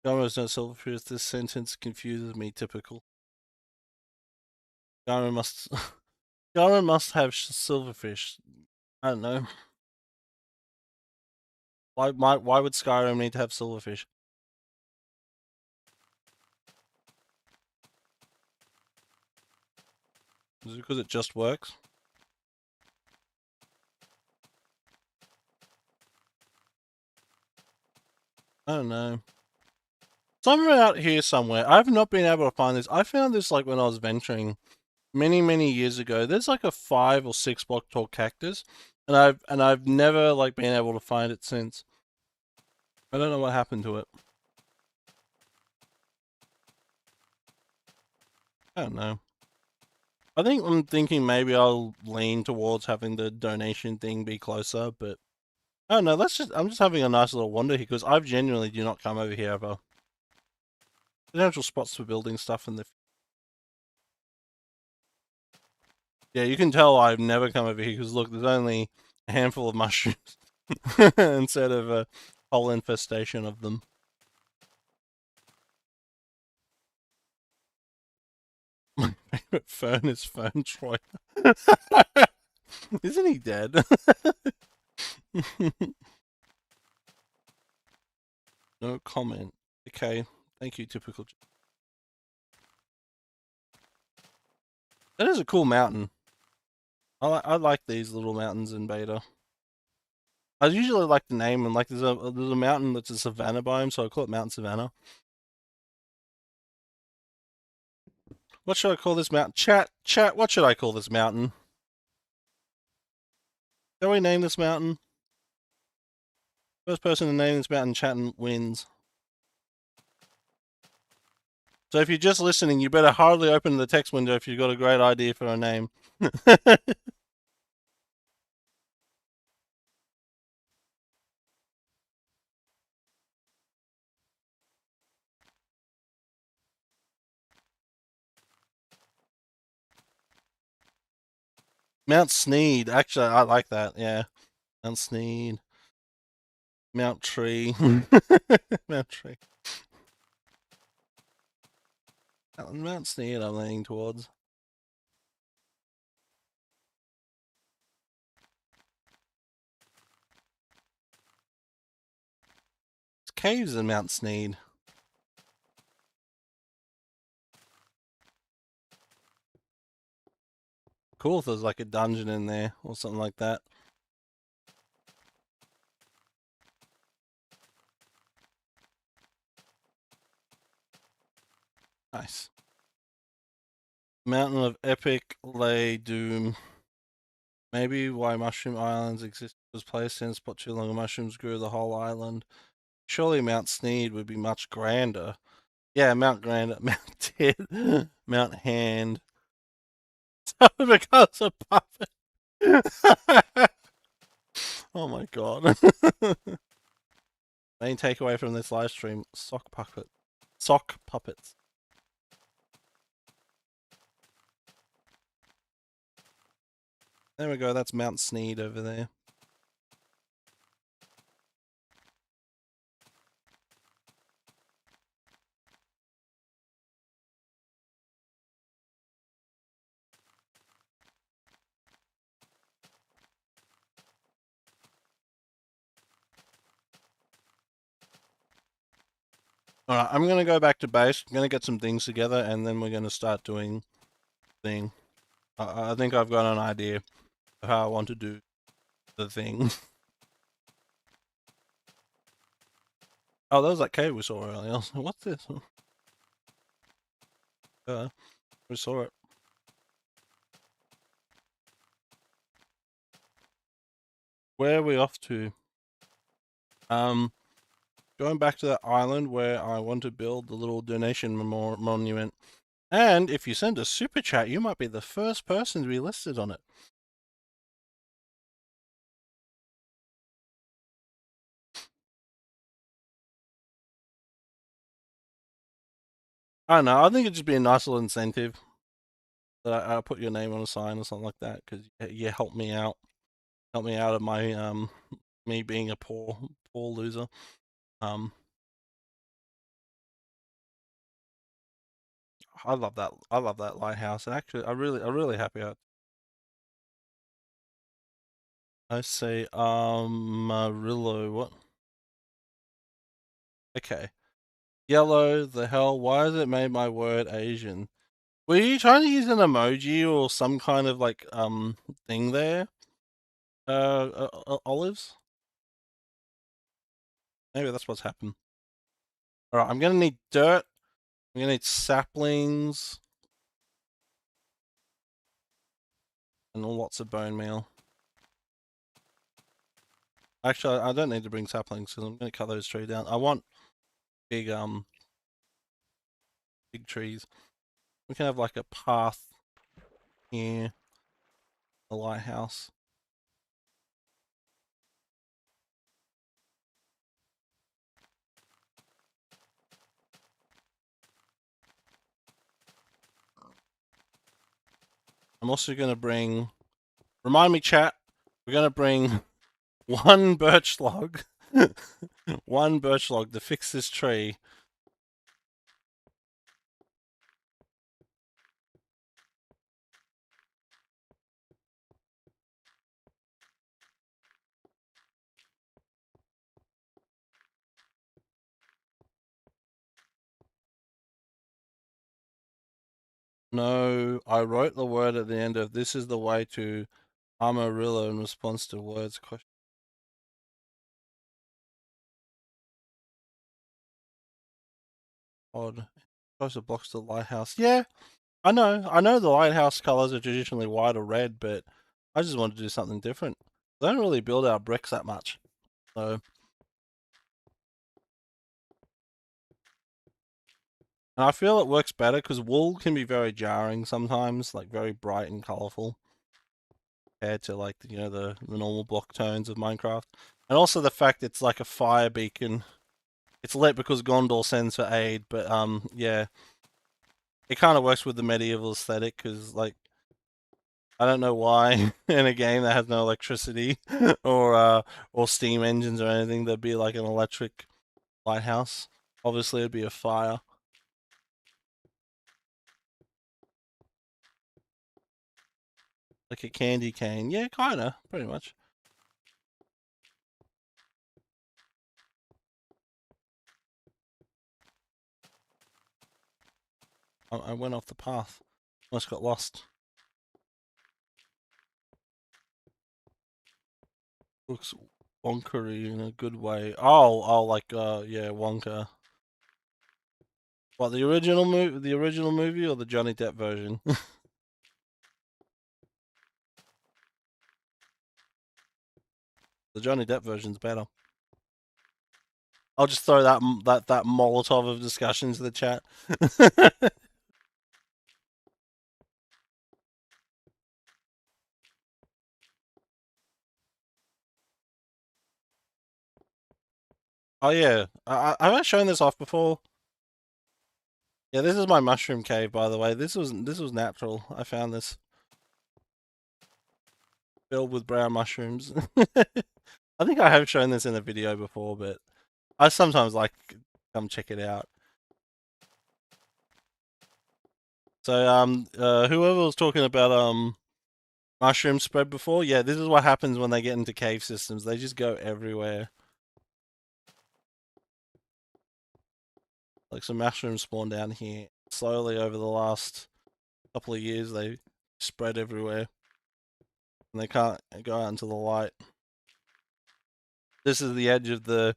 Skyrim has no silverfish. This sentence confuses me. Typical. Skyrim must. Skyrim must have silverfish. I don't know. Why would Skyrim need to have silverfish? Is it because it just works? I don't know. somewhere out here somewhere. I've not been able to find this. I found this like when I was venturing many years ago. There's like a 5 or 6 block tall cactus, and I've never like been able to find it since. I don't know what happened to it. I don't know. I think I'm thinking maybe I'll lean towards having the donation thing be closer, but I don't know. I'm just having a nice little wander here because I've genuinely do not come over here ever. Potential spots for building stuff in the. Yeah, you can tell I've never come over here because look, there's only a handful of mushrooms instead of a whole infestation of them. My favorite fern is Fern Troy. Isn't he dead? No comment. Okay, thank you, typical. That is a cool mountain. I like these little mountains in beta. I usually like the name and like there's a mountain that's a savanna biome, so I call it Mount Savannah. What should I call this mountain? Chat. What should I call this mountain? Shall we name this mountain? First person to name this mountain, chat and wins. So if you're just listening, you better hardly open the text window if you've got a great idea for a name. Mount Sneed. Actually, I like that. Yeah. Mount Sneed. Mount Tree. Mount Tree. Mount Sneed I'm leaning towards. There's caves in Mount Sneed. Cool if there's like a dungeon in there or something like that. Nice. Mountain of Epic Lay Doom. Maybe why Mushroom Islands exist was placed in a spot too long and mushrooms grew the whole island. Surely Mount Sneed would be much grander. Yeah, Mount Grander, Mount Tit, Mount Hand. Because a puppet. Oh my god. Main takeaway from this live stream: sock puppet, sock puppets. There we go. That's Mount Sneed over there. Alright, I'm gonna go back to base. I'm gonna get some things together, and then we're gonna start doing thing. I think I've got an idea of how I want to do the thing. Oh, that was that cave we saw earlier. What's this? We saw it. Where are we off to? Going back to that island where I want to build the little donation monument. And if you send a super chat, you might be the first person to be listed on it. I don't know. I think it'd just be a nice little incentive that I put your name on a sign or something like that because you helped me out. Help me out of my me being a poor loser. I love that. I love that lighthouse. And actually, I'm really happy. I say Marillo. What? Okay. Yellow. The hell? Why has it made my word Asian? Were you trying to use an emoji or some kind of like thing there? Olives? Maybe that's what's happened. All right, I'm gonna need dirt. I'm gonna need saplings and lots of bone meal. Actually, I don't need to bring saplings because I'm gonna cut those trees down. I want big big trees. We can have like a path here, a lighthouse. I'm also gonna bring. Remind me, chat. We're gonna bring one birch log, one birch log to fix this tree. No, I wrote the word at the end of this is the way to Amarillo in response to words question. Odd. Closer blocks to the lighthouse. Yeah, I know. I know the lighthouse colors are traditionally white or red, but I just wanted to do something different. They don't really build our bricks that much. So, and I feel it works better because wool can be very jarring sometimes, like very bright and colorful compared to like the normal block tones of Minecraft. And also the fact it's like a fire beacon. It's lit because Gondor sends for aid, but yeah, it kind of works with the medieval aesthetic because like I don't know why in a game that has no electricity or steam engines or anything there'd be like an electric lighthouse. Obviously, it'd be a fire, like a candy cane. Yeah, kinda, pretty much. I went off the path. Almost got lost. Looks wonkery in a good way. Oh, like yeah, Wonka. What, the original movie? The original movie or the Johnny Depp version? The Johnny Depp version's better. I'll just throw that Molotov of discussion to the chat. Oh yeah, have I shown this off before? Yeah, this is my mushroom cave, by the way. This was natural. I found this filled with brown mushrooms. I think I have shown this in a video before, but I sometimes like come check it out. So whoever was talking about mushroom spread before, yeah, this is what happens when they get into cave systems. They just go everywhere. Like some mushrooms spawn down here. Slowly over the last couple of years, they spread everywhere, and they can't go out into the light. This is the edge of the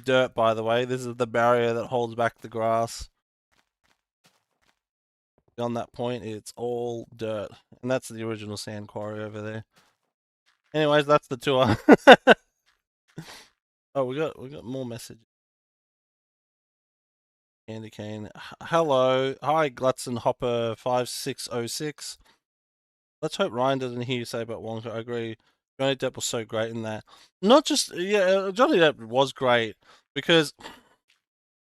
dirt, by the way. This is the barrier that holds back the grass. Beyond that point, it's all dirt, and that's the original sand quarry over there. Anyways, that's the tour. Oh, we got more messages. Candy cane. Hello, hi, Glutson Hopper 5606. Let's hope Ryan doesn't hear you say about Wonka. I agree. Johnny Depp was so great in that. Not just Johnny Depp was great because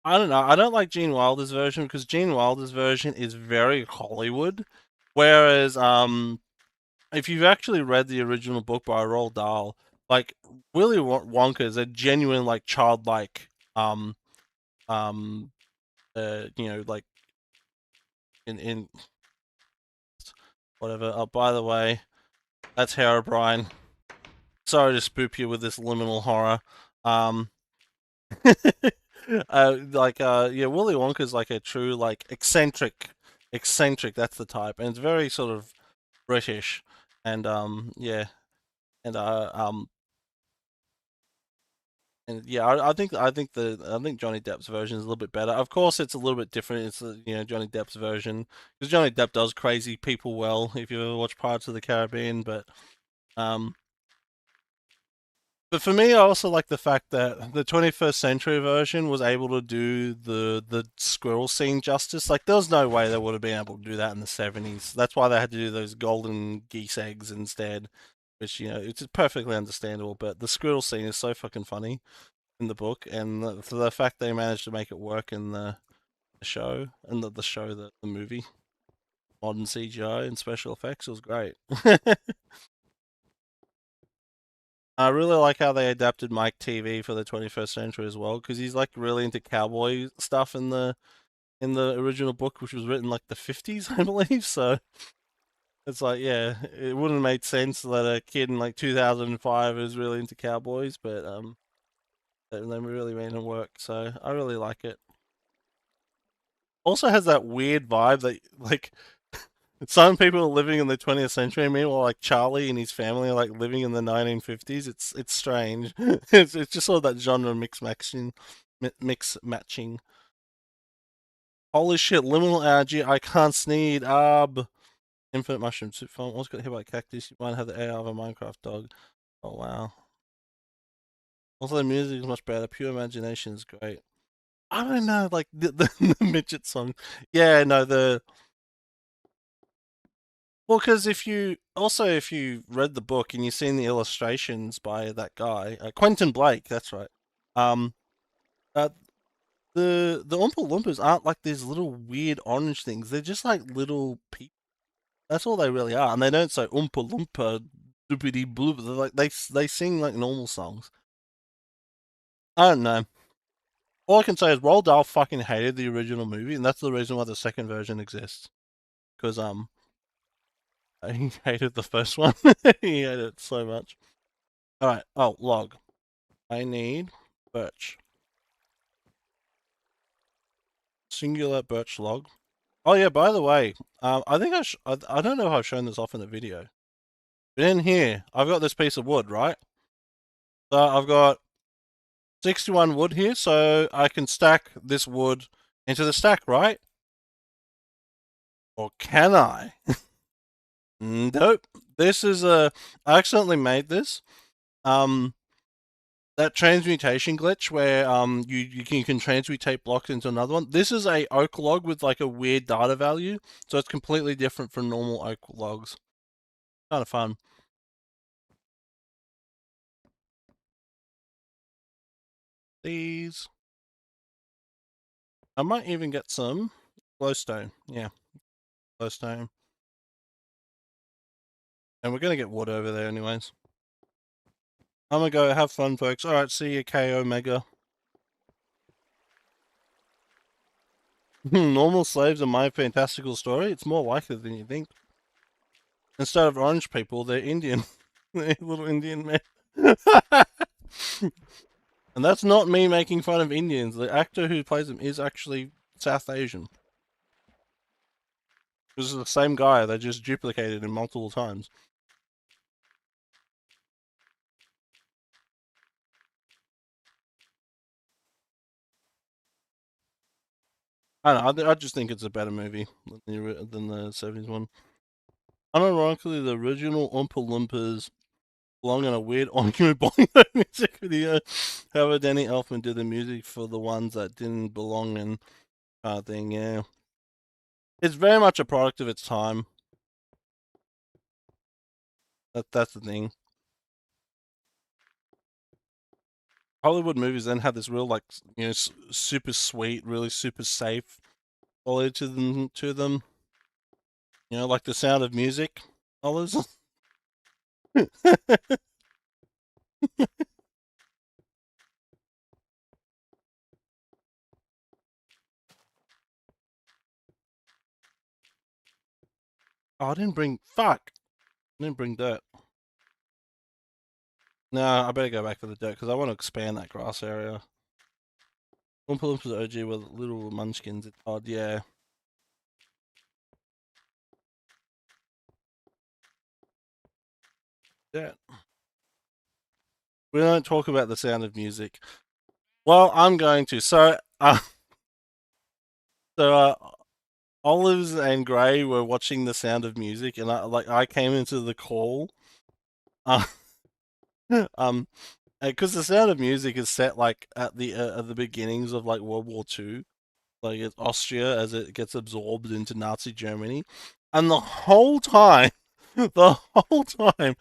I don't know. I don't like Gene Wilder's version because Gene Wilder's version is very Hollywood, whereas if you've actually read the original book by Roald Dahl, like Willy Wonka is a genuine like childlike um like in whatever. Oh, by the way, that's Herobrine. Sorry to spook you with this liminal horror. Um, yeah, Willy Wonka's like a true like eccentric. That's the type, and it's very sort of British, and yeah, and And yeah, I think Johnny Depp's version is a little bit better. Of course, it's a little bit different. It's Johnny Depp's version because Johnny Depp does crazy people well. If you ever watch Pirates of the Caribbean, um, but for me, I also like the fact that the 21st century version was able to do the squirrel scene justice. Like, there was no way they would have been able to do that in the 70s. That's why they had to do those golden geese eggs instead, which it's perfectly understandable. But the squirrel scene is so fucking funny in the book, and for the fact they managed to make it work in the show and the movie, modern CGI and special effects was great. I really like how they adapted Mike TV for the 21st century as well, because he's like really into cowboy stuff in the original book, which was written like the 50s, I believe. So it's like, yeah, it wouldn't have made sense that a kid in like 2005 is really into cowboys, but they really made it work. So I really like it. Also has that weird vibe that like some people are living in the 20th century, meanwhile like Charlie and his family are like living in the 1950s. It's strange. It's just sort of that genre mix matching. Holy shit, liminal allergy, I can't sneeze. Infinite mushroom soup phone. Almost got hit by a cactus. You might have the AR of a Minecraft dog. Oh wow. Also the music is much better. Pure imagination is great. I don't know, like the midget song. Yeah, no, well, because if you read the book and you've seen the illustrations by that guy, Quentin Blake, that's right. Um, uh, the Oompa Loompas aren't like these little weird orange things. They're just like little people. That's all they really are, and they don't say Oompa Loompa, doopity bloop. They're like they sing like normal songs. I don't know. All I can say is Roald Dahl fucking hated the original movie, and that's the reason why the second version exists. Because he hated the first one. He hated it so much. All right. Oh, log. I need birch. Singular birch log. Oh yeah, by the way, I think I don't know if I've shown this off in the video. But in here, I've got this piece of wood, right? So I've got 61 wood here, so I can stack this wood into the stack, right? Or can I? Nope. This is I accidentally made this. Um, that transmutation glitch where you can transmutate blocks into another one. This is a oak log with like a weird data value, so it's completely different from normal oak logs. Kind of fun. These. I might even get some glowstone. Yeah, glowstone. And we're gonna get wood over there anyways. I'm gonna go have fun, folks. All right, see you, K Omega. Normal slaves in my fantastical story. It's more likely than you think. Instead of orange people, they're Indian. They're little Indian men. And that's not me making fun of Indians. The actor who plays them is actually South Asian. This is the same guy. They just duplicated him multiple times. I don't know. I just think it's a better movie than the 70s one. Unironically, the original Oompa Loompas belong in a weird argument boing music video. However, Danny Elfman did the music for the ones that didn't belong in thing. Yeah, it's very much a product of its time. That's the thing. Hollywood movies then had this real like super sweet, really super safe quality to them. Like The Sound of Music. Olives. Oh, I didn't bring fuck. I didn't bring dirt. No, I better go back for the dirt because I want to expand that grass area. Oompa Loompas OG with little munchkins. It's odd, yeah. Yeah. We don't talk about The Sound of Music. Well, I'm going to. So Olives and Gray were watching The Sound of Music, and I came into the call. Uh, um, because The Sound of Music is set like at the beginnings of like World War II, like it's Austria as it gets absorbed into Nazi Germany, and the whole time, the whole time,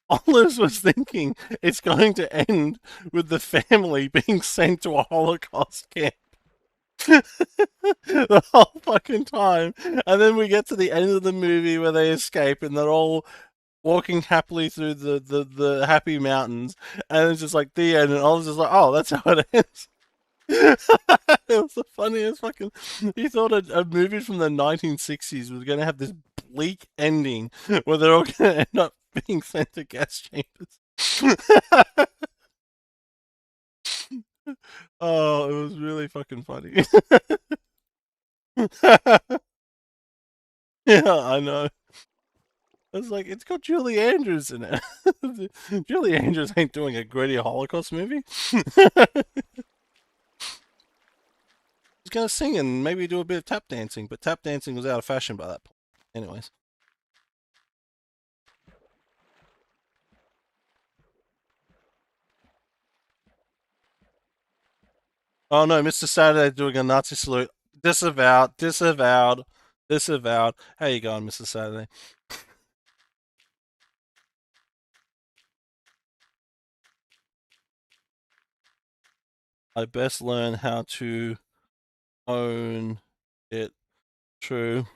Olives was thinking it's going to end with the family being sent to a Holocaust camp. The whole fucking time. And then we get to the end of the movie where they escape and they're all walking happily through the happy mountains. And it's just like the end. And I was just like, oh, that's how it ends. It was the funniest fucking. He thought a movie from the 1960s was going to have this bleak ending where they're all going to end up being sent to gas chambers. Oh, it was really fucking funny. Yeah, I know. I was like, it's got Julie Andrews in it. Julie Andrews ain't doing a gritty Holocaust movie. She's gonna sing and maybe do a bit of tap dancing, but tap dancing was out of fashion by that point. Anyways. Oh no, Mr. Saturday doing a Nazi salute. Disavowed, disavowed, disavowed. How you going, Mr. Saturday? I best learn how to own it. True.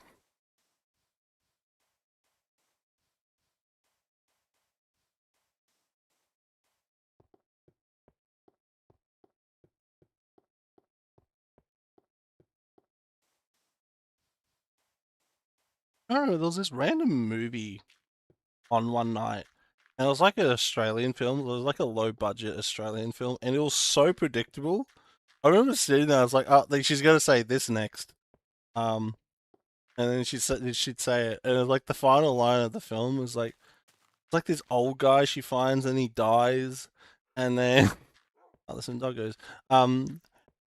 I don't know, there was this random movie on one night. And it was like an Australian film. It was like a low budget Australian film, and it was so predictable. I remember sitting there. I was like, "Oh, like, she's gonna say this next," um, and then she'd say it, and it was like the final line of the film was like, "It's like this old guy she finds, and he dies, and then oh, there's some doggos, um."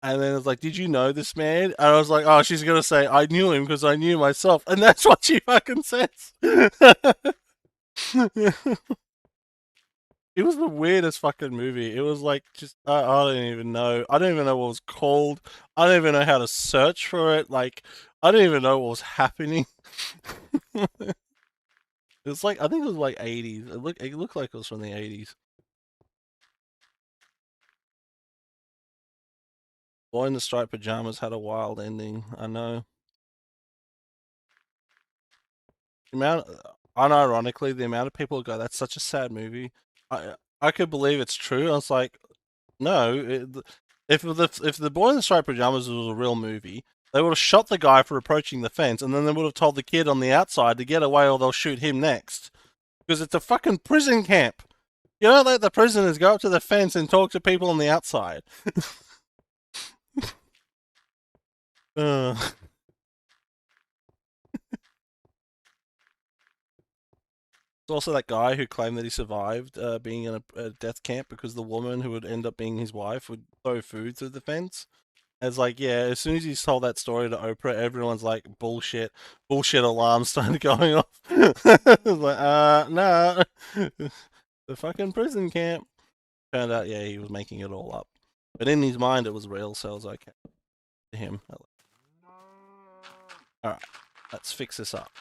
And then it's like, did you know this man? And I was like, oh, she's gonna say, I knew him because I knew myself, and that's what she fucking says. It was the weirdest fucking movie. It was like just I don't even know. I don't even know what it was called. I don't even know how to search for it. Like I don't even know what was happening. It's like I think it was like 80s. It looked like it was from the 80s. Boy in the striped pajamas had a wild ending. I know. The amount, unironically, the amount of people who go, "That's such a sad movie." I could believe it's true. I was like, no, if the Boy in the Striped Pajamas was a real movie, they would have shot the guy for approaching the fence, and then they would have told the kid on the outside to get away, or they'll shoot him next. Because it's a fucking prison camp. You don't let the prisoners go up to the fence and talk to people on the outside. uh, There's also that guy who claimed that he survived being in a death camp because the woman who would end up being his wife would throw food through the fence. It's like, yeah, as soon as he told that story to Oprah, everyone's like, bullshit, bullshit alarms started going off. It's like, no, the fucking prison camp. Found out, yeah, he was making it all up. But in his mind, it was real, so I was okay to him. Alright, let's fix this up.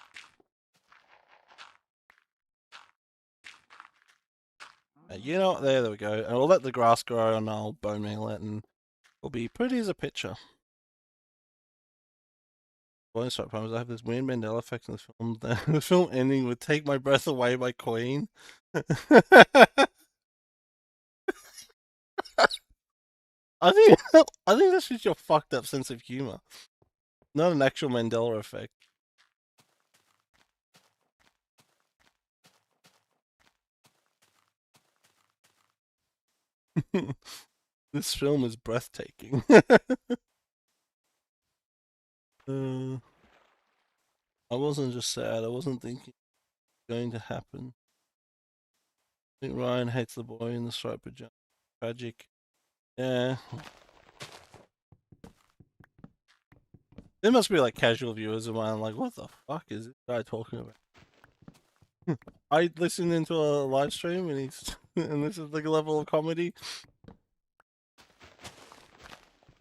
You know what, there we go. And we'll let the grass grow and I'll bone meal it and it'll be pretty as a picture. Bonus shot promise. I have this weird Mandela effect in the film. The film ending would "Take My Breath Away" by Queen. I think I think that's just your fucked up sense of humor, not an actual Mandela effect. This film is breathtaking. uh, I wasn't just sad. I wasn't thinking it's going to happen. I think Ryan hates the boy in the striped pajama. Tragic. Yeah. There must be like casual viewers of mine like, what the fuck is this guy talking about? I listened into a live stream and he's and this is the level of comedy.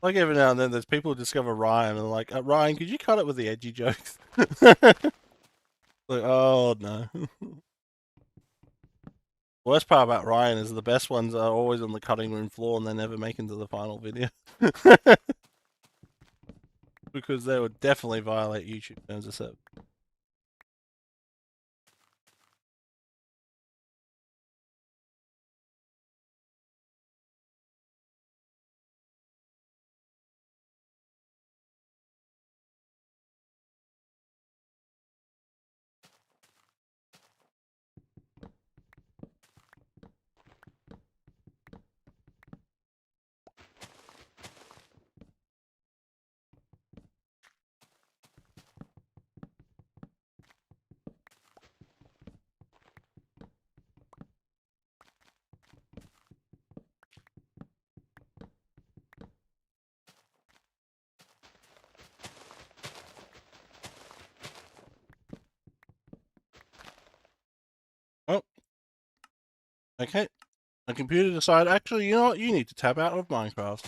Like every now and then there's people who discover Ryan and like, Ryan, could you cut it with the edgy jokes? Like, oh no. Worst part about Ryan is the best ones are always on the cutting room floor and they never make it to the final video. Because they would definitely violate YouTube terms of service. Oh, okay. The computer decided, actually, you know what? You need to tab out of Minecraft.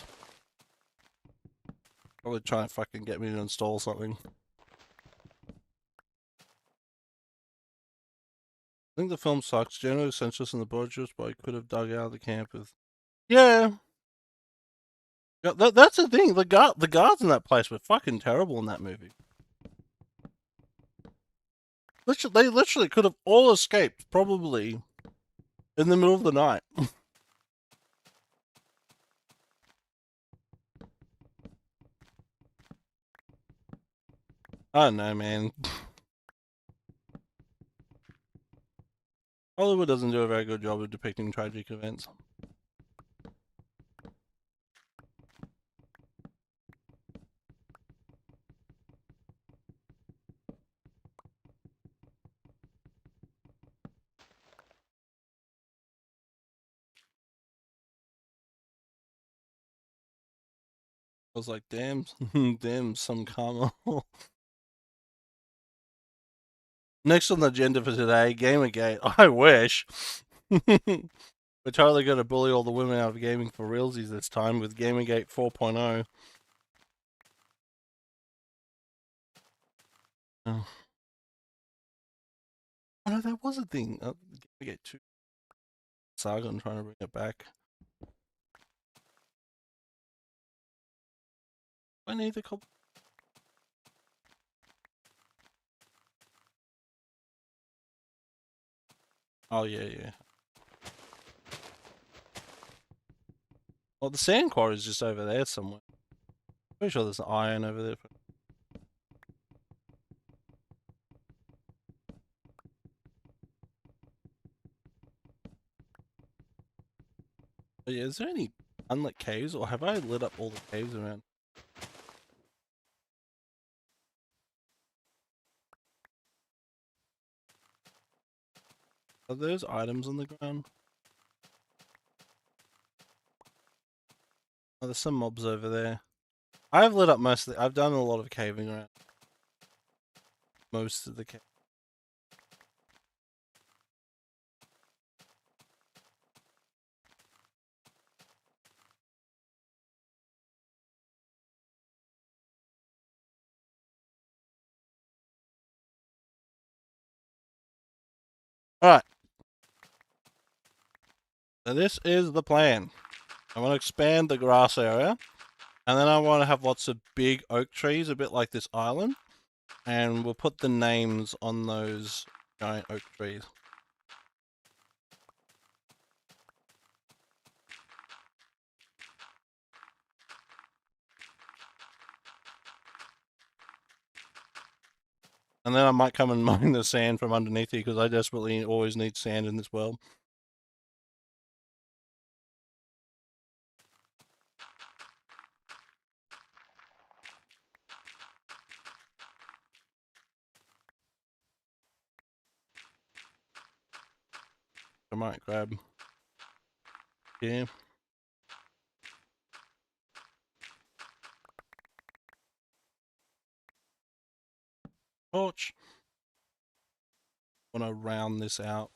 Probably trying to fucking get me to install something. I think the film sucks. Generally senseless in the budget, but I could have dug out of the camp with. Yeah. Yeah, that's the thing. The guards in that place were fucking terrible in that movie. They literally could have all escaped, probably, in the middle of the night. I don't know, man. Hollywood doesn't do a very good job of depicting tragic events. I was like, damn, damn, some karma. Next on the agenda for today, Gamergate. I wish. We're totally going to bully all the women out of gaming for realsies this time with Gamergate 4.0. Oh. Oh no, that was a thing. Gamergate 2 saga. I'm trying to bring it back. I need the copy. Oh yeah, yeah. Well, the sand quarry is just over there somewhere. Pretty sure there's an iron over there. But yeah, is there any unlit caves, or have I lit up all the caves around? Are those items on the ground? Oh, there's some mobs over there. I've lit up most of the, I've done a lot of caving around most of the cave. Alright. So this is the plan. I want to expand the grass area, and then I want to have lots of big oak trees, a bit like this island, and we'll put the names on those giant oak trees. And then I might come and mine the sand from underneath here, because I desperately always need sand in this world. might grab here. Torch. Want to round this out.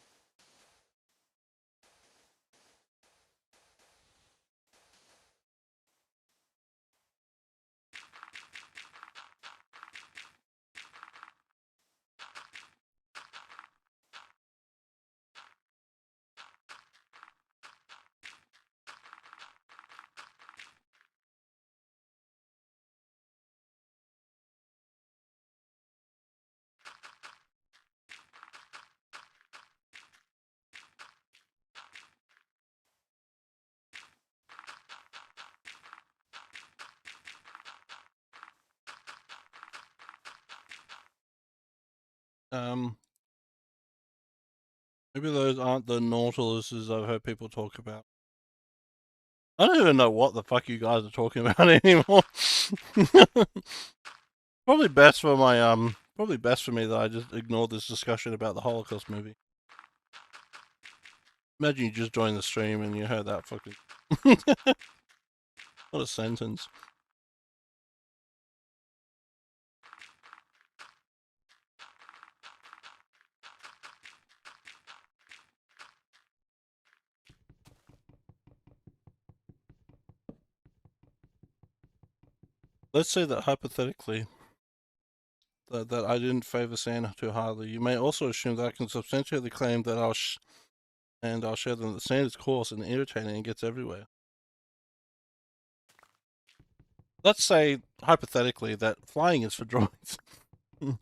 Maybe those aren't the Nautiluses I've heard people talk about. I don't even know what the fuck you guys are talking about anymore. Probably best for my probably best for me that I just ignored this discussion about the Holocaust movie. Imagine you just joined the stream and you heard that fucking what a sentence. Let's say that hypothetically that I didn't favor Sand too highly. You may also assume that I can substantiate the claim that I'll share them that Sand is coarse and irritating and gets everywhere. Let's say hypothetically that flying is for droids. Could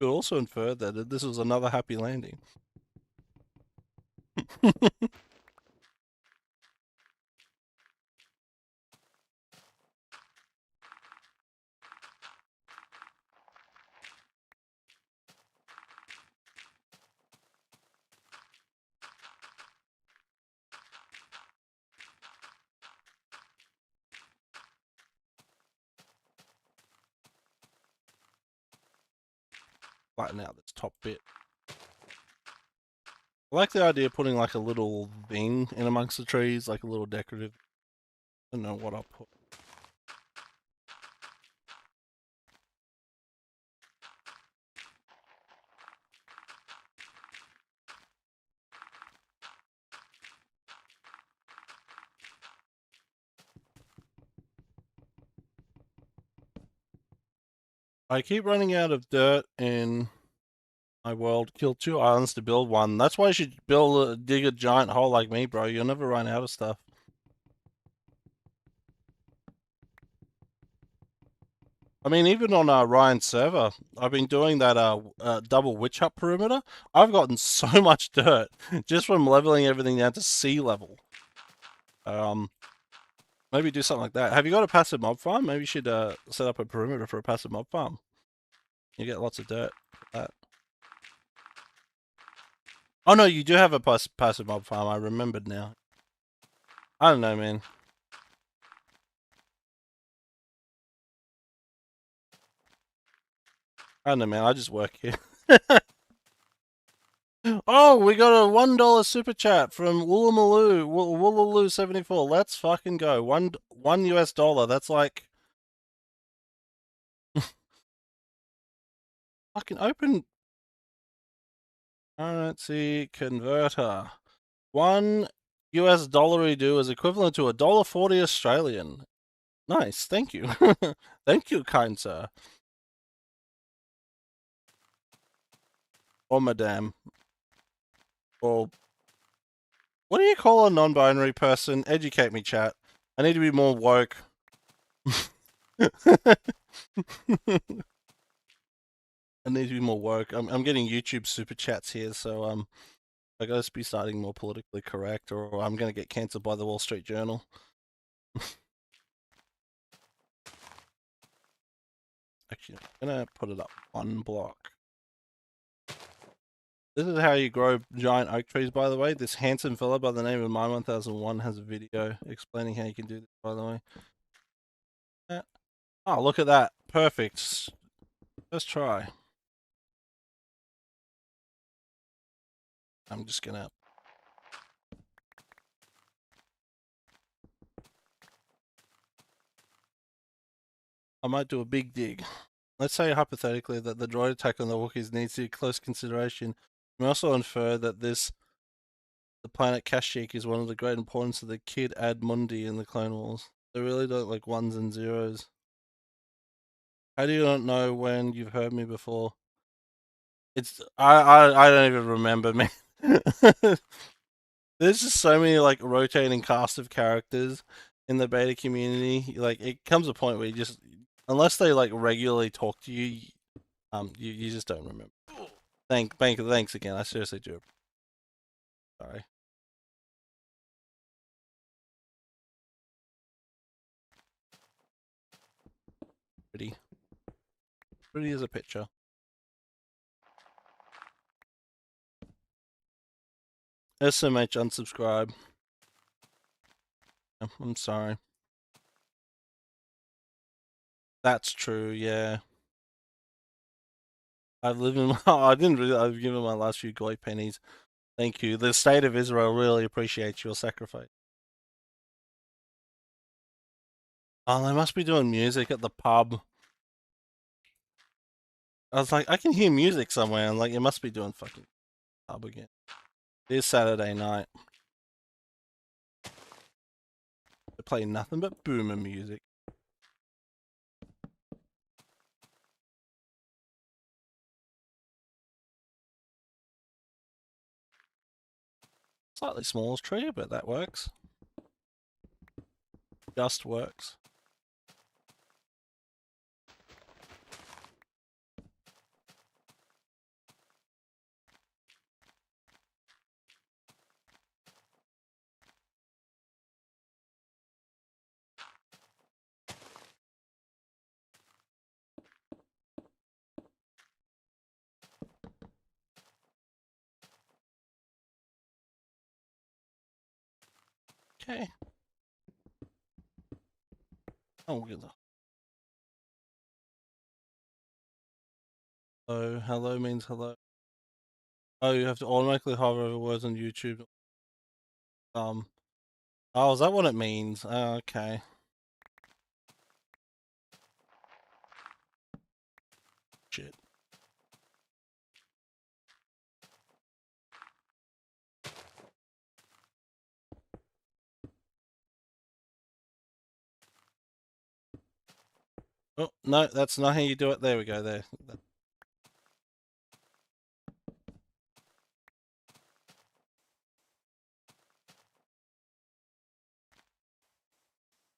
also infer that this was another happy landing. Flatten out this top bit. I like the idea of putting like a little thing in amongst the trees, like a little decorative. I don't know what I'll put. I keep running out of dirt in my world. Kill 2 islands to build one. That's why you should dig a giant hole like me, bro. You'll never run out of stuff. I mean, even on Ryan's server, I've been doing that double witch hut perimeter. I've gotten so much dirt just from leveling everything down to sea level. Maybe do something like that. Have you got a passive mob farm? Maybe you should set up a perimeter for a passive mob farm. You get lots of dirt for that. Oh no, you do have a passive mob farm. I remembered now. I don't know, man. I don't know, man. I just work here. Oh, we got a $1 super chat from Woolaloo74. Let's fucking go. One US dollar. That's like fucking open currency converter. $1 US do is equivalent to $1.40 Australian. Nice, thank you. Thank you, kind sir. Or madame. Or what do you call a non-binary person? Educate me, chat. I need to be more woke. I need to be more woke. I'm getting YouTube super chats here, so I gotta be starting more politically correct, or I'm gonna get cancelled by the Wall Street Journal. Actually, I'm gonna put it up 1 block. This is how you grow giant oak trees, by the way. This handsome fella by the name of Mine1001 has a video explaining how you can do this, by the way. Oh, look at that. Perfect. Let's try. I'm just gonna I might do a big dig. Let's say hypothetically that the droid attack on the Wookiees needs to be close consideration. We also infer that the planet Kashyyyk is one of the great importance of the Kid Ad Mundi in the Clone Wars. They really don't like ones and zeros. How do you not know when you've heard me before? I don't even remember, man. There's just so many like rotating cast of characters in the beta community. Like it comes a point where you just unless they like regularly talk to you, you just don't remember. Thanks again. I seriously do. Sorry. Pretty. Pretty as a picture. SMH unsubscribe. I'm sorry. That's true, yeah. I've lived in I didn't really I've given my last few goy pennies. Thank you. The state of Israel really appreciates your sacrifice. Oh, they must be doing music at the pub. I was like, I can hear music somewhere. I'm like, it must be doing fucking pub again. It is Saturday night. They play nothing but boomer music. Slightly smaller tree, but that works. Just works. Okay. Oh, good. So, hello means hello. Oh, you have to automatically hover over words on YouTube. Um. Oh, is that what it means? Okay. Shit. Oh, no, that's not how you do it. There we go, there.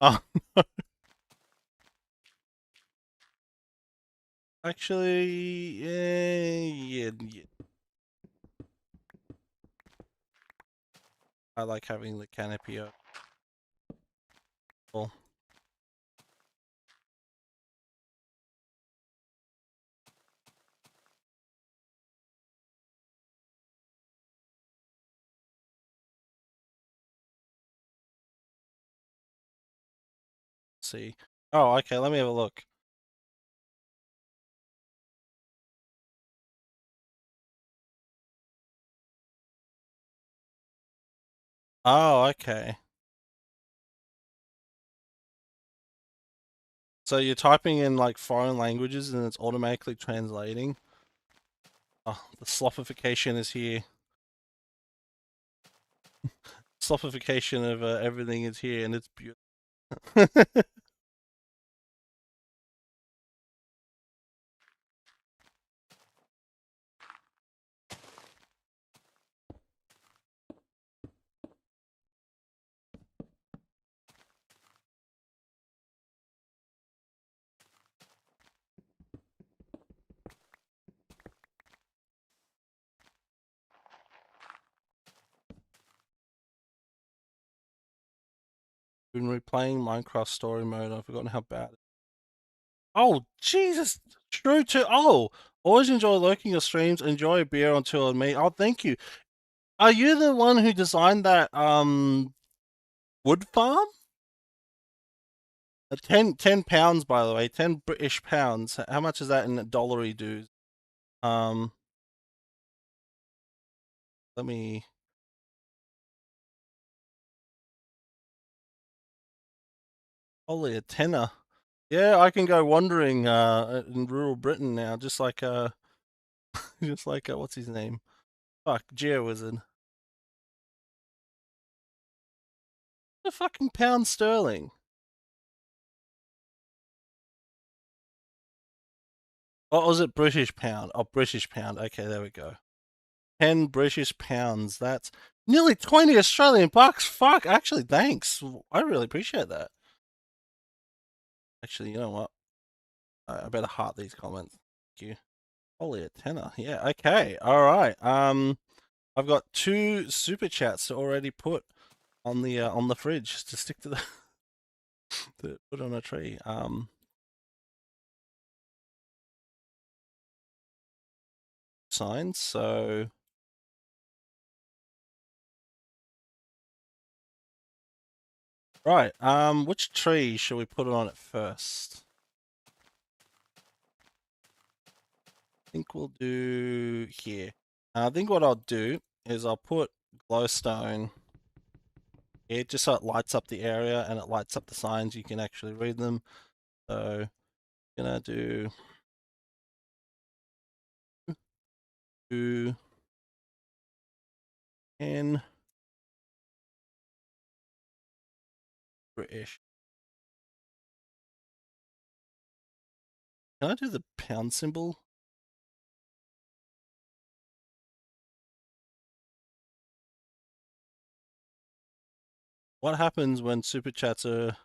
Oh, actually, yeah. I like having the canopy open. See. Oh, okay, let me have a look. Oh, okay. So you're typing in like foreign languages and it's automatically translating. Oh, the sloppification is here. Sloppification of everything is here and it's beautiful. Been replaying Minecraft story mode. I've forgotten how bad. Oh, Jesus. True too. Oh, always enjoy lurking your streams. Enjoy a beer on tour with me. Oh, thank you. Are you the one who designed that wood farm? 10 pounds, by the way, 10 British pounds. How much is that in dollary dues? Um, let me. Holy, a tenner. Yeah, I can go wandering in rural Britain now, just like just like what's his name? Fuck, GeoWizard. The fucking pound sterling. What was it? British pound. Oh, British pound. Okay, there we go. 10 British pounds. That's nearly 20 Australian bucks. Fuck, actually, thanks. I really appreciate that. Actually, you know what? I better heart these comments. Thank you. Holy a tenner. Yeah, okay. All right. I've got 2 super chats to already put on the fridge to stick to the to put on a tree. Signs. So right. Which tree should we put it on at first? I think we'll do here. I think what I'll do is I'll put glowstone here just so it lights up the area and it lights up the signs. You can actually read them. So gonna do 2, 10 British. Can I do the pound symbol? What happens when super chats are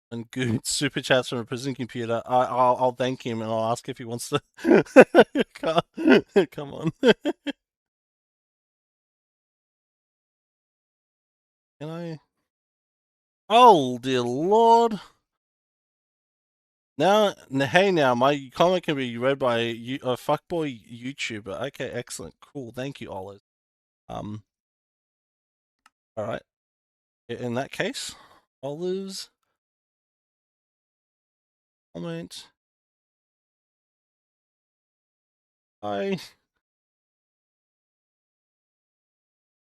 and good super chats from a prison computer? I'll thank him and I'll ask if he wants to. Come on. Can I? Oh dear lord! Now, hey, now my comment can be read by a fuckboy YouTuber. Okay, excellent, cool. Thank you, Olive. Um, all right. In that case, Olive's comment. Hi,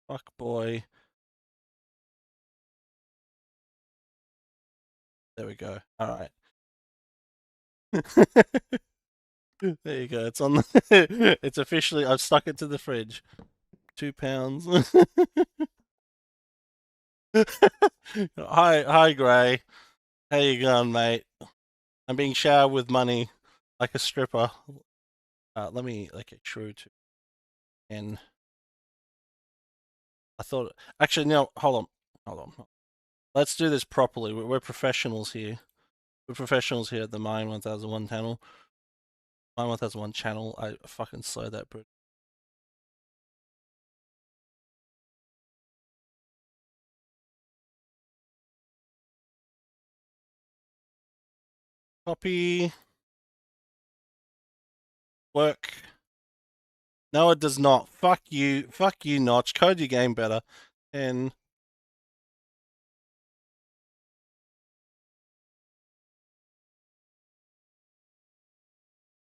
fuckboy. There we go. All right. There you go. It's on. It's officially. I've stuck it to the fridge. £2. Hi, Gray. How you going, mate? I'm being showered with money like a stripper. Let me like it true to N. I thought actually no. Hold on. Let's do this properly. We're professionals here. We're professionals here at the Mine 1001 channel. Mine 1001 channel. I fucking slow that bro. Copy. Work. No, it does not. Fuck you. Fuck you, Notch. Code your game better. And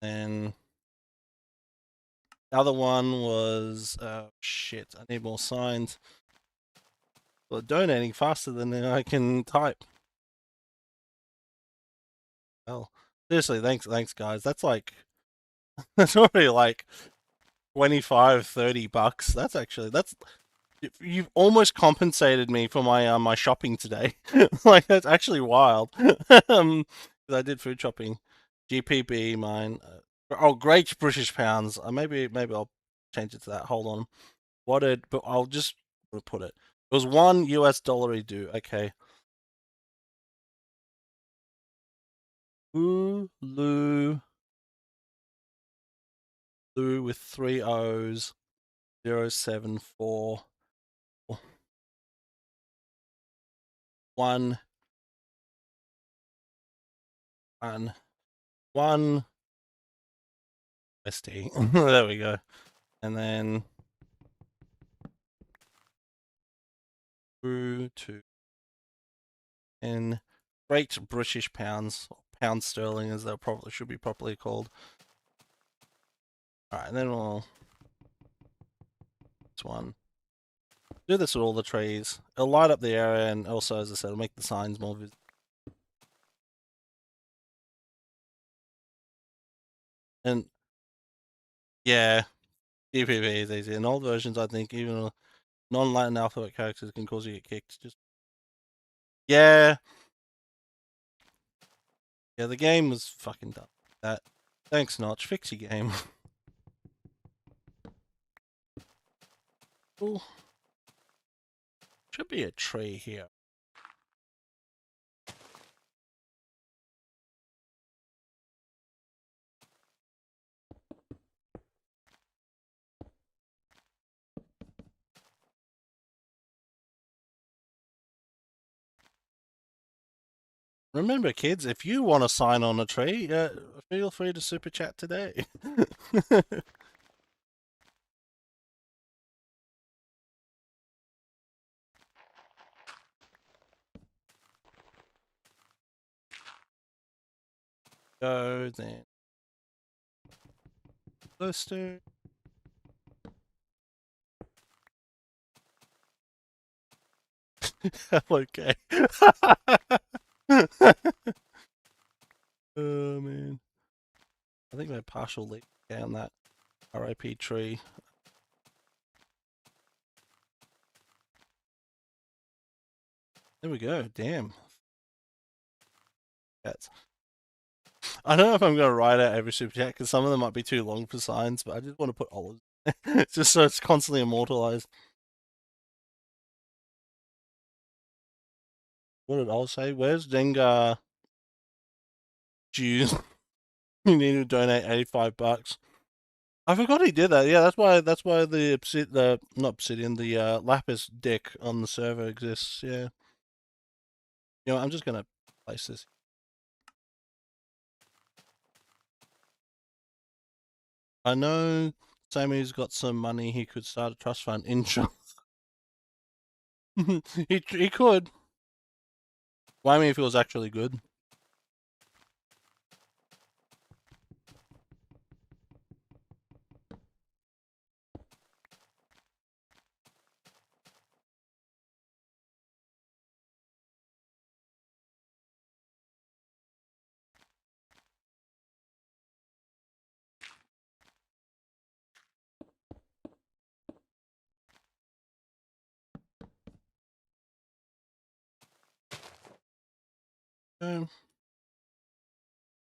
then the other one was shit. I need more signs. Well, donating faster than I can type. Hell, seriously, thanks, guys. That's like that's already like 25, 30 bucks. That's you've almost compensated me for my shopping today. Like that's actually wild. 'Cause I did food shopping. GPB mine. Oh, great British pounds. Maybe I'll change it to that. Hold on. But I'll just put it. It was $1 do. Okay. Lou with 3 O's. 074 1 1 1 ST. There we go. And then through to in great British pounds, pound sterling as they probably should be properly called. All right, and then we'll this one. Do this with all the trees. It'll light up the area, and also, as I said, it'll make the signs more visible. And yeah, PvP is easy. In old versions, I think even non-Latin alphabet characters can cause you to get kicked. Just yeah, yeah. The game was fucking dumb. That. Thanks, Notch. Fix your game. Ooh, should be a tree here. Remember, kids, if you want to sign on a tree, feel free to super chat today. Go then. Blister. Okay. Oh man. I think my partial leak down that RIP tree. There we go. Damn. That's. I don't know if I'm going to write out every super chat because some of them might be too long for signs, but I just want to put olives just so it's constantly immortalized. What did Olive say? Where's Dengar Jews? You need to donate $85. I forgot he did that. Yeah, that's why the not obsidian, the lapis deck on the server exists. Yeah. You know, I'm just gonna place this. I know Sammy's got some money. He could start a trust fund. Intro. He could. Why me if it was actually good? Um,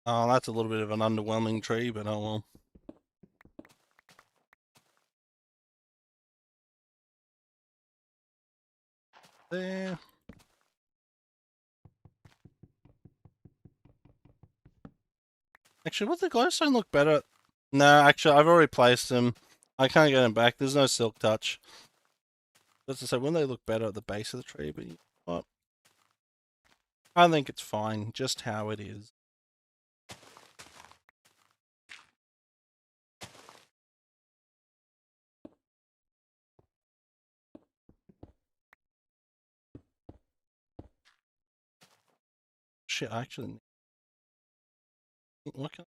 oh, that's a little bit of an underwhelming tree, but oh well. There. Actually, would the glowstone look better? No, actually, I've already placed them. I can't get them back. There's no silk touch. That's to say, wouldn't they look better at the base of the tree? But you know what? I think it's fine, just how it is. Shit, actually, what can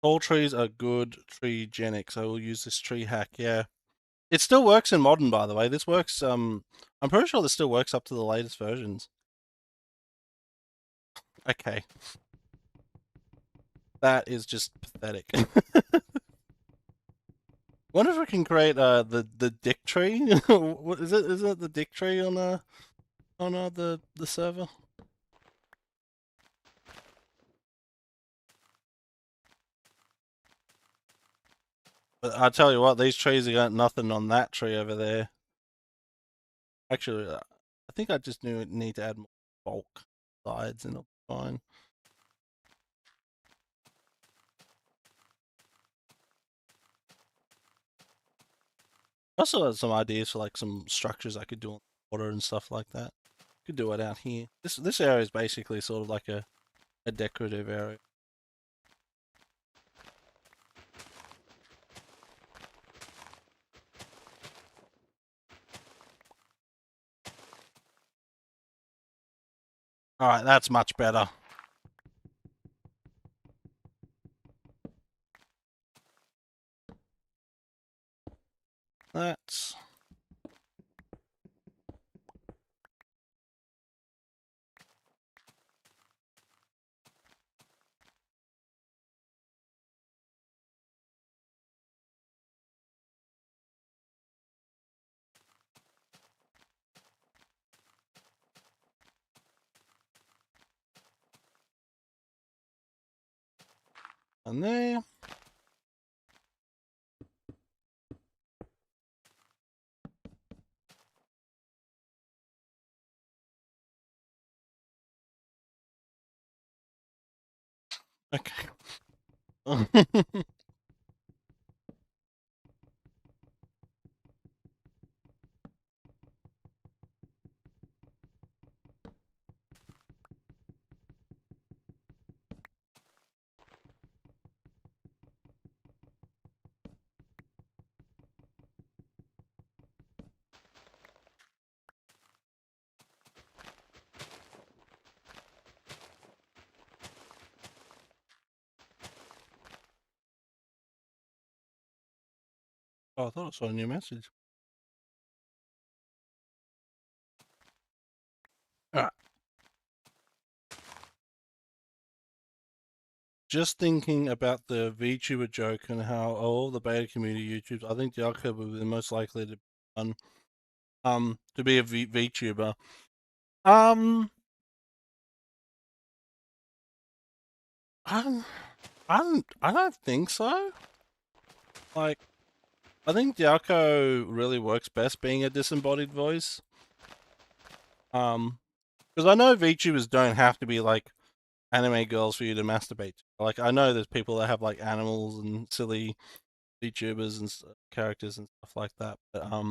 tall trees are good tree genics. I will use this tree hack. Yeah, it still works in modern, by the way. This works. I'm pretty sure this still works up to the latest versions. Okay, that is just pathetic. Wonder if we can create the dick tree. What is it? Is it the dick tree on the server? But I tell you what, these trees have got nothing on that tree over there. Actually, I think I just need to add more bulk sides and it'll be fine. I also have some ideas for like some structures I could do on water and stuff like that. Could do it out here. This area is basically sort of like a decorative area. All right, that's much better. That's And there. Okay. Oh, I thought I saw a new message. Alright. Just thinking about the VTuber joke and how all the beta community YouTubes, I think the archive would be the most likely to be one, to be a VTuber. Um, I don't think so. Like, I think Dialco really works best being a disembodied voice. Because I know VTubers don't have to be like anime girls for you to masturbate to. Like, I know there's people that have like animals and silly VTubers and characters and stuff like that. But I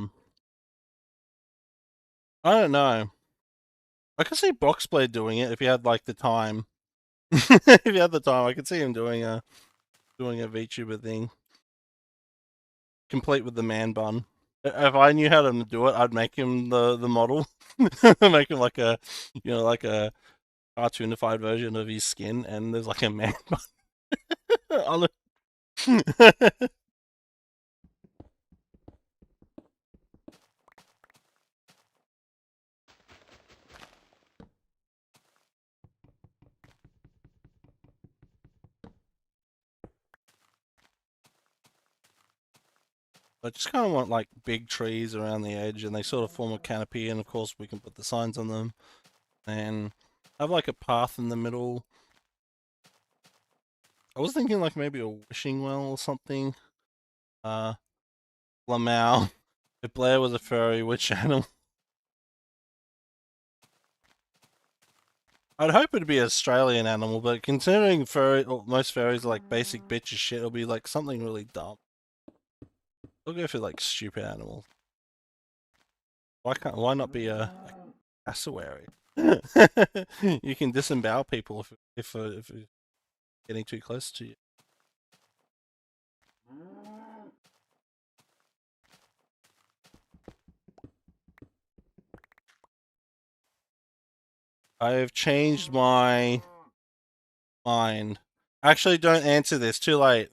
don't know. I could see Boxblade doing it if he had like the time. If he had the time, I could see him doing a VTuber thing, complete with the man bun. If I knew how to do it, I'd make him the model, make him like a, like a cartoonified version of his skin, and there's like a man bun on it. I just kind of want like big trees around the edge, and they sort of form a canopy, and of course we can put the signs on them, and have like a path in the middle. I was thinking like maybe a wishing well or something. Lamau. If Blair was a furry, which animal? I'd hope it'd be an Australian animal, but considering furry, most furries are like basic bitch as shit, it'll be like something really dumb. I'll go for like stupid animals. Why not be a cassowary? You can disembowel people if you're getting too close to you. I've changed my mind. Actually, don't answer this. Too late.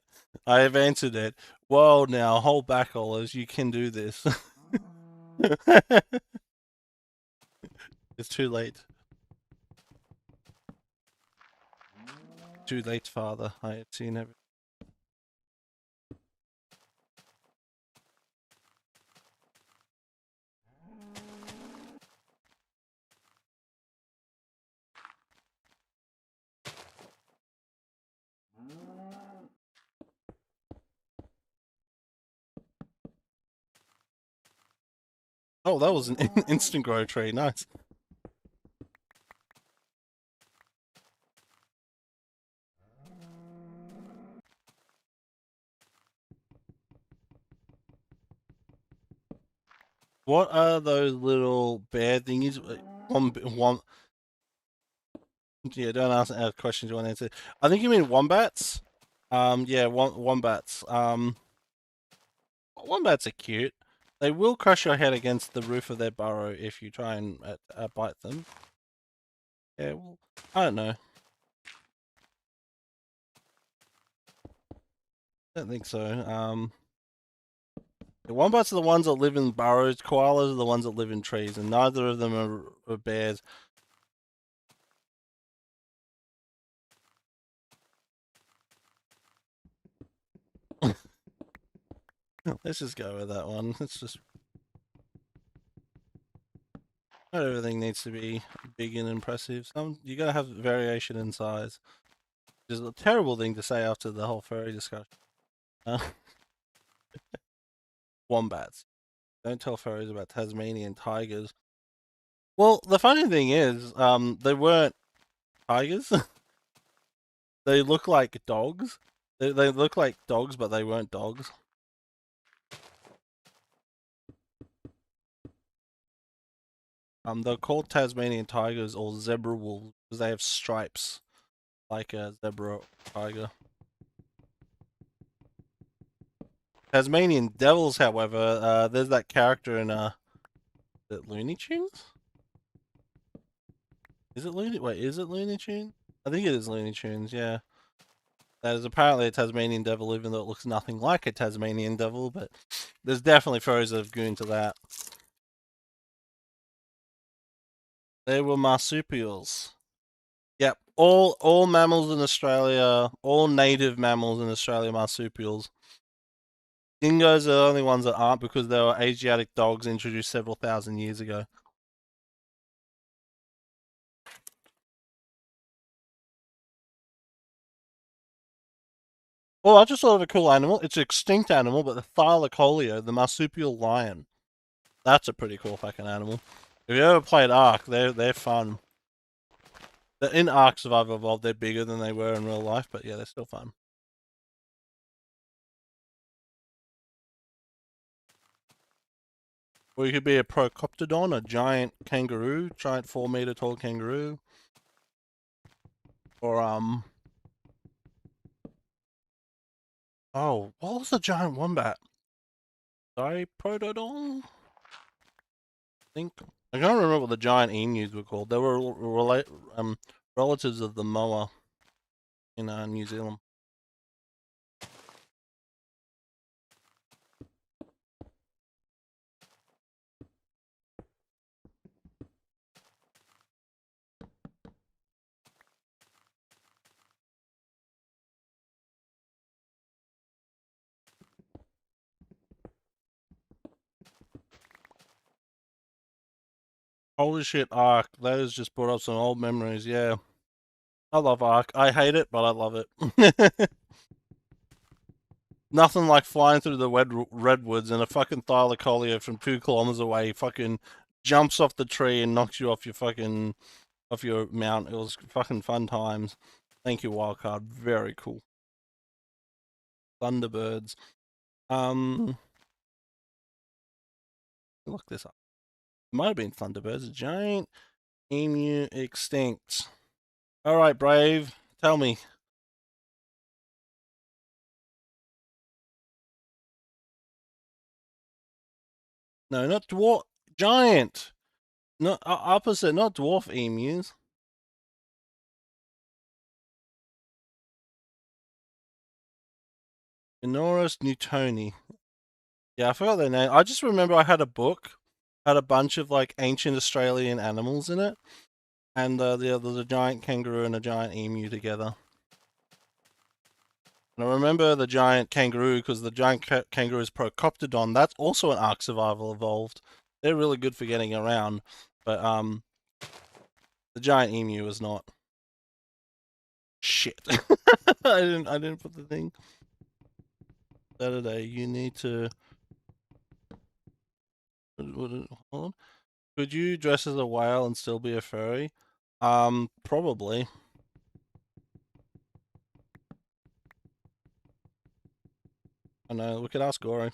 I have answered it. Whoa, now hold back, Olives. You can do this. It's too late. Too late, father. I had seen everything. Oh, that was an instant grow tree. Nice. What are those little bear thingies? One. Yeah, don't ask questions you want to answer. I think you mean wombats. Yeah, wombats. Wombats are cute. They will crush your head against the roof of their burrow if you try and bite them. Yeah, well, I don't know. I don't think so. The wombats are the ones that live in burrows. Koalas are the ones that live in trees, and neither of them are bears. Let's just go with that one. Let's just. Not everything needs to be big and impressive. You gotta have variation in size. Which is a terrible thing to say after the whole furry discussion. Uh, wombats. Don't tell furries about Tasmanian tigers. Well, the funny thing is, they weren't tigers. They look like dogs. They look like dogs, but they weren't dogs. They're called Tasmanian tigers or zebra wolves because they have stripes like a zebra tiger. Tasmanian devils, however, there's that character in is it Looney Tunes? Is it Looney? Wait, is it Looney Tunes? I think it is Looney Tunes. Yeah, that is apparently a Tasmanian devil, even though it looks nothing like a Tasmanian devil. But there's definitely furries that have gone into that. They were marsupials. Yep, all mammals in Australia, all native mammals in Australia, marsupials. Dingoes are the only ones that aren't because they were Asiatic dogs introduced several thousand years ago. Well, I just thought of a cool animal. It's an extinct animal, but the thylacoleo, the marsupial lion. That's a pretty cool fucking animal. If you ever played Ark, they're fun. In Ark Survival Evolved, they're bigger than they were in real life, but yeah, they're still fun. Or you could be a Procoptodon, a giant kangaroo, giant 4 meter tall kangaroo. Or oh, what was the giant wombat? Diprotodon? I think I can't remember what the giant emus were called. They were relatives of the moa in New Zealand. Holy shit, Ark. That has just brought up some old memories, yeah. I love Ark. I hate it, but I love it. Nothing like flying through the redwoods and a fucking thylacoleo from 2 kilometers away fucking jumps off the tree and knocks you off your mount. It was fucking fun times. Thank you, Wildcard. Very cool. Thunderbirds. Look this up. It might have been Thunderbirds. Giant emu extinct. All right, Brave. Tell me. No, not dwarf. Giant. No, opposite. Not dwarf emus. Enoris newtoni. Yeah, I forgot their name. I just remember I had a book, had a bunch of like ancient Australian animals in it, and there's a giant kangaroo and a giant emu together. And I remember the giant kangaroo because the giant kangaroo is Procoptodon. That's also an Ark Survival Evolved. They're really good for getting around, but the giant emu is not. Shit, I didn't put the thing. Saturday, you need to. Hold on. Could you dress as a whale and still be a furry? Probably. I know. We could ask Goro.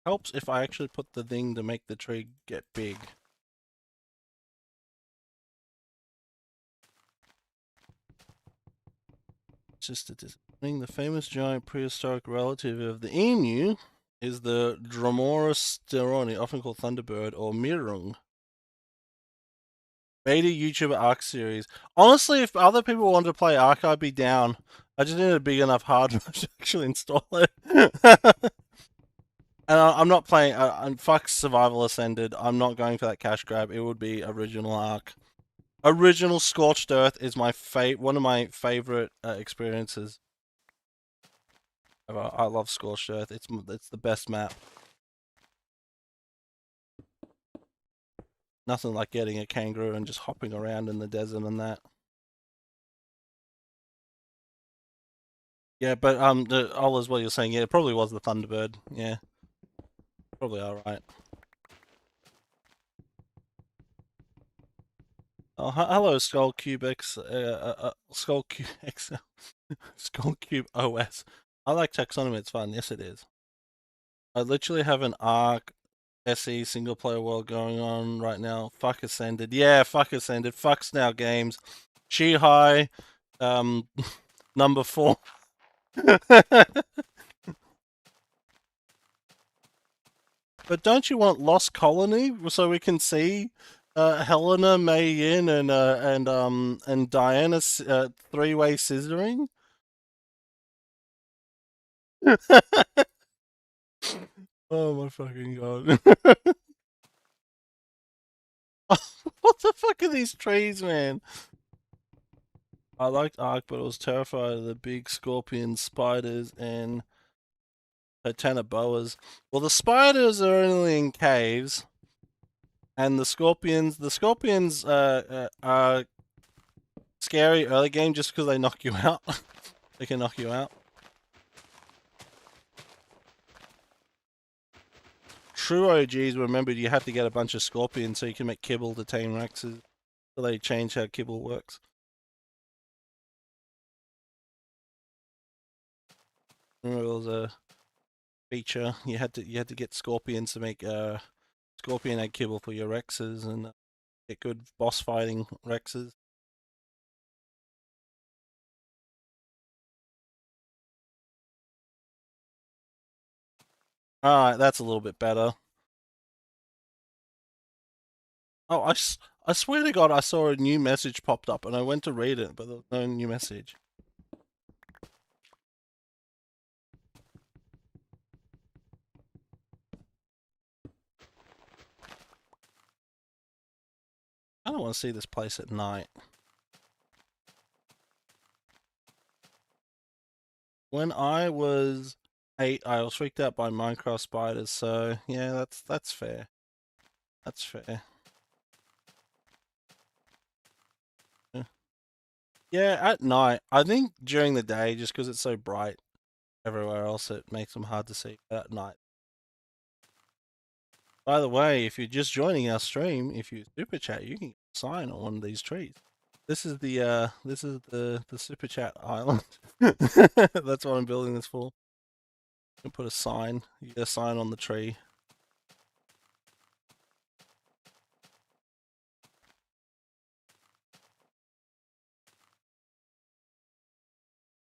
Helps if I actually put the thing to make the tree get big. It's just a thing. The famous giant prehistoric relative of the emu is the Dromaeosaurus steroni, often called thunderbird or mirung. Beta YouTuber Ark series. Honestly, if other people wanted to play Ark, I'd be down. I just need a big enough hard drive to actually install it. And I'm not playing. Fuck Survival Ascended. I'm not going for that cash grab. It would be original Ark. Original Scorched Earth is one of my favorite experiences. I love Scorched Earth. It's the best map. Nothing like getting a kangaroo and just hopping around in the desert and that. Yeah, but all is what you're saying. Yeah, it probably was the Thunderbird. Yeah, probably all right. Oh, hello, Skull Cube X, Skull Cube X, Skull Cube OS. I like taxonomy. It's fun. Yes, it is. I literally have an Arc SE single player world going on right now. Fuck Ascended. Yeah, fuck Ascended. Fucks now games. Chi High, um, number 4. But don't you want Lost Colony so we can see Helena, Mei Yin, and Diana three-way scissoring? Oh my fucking god! What the fuck are these trees, man? I liked Ark, but I was terrified of the big scorpion spiders and Titanoboas. Well, the spiders are only in caves, and the scorpions are scary early game just because they knock you out. They can knock you out. True OGs remembered you have to get a bunch of scorpions so you can make kibble to tame Rexes. So they changed how kibble works. Remember, there was a feature you had to get scorpions to make scorpion egg kibble for your Rexes and get good boss fighting Rexes. Alright, that's a little bit better. Oh, I swear to God, I saw a new message popped up and I went to read it, but there was no new message. I don't want to see this place at night. When I was 8, I was freaked out by Minecraft spiders, so yeah, that's fair. That's fair. Yeah, yeah, at night. I think during the day, just because it's so bright everywhere else, it makes them hard to see. But at night. By the way, if you're just joining our stream, if you super chat, you can sign on one of these trees. This is the super chat island. That's what I'm building this for. You can put a sign. You get a sign on the tree.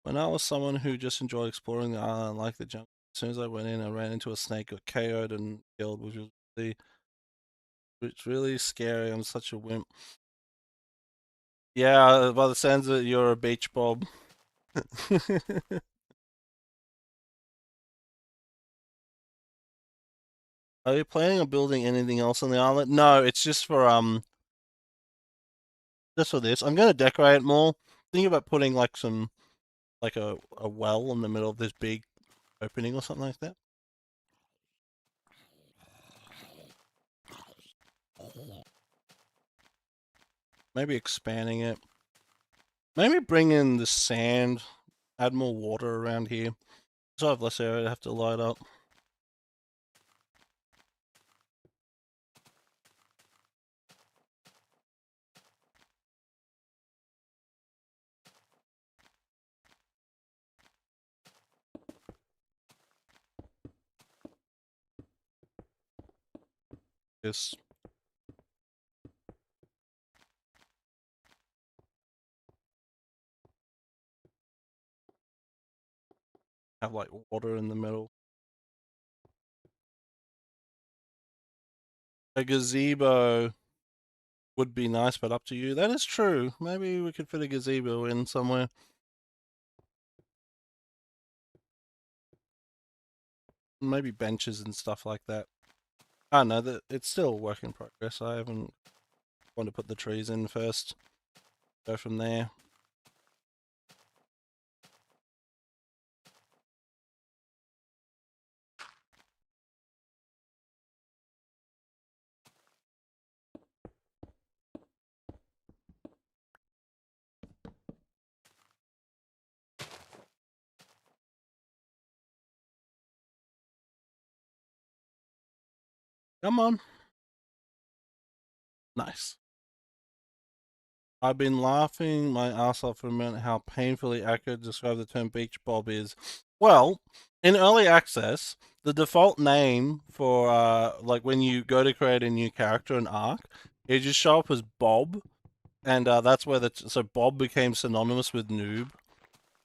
When I was someone who just enjoyed exploring the island like the jungle, as soon as I went in, I ran into a snake, got KO'd and killed, which was really scary. I'm such a wimp. Yeah, by the sounds of it, you're a beach bob. Are you planning on building anything else on the island? No, it's just for this. I'm gonna decorate it more. Think about putting like a well in the middle of this big opening or something like that. Maybe expanding it. Maybe bring in the sand, add more water around here. So I have less area to have to light up. Just have like water in the middle. A gazebo would be nice, but up to you. That is true. Maybe we could fit a gazebo in somewhere. Maybe benches and stuff like that. I don't know that it's still a work in progress. I haven't. Want to put the trees in first. Go from there. Come on. Nice. I've been laughing my ass off for a minute how painfully accurate to describe the term beach bob is. Well, in early access, the default name for like when you go to create a new character in Ark, it just show up as Bob, and that's where so Bob became synonymous with noob.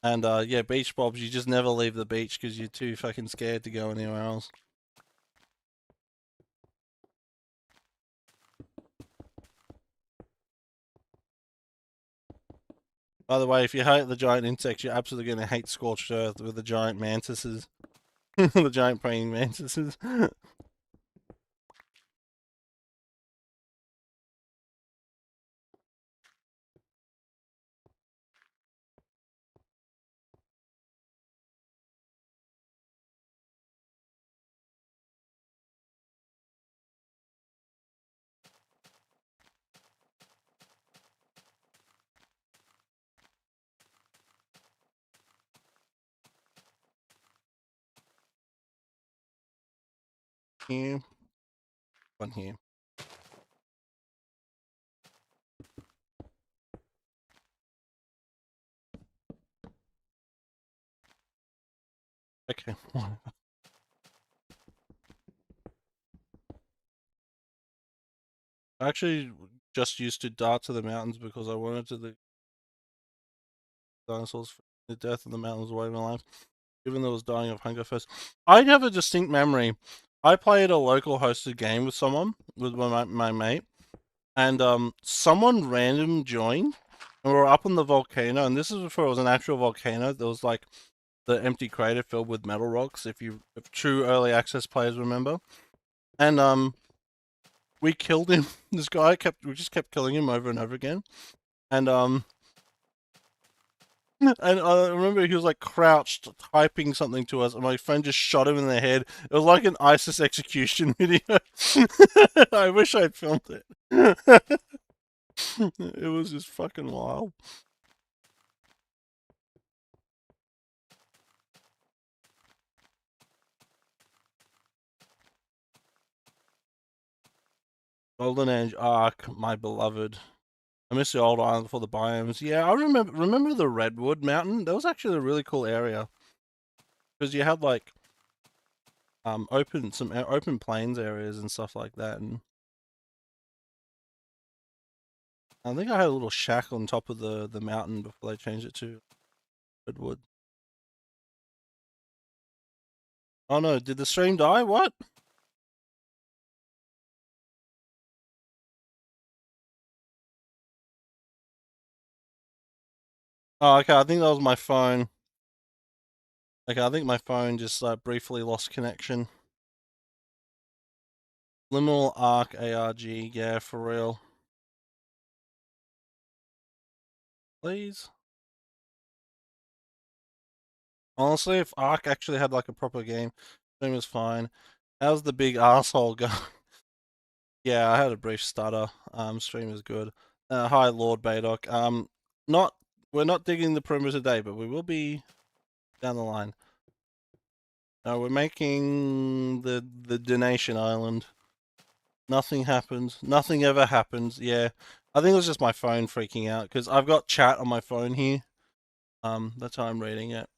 And yeah, beach bobs, you just never leave the beach because you're too fucking scared to go anywhere else. By the way, if you hate the giant insects, you're absolutely going to hate Scorched Earth with the giant mantises. The giant praying mantises. Here. One here. Okay. I actually just used to dart to the mountains because I wanted to the dinosaurs the death of the mountains away my life, even though I was dying of hunger first. I have a distinct memory. I played a local hosted game with someone, with my mate, and someone random joined, and we were up on the volcano, and this is before it was an actual volcano. There was like the empty crater filled with metal rocks, if true early access players remember. And we killed him. This guy we just kept killing him over and over again. And and I remember he was like crouched typing something to us, and my friend just shot him in the head. It was like an ISIS execution video. I wish I'd filmed it. It was just fucking wild. Golden Age Ark, my beloved. I miss the old island for the biomes. Yeah, I remember the Redwood Mountain. That was actually a really cool area because you had like open plains areas and stuff like that. And I think I had a little shack on top of the mountain before they changed it to Redwood. Oh no, did the stream die? What? Oh, okay, I think that was my phone. Okay, I think my phone just briefly lost connection. Liminal Arc ARG, yeah, for real. Please. Honestly, if Arc actually had like a proper game, stream was fine. How's the big asshole go? Yeah, I had a brief stutter. Stream is good. Hi, Lord Baydock. Not we're not digging the perimeter today, but we will be down the line. No, we're making the donation island. Nothing happens. Nothing ever happens. Yeah, I think it was just my phone freaking out because I've got chat on my phone here. That's how I'm reading it.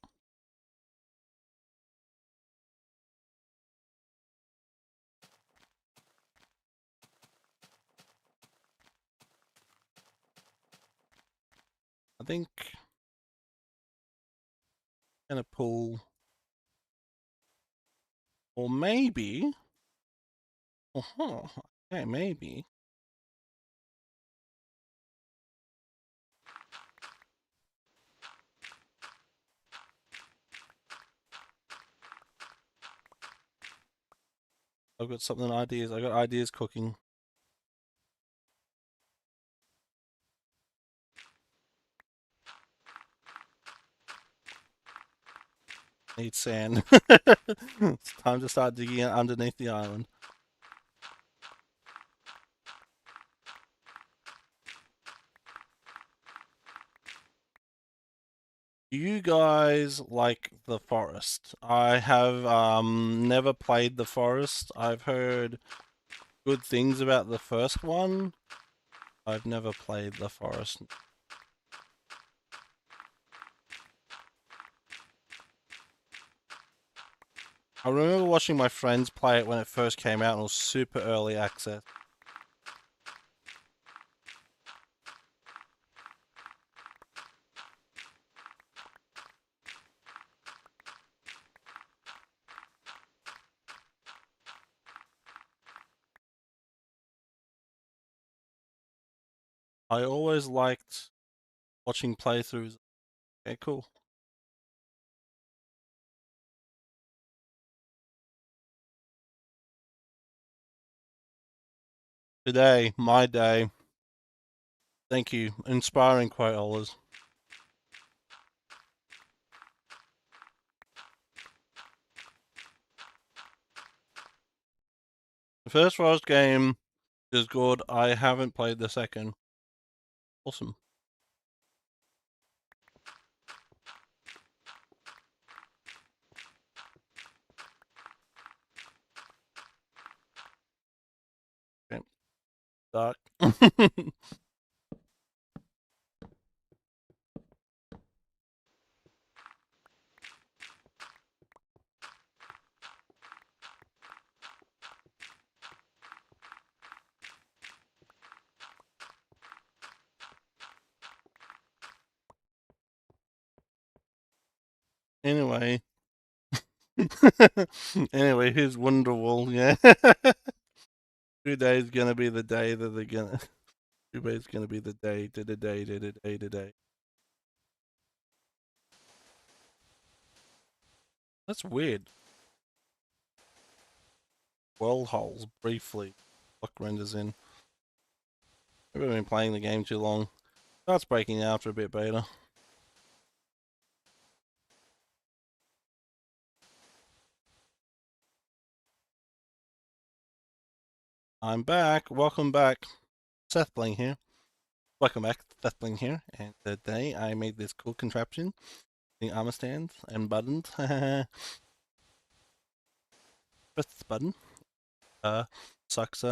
I think I'm gonna pull, or maybe. Okay, maybe. I've got something ideas. I got ideas cooking. Need sand. It's time to start digging underneath the island. Do you guys like the forest? I have never played the forest. I've heard good things about the first one. I've never played the forest. I remember watching my friends play it when it first came out and it was super early access. I always liked watching playthroughs. Okay, cool. Today, my day. Thank you. Inspiring quote, Olas. The first Forest game is good. I haven't played the second. Awesome. Okay. Dark. Anyway. Anyway, here's Wonderwall, yeah. Today's gonna be the day that they're gonna. Today's gonna be the day, day. That's weird. World holes, briefly. Block renders in. Maybe I've been playing the game too long. Starts breaking out after a bit beta. I'm back. Welcome back. Seth Bling here. Welcome back. Seth Bling here. And today I made this cool contraption. The armor stands and buttons. Press this button. Sucks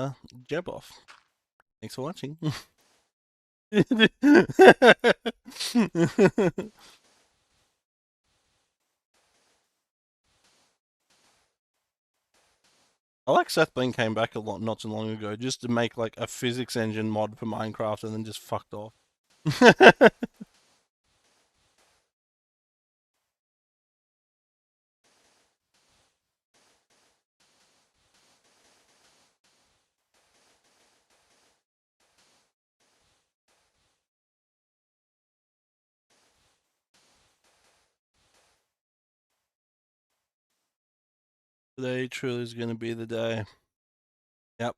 jeb off. Thanks for watching. I like Seth Bling came back a lot not too long ago just to make like a physics engine mod for Minecraft and then just fucked off. Today truly is going to be the day. Yep.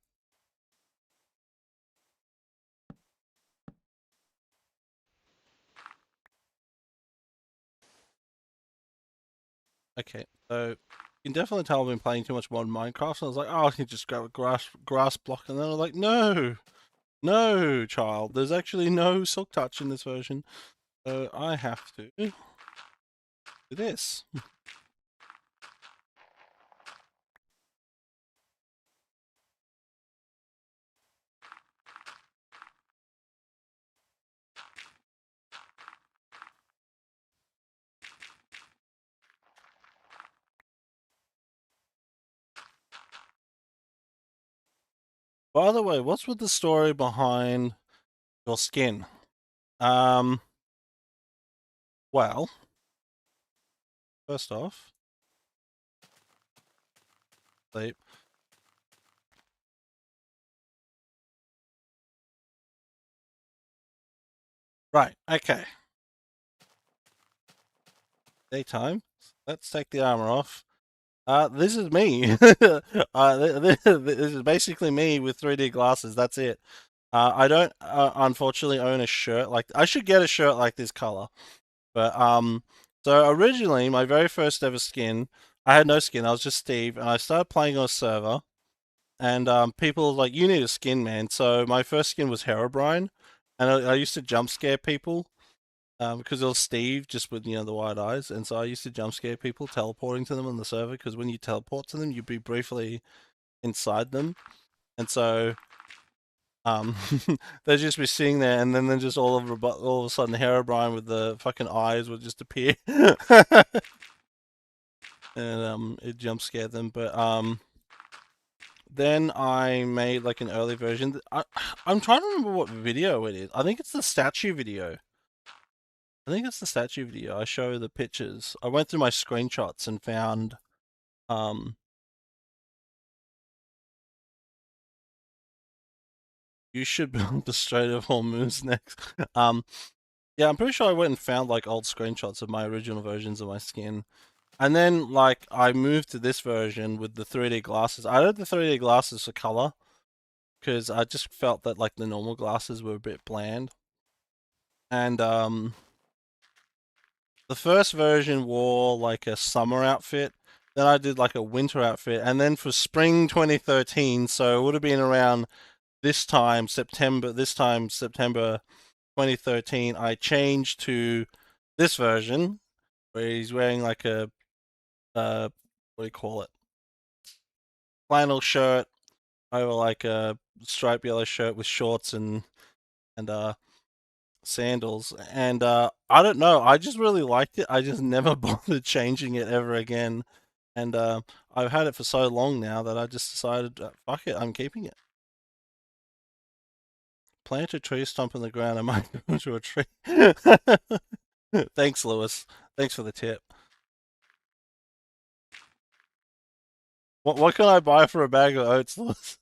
Okay, so you can definitely tell I've been playing too much modern Minecraft. So I was like, oh, I can just grab a grass block, and then I was like, no, no, child. There's actually no silk touch in this version, so I have to do this. By the way, what's with the story behind your skin? Um, well, first off, sleep. Right, okay. Daytime. Let's take the armor off. This is me. This is basically me with 3D glasses. That's it. I don't unfortunately own a shirt like I should get a shirt like this color, but So originally, my very first ever skin, I had no skin. I was just Steve, and I started playing on a server. And people were like, "You need a skin, man." So my first skin was Herobrine, and I used to jump scare people because it was Steve, just with the wide eyes, and so I used to jump scare people teleporting to them on the server. Because when you teleport to them, you'd be briefly inside them, and so um, they'd just be sitting there, and then just all of a sudden, Herobrine with the fucking eyes would just appear, and it jump scared them. But then I made like an early version. I'm trying to remember what video it is. I think it's the statue video. I think it's the statue video. I show the pictures. I went through my screenshots and found um you should build the Strait of Hormuz next. Yeah, I'm pretty sure I went and found like old screenshots of my original versions of my skin. And then like I moved to this version with the 3D glasses. I did the 3D glasses for color because I just felt that like the normal glasses were a bit bland. And the first version wore like a summer outfit. Then I did like a winter outfit, and then for spring 2013, so it would have been around this time September. This time September 2013, I changed to this version where he's wearing like a what do you call it? Flannel shirt over like a striped yellow shirt with shorts and sandals. And I don't know, I just really liked it. I just never bothered changing it ever again. And I've had it for so long now that I just decided, fuck it, I'm keeping it. Plant a tree stump in the ground and might grow into a tree. Thanks, Lewis. Thanks for the tip. What can I buy for a bag of oats, Lewis?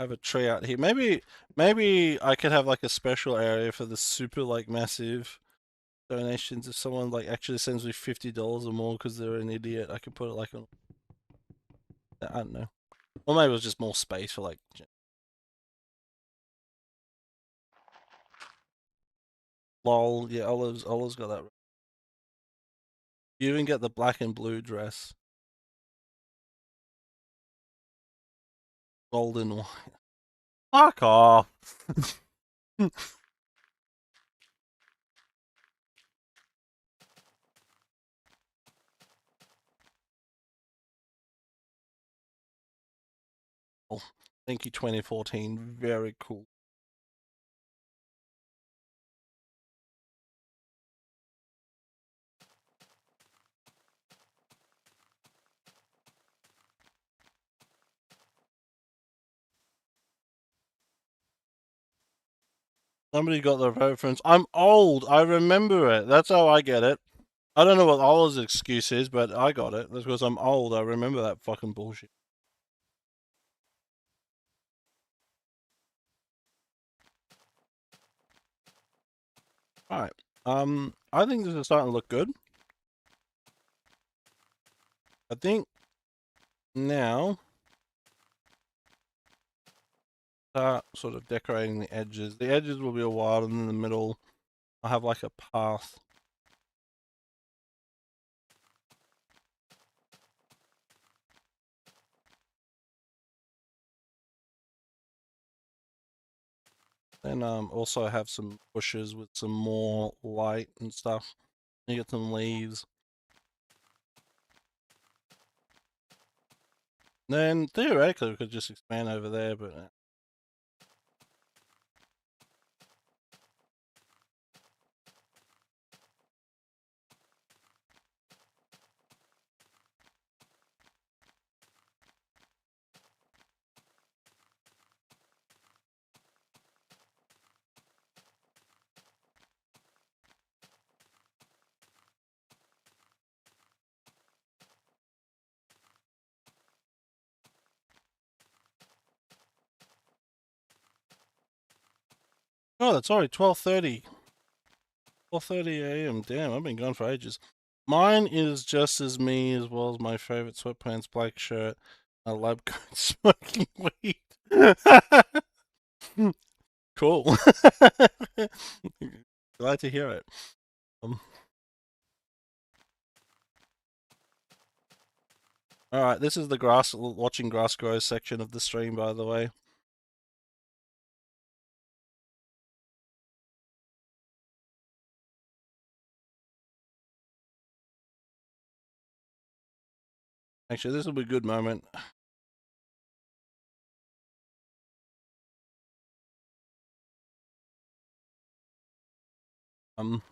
Have a tree out here. Maybe I could have like a special area for the super like massive donations. If someone like actually sends me $50 or more because they're an idiot, I could put it like on. I don't know. Or maybe it was just more space for like. Lol. Yeah, Olive's got that. You even get the black and blue dress. Golden one. Fuck off. Oh, thank you, 2014. Very cool. Somebody got the reference. I'm old. I remember it. That's how I get it. I don't know what Ola's excuse is, but I got it. That's because I'm old. I remember that fucking bullshit. All right. I think this is starting to look good. I think now start sort of decorating the edges. The edges will be a while, and in the middle, I'll have like a path. Then also have some bushes with some more light and stuff. You get some leaves. Then theoretically we could just expand over there, but oh, it's already 12:30. 4:30 a.m. Damn, I've been gone for ages. Mine is just as me, as well as my favorite sweatpants, black shirt, a lab coat, smoking weed. Cool. Glad to hear it. Um, all right, this is the grass watching grass grow section of the stream, by the way. Actually, this will be a good moment. Um,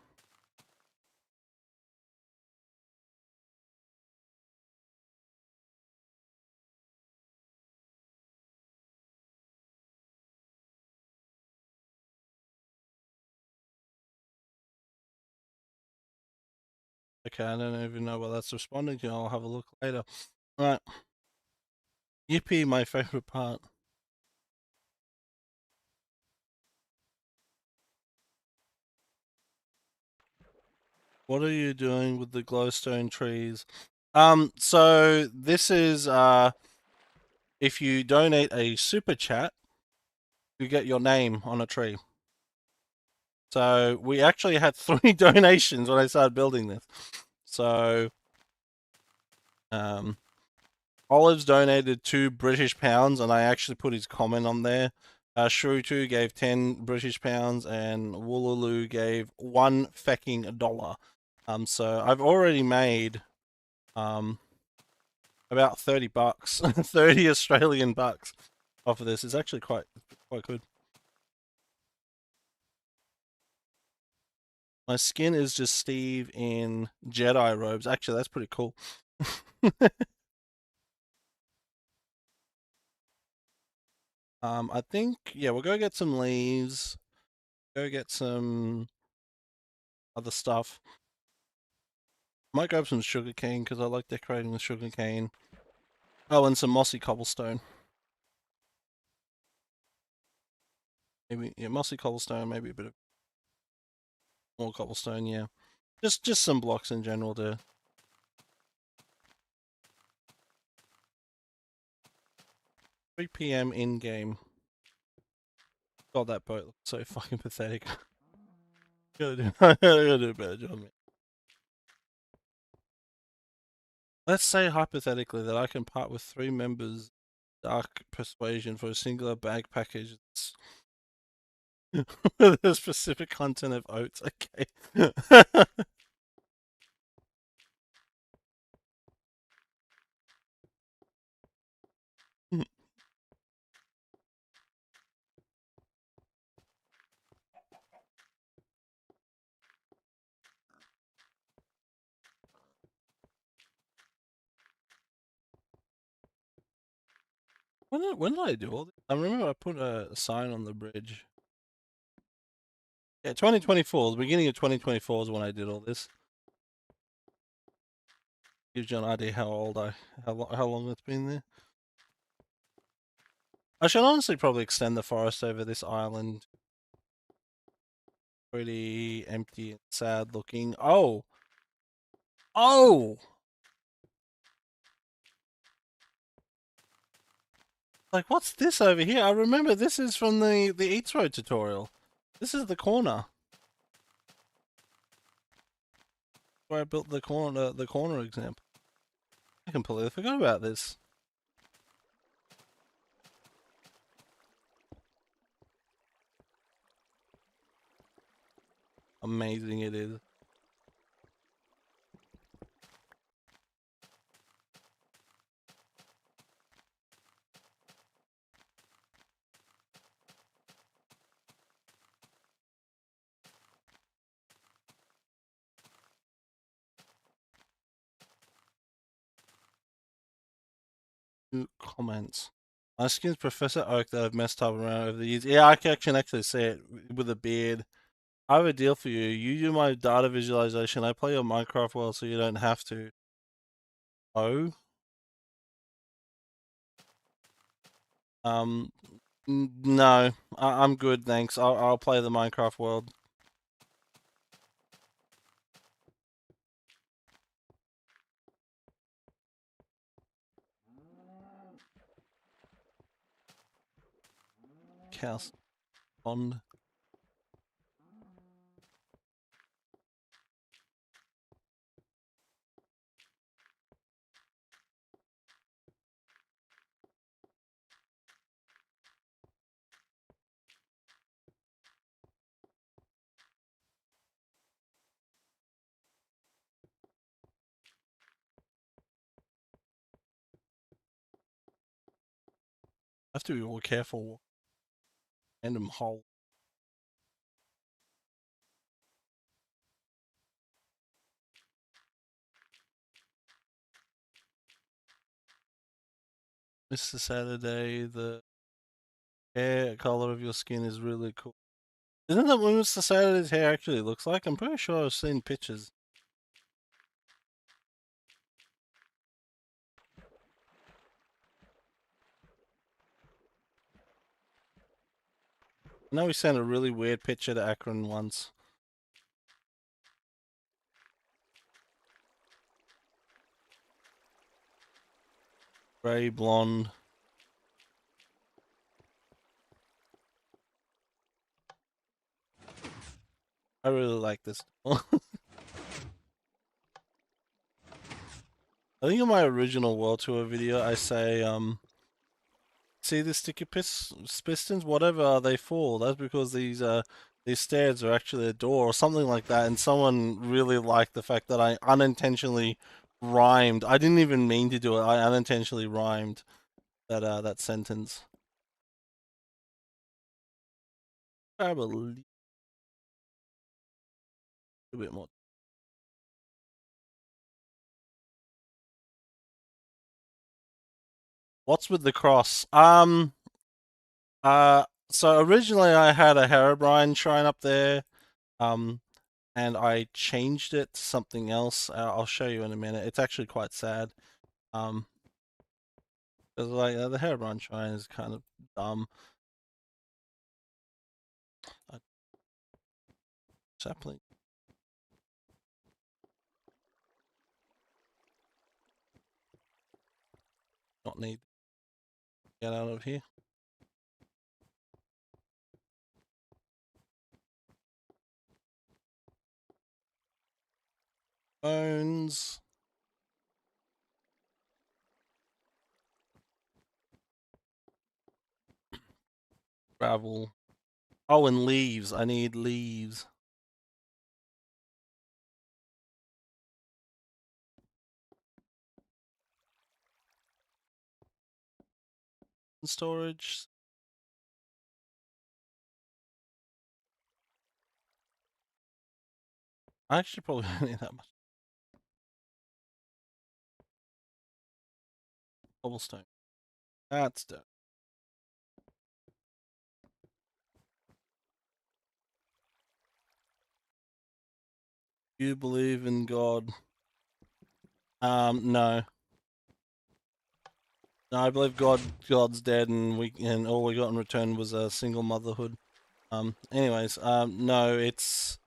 okay, I don't even know what that's responding to. I'll have a look later. All right, yippee, my favorite part. What are you doing with the glowstone trees? So this is if you donate a super chat, you get your name on a tree. So we actually had 3 donations when I started building this. So Olives donated £2 and I actually put his comment on there. Shrutu gave £10 and Woolaloo gave one fecking dollar. So I've already made about $30, 30 Australian bucks off of this. It's actually quite good. My skin is just Steve in Jedi robes. Actually, that's pretty cool. I think yeah, we'll go get some leaves. Go get some other stuff. Might grab some sugar cane because I like decorating with sugar cane. Oh, and some mossy cobblestone. Maybe yeah, mossy cobblestone. Maybe a bit of more cobblestone. Yeah, just some blocks in general to. 3 p.m. in game. God, that boat looks so fucking pathetic. Gotta do a better job, man. Let's say hypothetically that I can part with 3 members Dark Persuasion for a singular bag package with a specific content of oats. Okay. When did I do all this? I remember I put a sign on the bridge. Yeah, 2024. The beginning of 2024 is when I did all this. Gives you an idea how old how long it's been there. I should honestly probably extend the forest over this island. Pretty empty and sad looking. Oh! Oh! Like, what's this over here? I remember this is from the Eats Road tutorial. This is the corner. Where I built the corner example. I completely forgot about this. Amazing it is. Comments. My skin's Professor Oak that I've messed up around over the years. Yeah, I can actually see it with a beard. I have a deal for you. You do my data visualization. I play your Minecraft world so you don't have to. Oh? Um, no. I'm good, thanks. I'll play the Minecraft world. brick house. Pond. I have to be more careful. Random hole. Mr. Saturday, the hair color of your skin is really cool. Isn't that what Mr. Saturday's hair actually looks like? I'm pretty sure I've seen pictures. I know we sent a really weird picture to Akron once. Grey blonde. I really like this. I think in my original World Tour video, I say, see the sticky pistons? Whatever are they for? That's because these stairs are actually a door or something like that. And someone really liked the fact that I unintentionally rhymed. I didn't even mean to do it. I unintentionally rhymed that sentence. Grab a little bit more. What's with the cross? So originally I had a Herobrine shrine up there, and I changed it to something else. I'll show you in a minute. It's actually quite sad. Because like the Herobrine shrine is kind of dumb. Sapling. Not need. Get out of here. Bones. Gravel. Oh, and leaves. I need leaves. Storage. I actually probably don't need that much. Cobblestone. That's dope. You believe in God? No. No, I believe God's dead, and all we got in return was a single motherhood. Anyways, no, it's.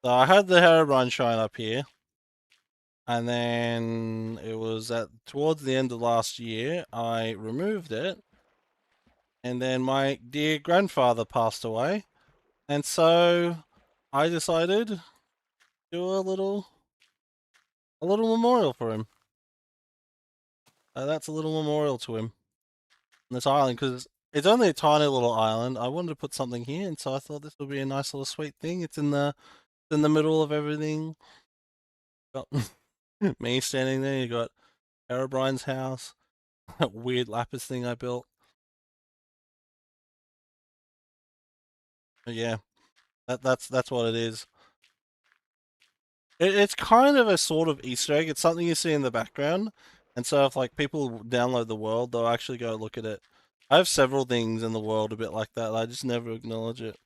So I had the Herobrine shrine up here, and then it was towards the end of last year I removed it, and then my dear grandfather passed away, and so I decided to do a little memorial for him. That's a little memorial to him on this island because it's only a tiny little island. I wanted to put something here, and so I thought this would be a nice little sweet thing. It's in the middle of everything. Got me standing there. You got Herobrine's house, that weird lapis thing I built. But yeah, that's what it is. It's kind of a sort of Easter egg. It's something you see in the background, and so if like people download the world, they'll actually go look at it. I have several things in the world a bit like that. I just never acknowledge it.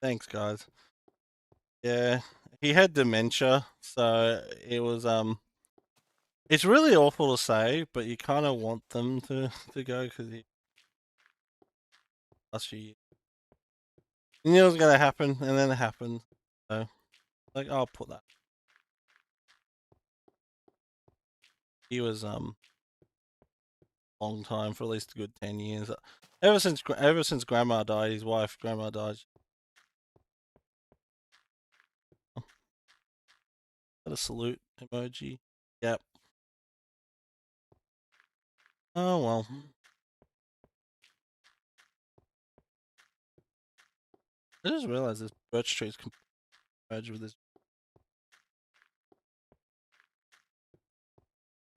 Thanks, guys. Yeah, he had dementia, so it was it's really awful to say, but you kind of want them to go because he last few years. You knew it was gonna happen, and then it happened. So, like, I'll put that. He was long time for at least a good 10 years. Ever since Grandma died, his wife Grandma died. Got a salute emoji. Yep. Oh well. I just realized this birch tree is merged with this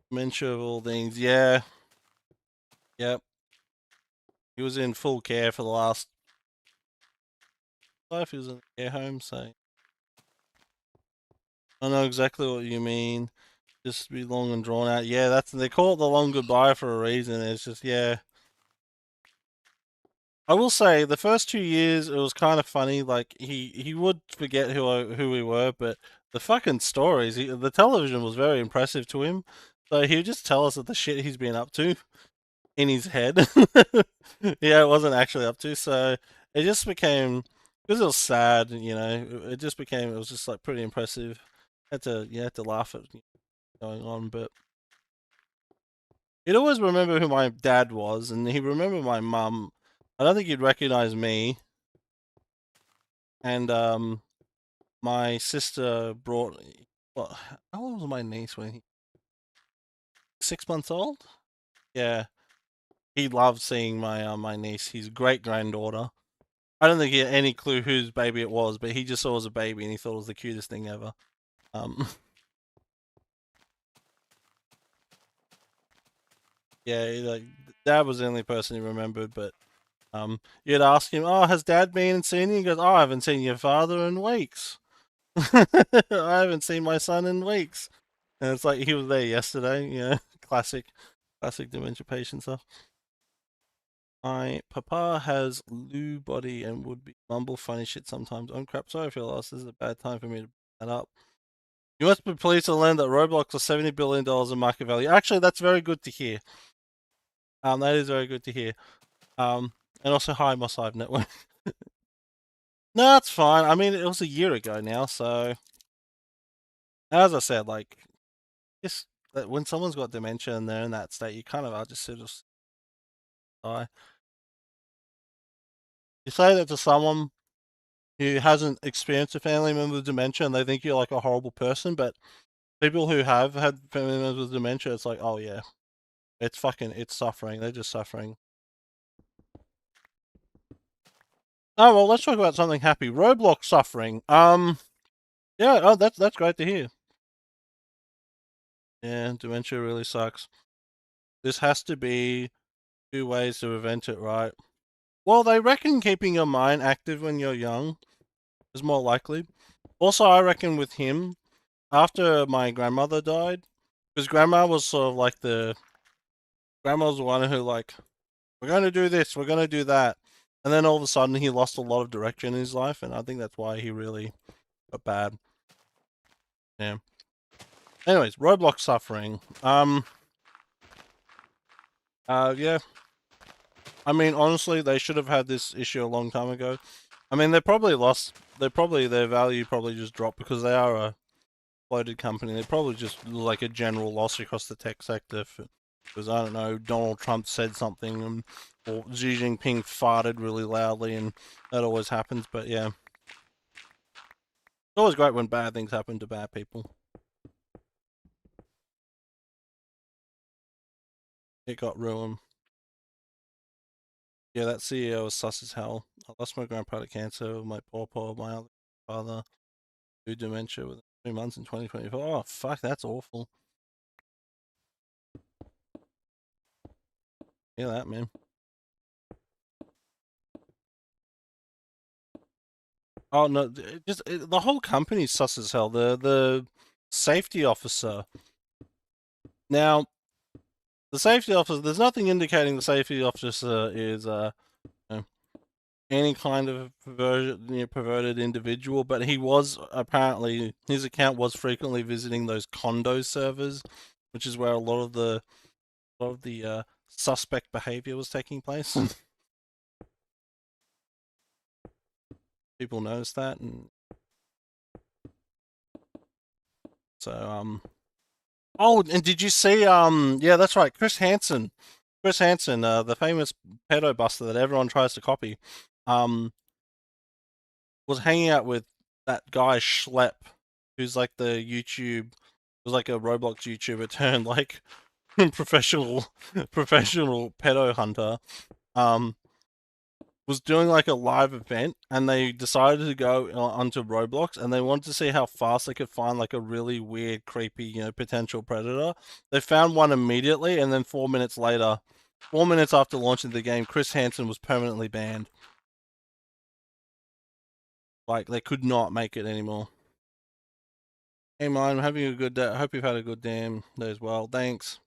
dementia of all things. Yeah. Yep. He was in full care for the last life. He was in a care home, so I know exactly what you mean. Just be long and drawn out. Yeah, that's they call it the long goodbye for a reason. It's just yeah. I will say the first 2 years it was kind of funny. Like he would forget who we were, but the fucking stories, the television was very impressive to him. So he would just tell us of the shit he's been up to in his head. Yeah, it wasn't actually up to. So it just became because it was sad. It just became it was just like pretty impressive. Had to laugh at going on, but he'd always remember who my dad was, and he remembered my mum. I don't think he'd recognize me. And my sister brought. Well, how old was my niece when he 6 months old? Yeah, he loved seeing my niece, his great granddaughter. I don't think he had any clue whose baby it was, but he just saw it as a baby and he thought it was the cutest thing ever. Um, yeah, like dad was the only person he remembered, but you'd ask him, "Oh, has dad been and seen you?" He goes, "Oh, I haven't seen your father in weeks. I haven't seen my son in weeks." And it's like he was there yesterday. Classic, classic dementia patient stuff. My papa has Lou body and would be mumble funny shit sometimes. Oh crap! Sorry if you lost. This is a bad time for me to bring that up. You must be pleased to learn that Roblox is $70 billion in market value. Actually, that's very good to hear. That is very good to hear. And also hi, Moss Hive Network. No, it's fine. I mean, it was a year ago now, so as I said, like, just when someone's got dementia and they're in that state, you kind of are just sort of die. You say that to someone who hasn't experienced a family member with dementia and they think you're like a horrible person, but people who have had family members with dementia, it's like, oh yeah, it's suffering. They're just suffering. Oh well, let's talk about something happy. Roblox suffering. Yeah. Oh, that's great to hear. Yeah, dementia really sucks. This has to be two ways to prevent it, right? Well, they reckon keeping your mind active when you're young is more likely. Also, I reckon with him, after my grandmother died, because grandma was sort of like grandma was the one who like, we're going to do this, we're going to do that. And then all of a sudden he lost a lot of direction in his life, and I think that's why he really got bad. Yeah. Anyways, Roblox suffering. Yeah. I mean, honestly, they should have had this issue a long time ago. I mean, their value probably just dropped because they are a floated company. They probably just like a general loss across the tech sector because I don't know, Donald Trump said something or Xi Jinping farted really loudly, and that always happens. But yeah, it's always great when bad things happen to bad people. It got ruined. Yeah, that CEO was sus as hell. I lost my grandpa to cancer, my pawpaw, my other father through dementia within 3 months in 2024. Oh, fuck, that's awful. Yeah, that, man. Oh, no, the whole company's sus as hell. The safety officer. Now, the safety officer, there's nothing indicating the safety officer is you know, any kind of perverted individual, but he was apparently his account was frequently visiting those condo servers, which is where a lot of the suspect behavior was taking place. People noticed that, and so Oh, and did you see? Yeah, that's right. Chris Hansen, the famous pedo buster that everyone tries to copy, um, was hanging out with that guy Schlep, who's like the was like a Roblox YouTuber turned like professional professional pedo hunter. Um, was doing like a live event, and they decided to go onto Roblox, and they wanted to see how fast they could find like a really weird, creepy, potential predator. They found one immediately, and then 4 minutes later, 4 minutes after launching the game, Chris Hansen was permanently banned. Like they could not make it anymore. Hey, man, I'm having a good day. I hope you've had a good damn day as well. Thanks.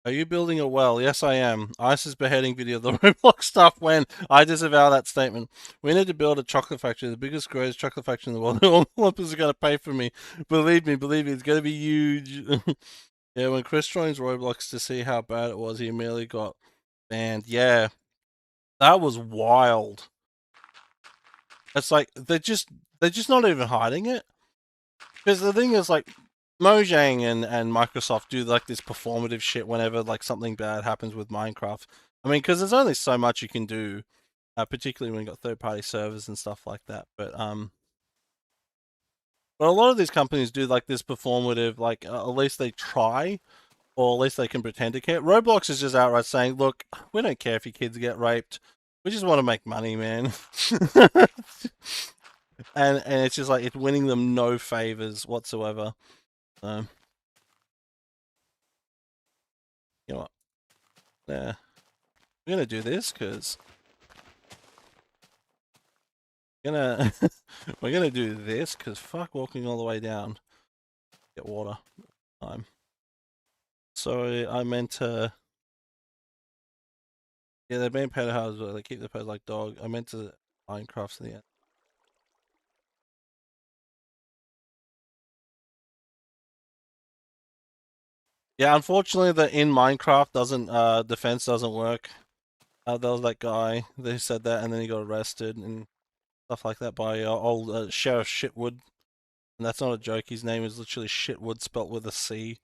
Are you building a well? Yes, I am. ISIS beheading video. The Roblox stuff when I disavow that statement. We need to build a chocolate factory, the biggest, greatest chocolate factory in the world. All Olympus are going to pay for me. Believe me, it's going to be huge. Yeah, when Chris joins Roblox to see how bad it was, he immediately got banned. Yeah, that was wild. It's like they're just not even hiding it. Because the thing is, like, Mojang and Microsoft do like this performative shit whenever like something bad happens with Minecraft. I mean, because there's only so much you can do, particularly when you got third-party servers and stuff like that. But a lot of these companies do like this performative, like at least they try, or at least they can pretend to care. Roblox is just outright saying, "Look, we don't care if your kids get raped. We just want to make money, man." And it's just like it's winning them no favors whatsoever. So, you know what? Yeah. We're gonna do this because gonna we're gonna do this because fuck walking all the way down get water. I'm sorry. I meant to. Yeah, they're being pet houses, but they keep the pets like dog. I meant to Minecraft in the end. Yeah, unfortunately, the in Minecraft doesn't defense doesn't work. There was that guy that said that, and then he got arrested and stuff like that by old Sheriff Shitwood. And that's not a joke. His name is literally Shitwood, spelt with a C.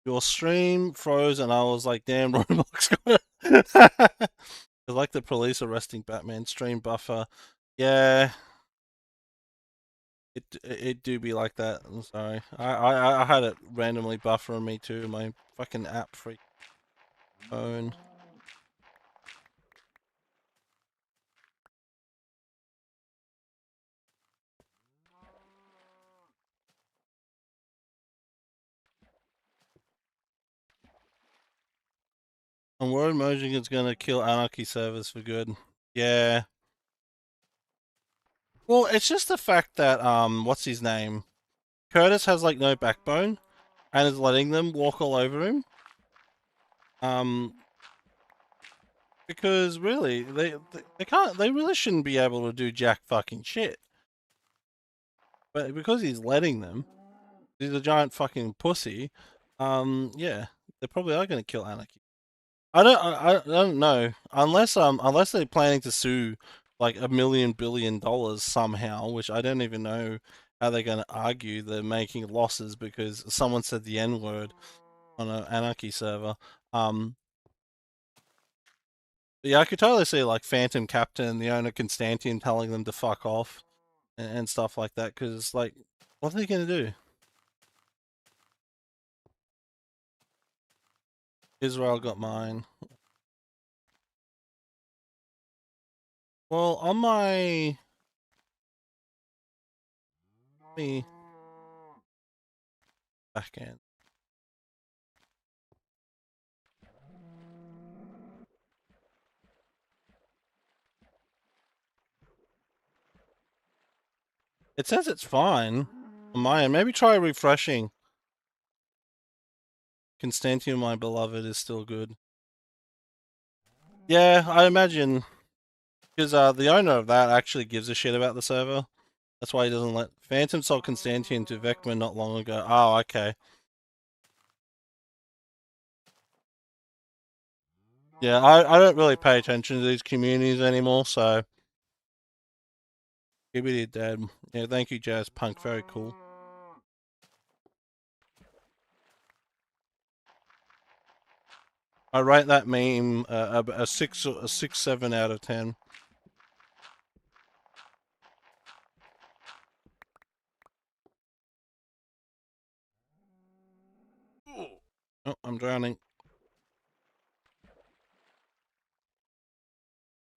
Your stream froze, and I was like, "Damn, Roblox got it." I like the police arresting Batman stream buffer. Yeah, it do be like that. I'm sorry. I had it randomly buffering me too. My fucking app freak phone. And word merging is gonna kill anarchy servers for good. Yeah. Well, it's just the fact that what's his name? Curtis has like no backbone and is letting them walk all over him. Um, because really, they can't. They really shouldn't be able to do jack fucking shit. But because he's letting them, he's a giant fucking pussy. Yeah, they probably are going to kill Anarchy. I don't know unless they're planning to sue like $1 million somehow, which I don't even know how they're going to argue they're making losses because someone said the N word on an Anarchy server. Um, but yeah, I could totally see like Phantom Captain, the owner Constantine, telling them to fuck off and stuff like that because like, what are they going to do? Israel got mine. Well, on my me back end. It says it's fine on my end. Maybe try refreshing. Constantine, my beloved, is still good. Yeah, I imagine because the owner of that actually gives a shit about the server. That's why he doesn't let Phantom sold Constantian to Vecman not long ago. Oh, okay. Yeah, I don't really pay attention to these communities anymore, so give it dead. Yeah, thank you, Jazz Punk. Very cool. I rate that meme a 7 out of 10. Oh, I'm drowning.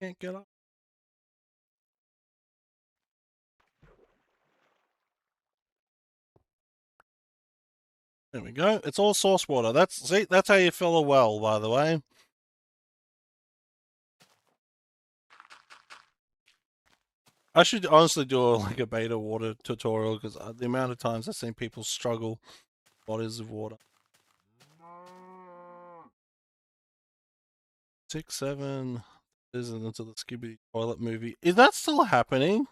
Can't get up. There we go. It's all source water. That's how you fill a well, by the way. I should honestly do like a beta water tutorial because the amount of times I've seen people struggle bodies of water. 6, 7 isn't until the Skibidi toilet movie. Is that still happening?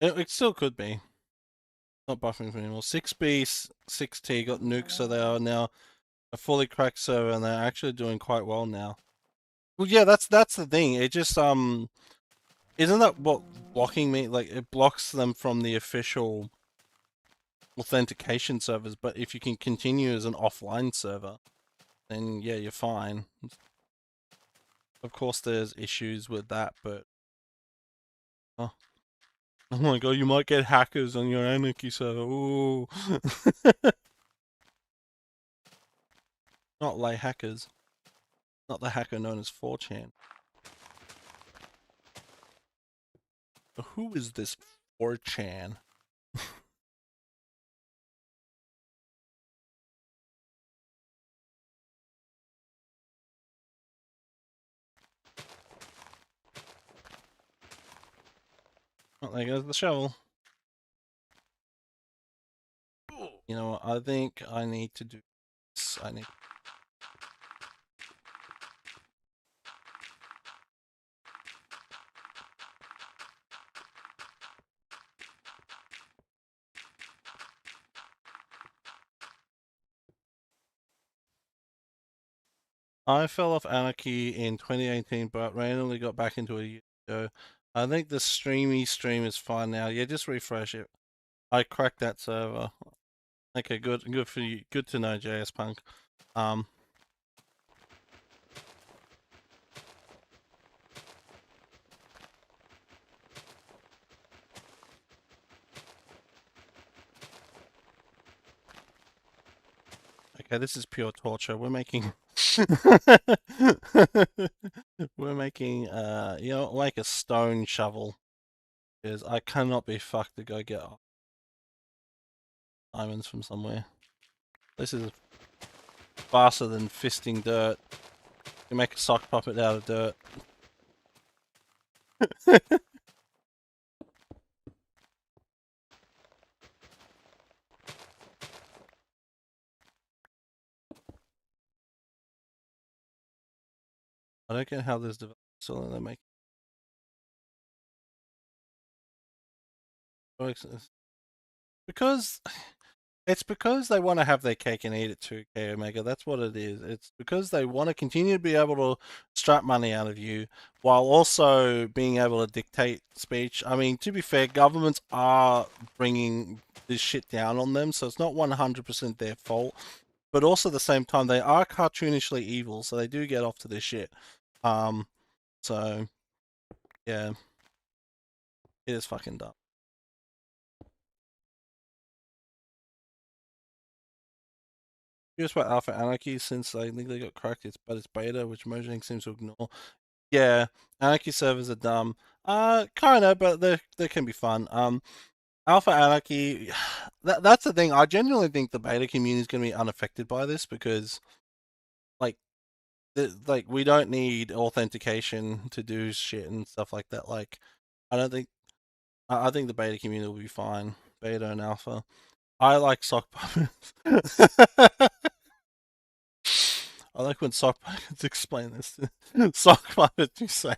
It still could be. Not buffering anymore. 6B, 6T got nuked, so they are now a fully cracked server, and they're actually doing quite well now. Well, yeah, that's the thing. It just isn't that what blocking me? Like it blocks them from the official authentication servers. But if you can continue as an offline server, then yeah, you're fine. Of course, there's issues with that, but oh, oh my god, you might get hackers on your Anarchy server. Ooh, not lay hackers, not the hacker known as 4chan. Who is this 4chan? Oh, there goes the shovel. You know what? I think I need to do this. I fell off Anarchy in 2018, but randomly got back into it a year ago. I think the stream is fine now. Yeah, just refresh it. I cracked that server. Okay, good for you. Good to know, JS Punk. Okay, this is pure torture. We're making we're making like a stone shovel. Because I cannot be fucked to go get diamonds from somewhere. This is faster than fisting dirt. You can make a sock puppet out of dirt. I don't get how this develops. So they make because it's because they want to have their cake and eat it too, K Omega. That's what it is. It's because they want to continue to be able to strap money out of you while also being able to dictate speech. I mean, to be fair, governments are bringing this shit down on them, so it's not 100% their fault. But also at the same time, they are cartoonishly evil, so they do get off to this shit. So yeah, it is fucking dumb. Curious about Alpha Anarchy since I think they got cracked. But it's beta, which Mojang seems to ignore. Yeah, Anarchy servers are dumb. Kinda, but they can be fun. Alpha Anarchy, that's the thing. I genuinely think the beta community is going to be unaffected by this because, like, we don't need authentication to do shit and stuff like that. Like, I don't think. I think the beta community will be fine. Beta and alpha. I like sock puppets. I like when sock puppets explain this. Sock puppets, you say.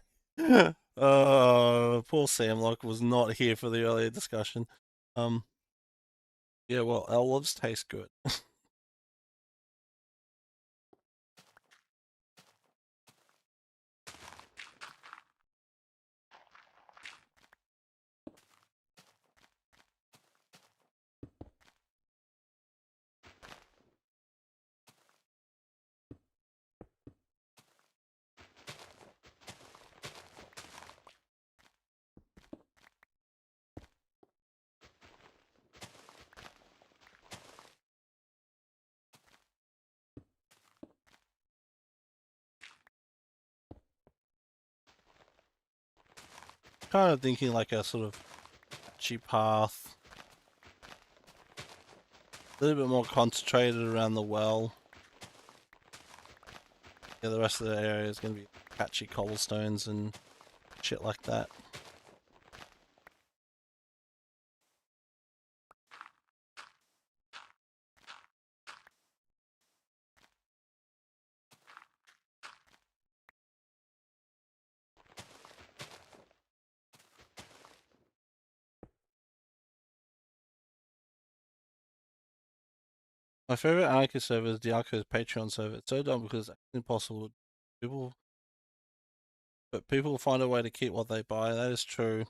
Poor Samlock was not here for the earlier discussion. Um, yeah, well, olives taste good. Kind of thinking like a sort of cheap path, a little bit more concentrated around the well. Yeah, the rest of the area is going to be patchy cobblestones and shit like that. My favorite Anarchy server is Diaco's Patreon server. It's so dumb because it's impossible. People, but people find a way to keep what they buy. That is true.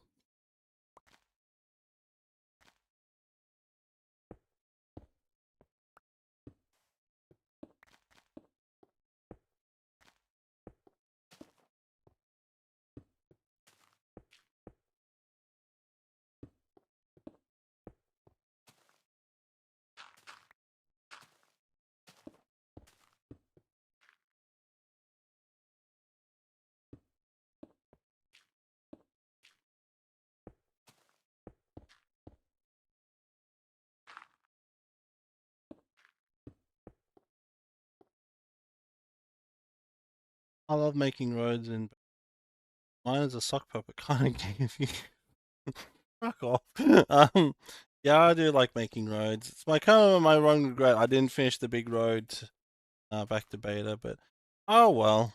I love making roads, and mine is a sock puppet kind of game. Fuck off. Yeah, I do like making roads. It's my kind of my one regret. I didn't finish the big road back to beta, but oh well.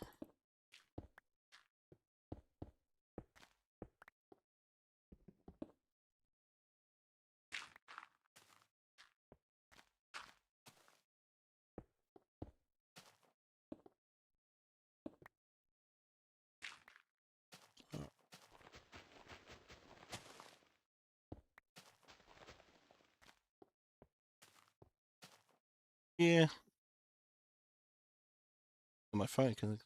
Yeah, my phone can.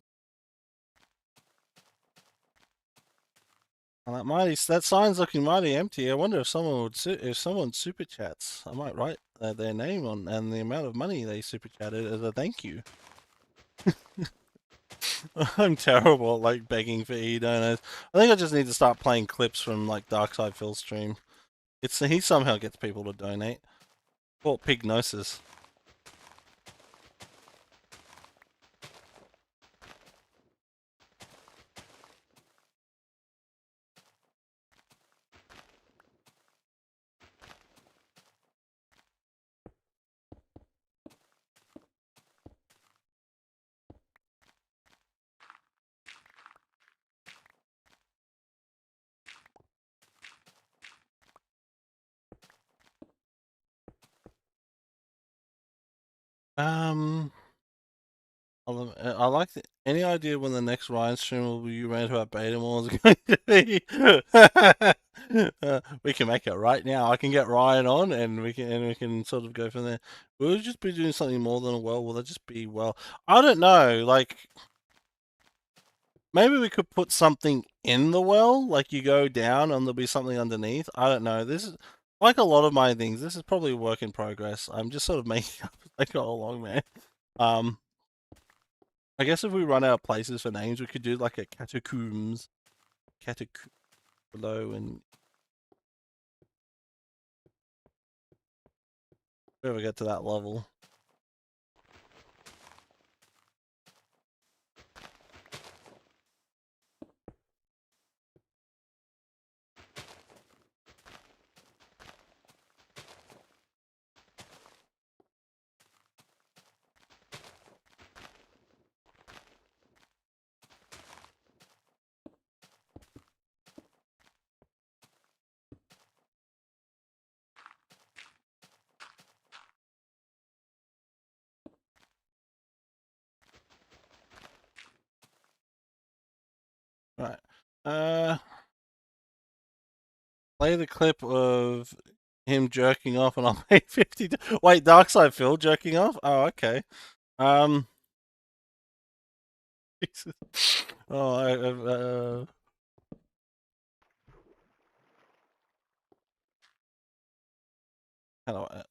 That sign's looking mighty empty. I wonder if someone would if someone super chats. I might write their name on and the amount of money they super chatted as a thank you. I'm terrible at like begging for e-donors. I think I just need to start playing clips from like Darkside Phil's stream. He somehow gets people to donate. Or Pignosis. Um, I like any idea when the next Ryan stream will be rant about beta more is going to be. We can make it right now. I can get Ryan on, and we can sort of go from there. We'll just be doing something more than a well. Will it just be well? I don't know. Like maybe we could put something in the well, like you go down and there'll be something underneath. I don't know. This is like a lot of my things. This is probably a work in progress. I'm just sort of making up as I go along, man. Um, I guess if we run out of places for names, we could do like a catacomb below, and if we ever get to that level. Uh, Play the clip of him jerking off, and I'll pay 50. Wait, Darkside Phil jerking off? Oh, okay. Um, oh, how do I?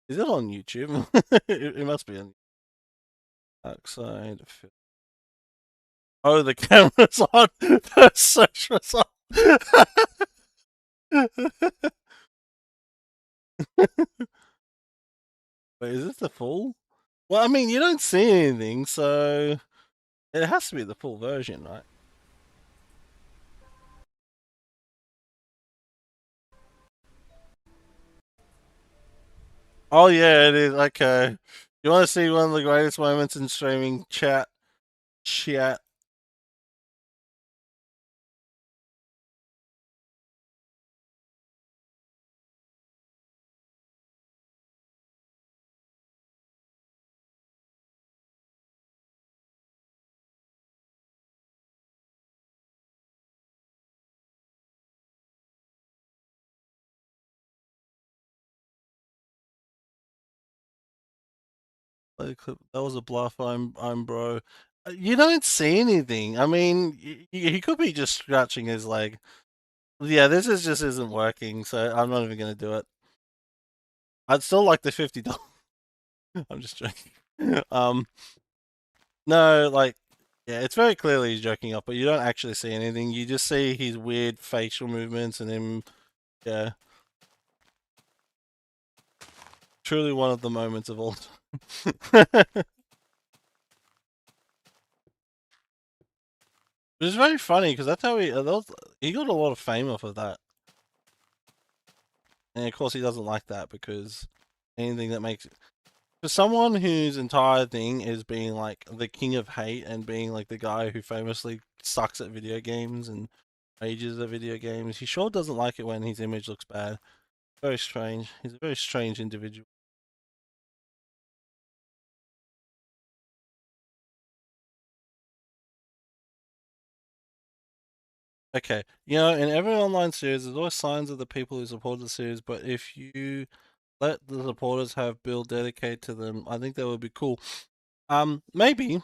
Is it on YouTube? It must be on Darkside Phil. Oh, the camera's on. The search result. Wait, is this the full? Well, I mean, you don't see anything, so it has to be the full version, right? Oh yeah, it is. Okay. You want to see one of the greatest moments in streaming chat? Chat. That was a bluff. I'm bro. You don't see anything. I mean, he could be just scratching his leg. Yeah, this is just isn't working, so I'm not even gonna do it. I'd still like the $50. I'm just joking. Um, no, like, yeah, it's very clearly he's joking up, but you don't actually see anything. You just see his weird facial movements and him. Yeah, truly one of the moments of all time. Which is very funny because that's how he got a lot of fame off of that. And of course, he doesn't like that because anything that makes for someone whose entire thing is being like the king of hate and being like the guy who famously sucks at video games and rages at video games, he sure doesn't like it when his image looks bad. Very strange. He's a very strange individual. Okay, in every online series, there's always signs of the people who support the series, but if you let the supporters have build dedicated to them, I think that would be cool. Maybe,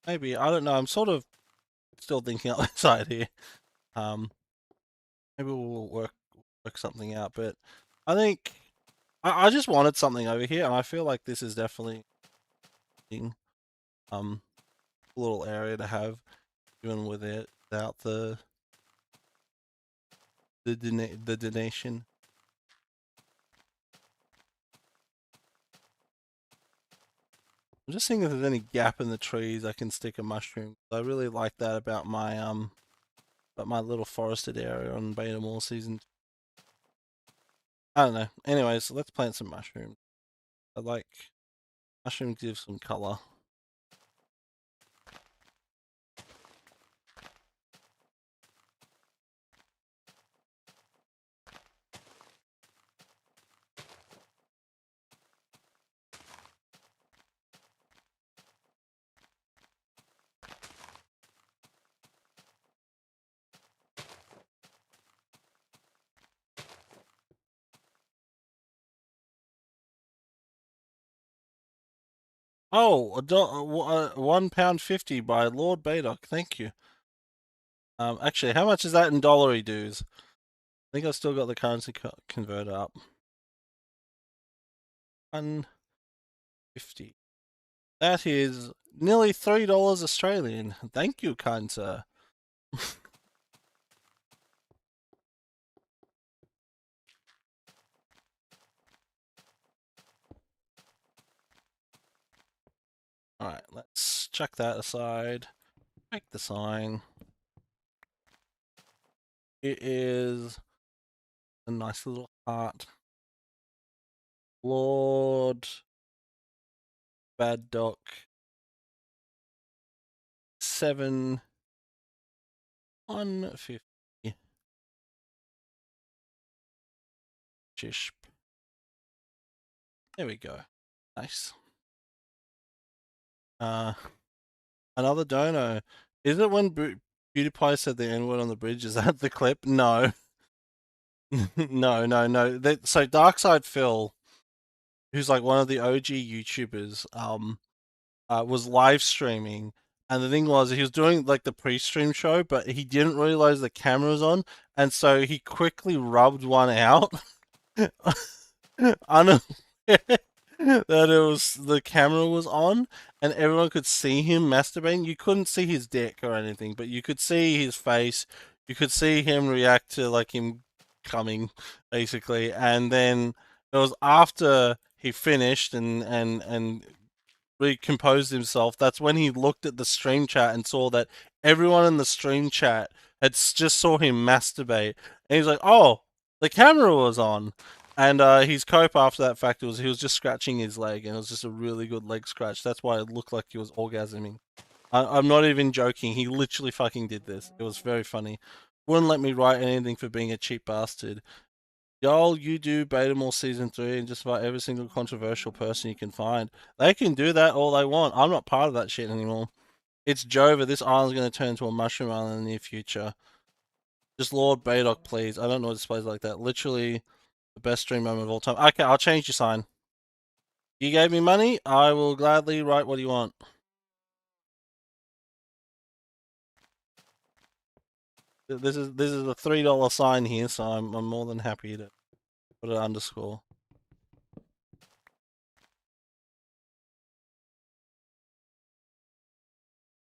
I don't know. I'm sort of still thinking outside here. Um, Maybe we'll work something out, but I think I just wanted something over here, and I feel like this is definitely um a little area to have, even with it without the donation. I'm just seeing if there's any gap in the trees I can stick a mushroom. I really like that about my little forested area on Beta Mall season. I don't know. Anyways, let's plant some mushrooms. I like mushrooms give some color. Oh, £1.50 by Lord Baydock. Thank you. Actually, how much is that in dollary dues? I think I've still got the currency converter up. 150. That is nearly $3 Australian. Thank you, kind sir. All right, let's check that aside. Make the sign. It is a nice little heart. Lord Bad Doc 7 150. There we go. Nice. Uh, another dono. Is it when PewDiePie said the N word on the bridge? Is that the clip? No. No. So Darkside Phil, who's like one of the OG YouTubers, was live streaming, and the thing was he was doing like the pre-stream show, but he didn't realize the camera was on, and so he quickly rubbed one out, unaware that it was the camera was on, and everyone could see him masturbating. You couldn't see his dick or anything, but you could see his face. You could see him react to like him coming, basically, and then it was after he finished and recomposed himself, that's when he looked at the stream chat and saw that everyone in the stream chat had just saw him masturbate, and he's like, "Oh, the camera was on." And his cope after that fact was he was just scratching his leg, and it was just a really good leg scratch. That's why it looked like he was orgasming. I'm not even joking. He literally fucking did this. It was very funny. Wouldn't let me write anything for being a cheap bastard. Y'all, you do Beta Mall Season 3 and just about every single controversial person you can find. They can do that all they want. I'm not part of that shit anymore. It's Jova. This island's going to turn into a mushroom island in the near future. Just Lord Baydock, please. I don't know what displays like that. Literally the best stream moment of all time. Okay, I'll change your sign. You gave me money. I will gladly write what you want. This is a $3 sign here, so I'm more than happy to put an underscore.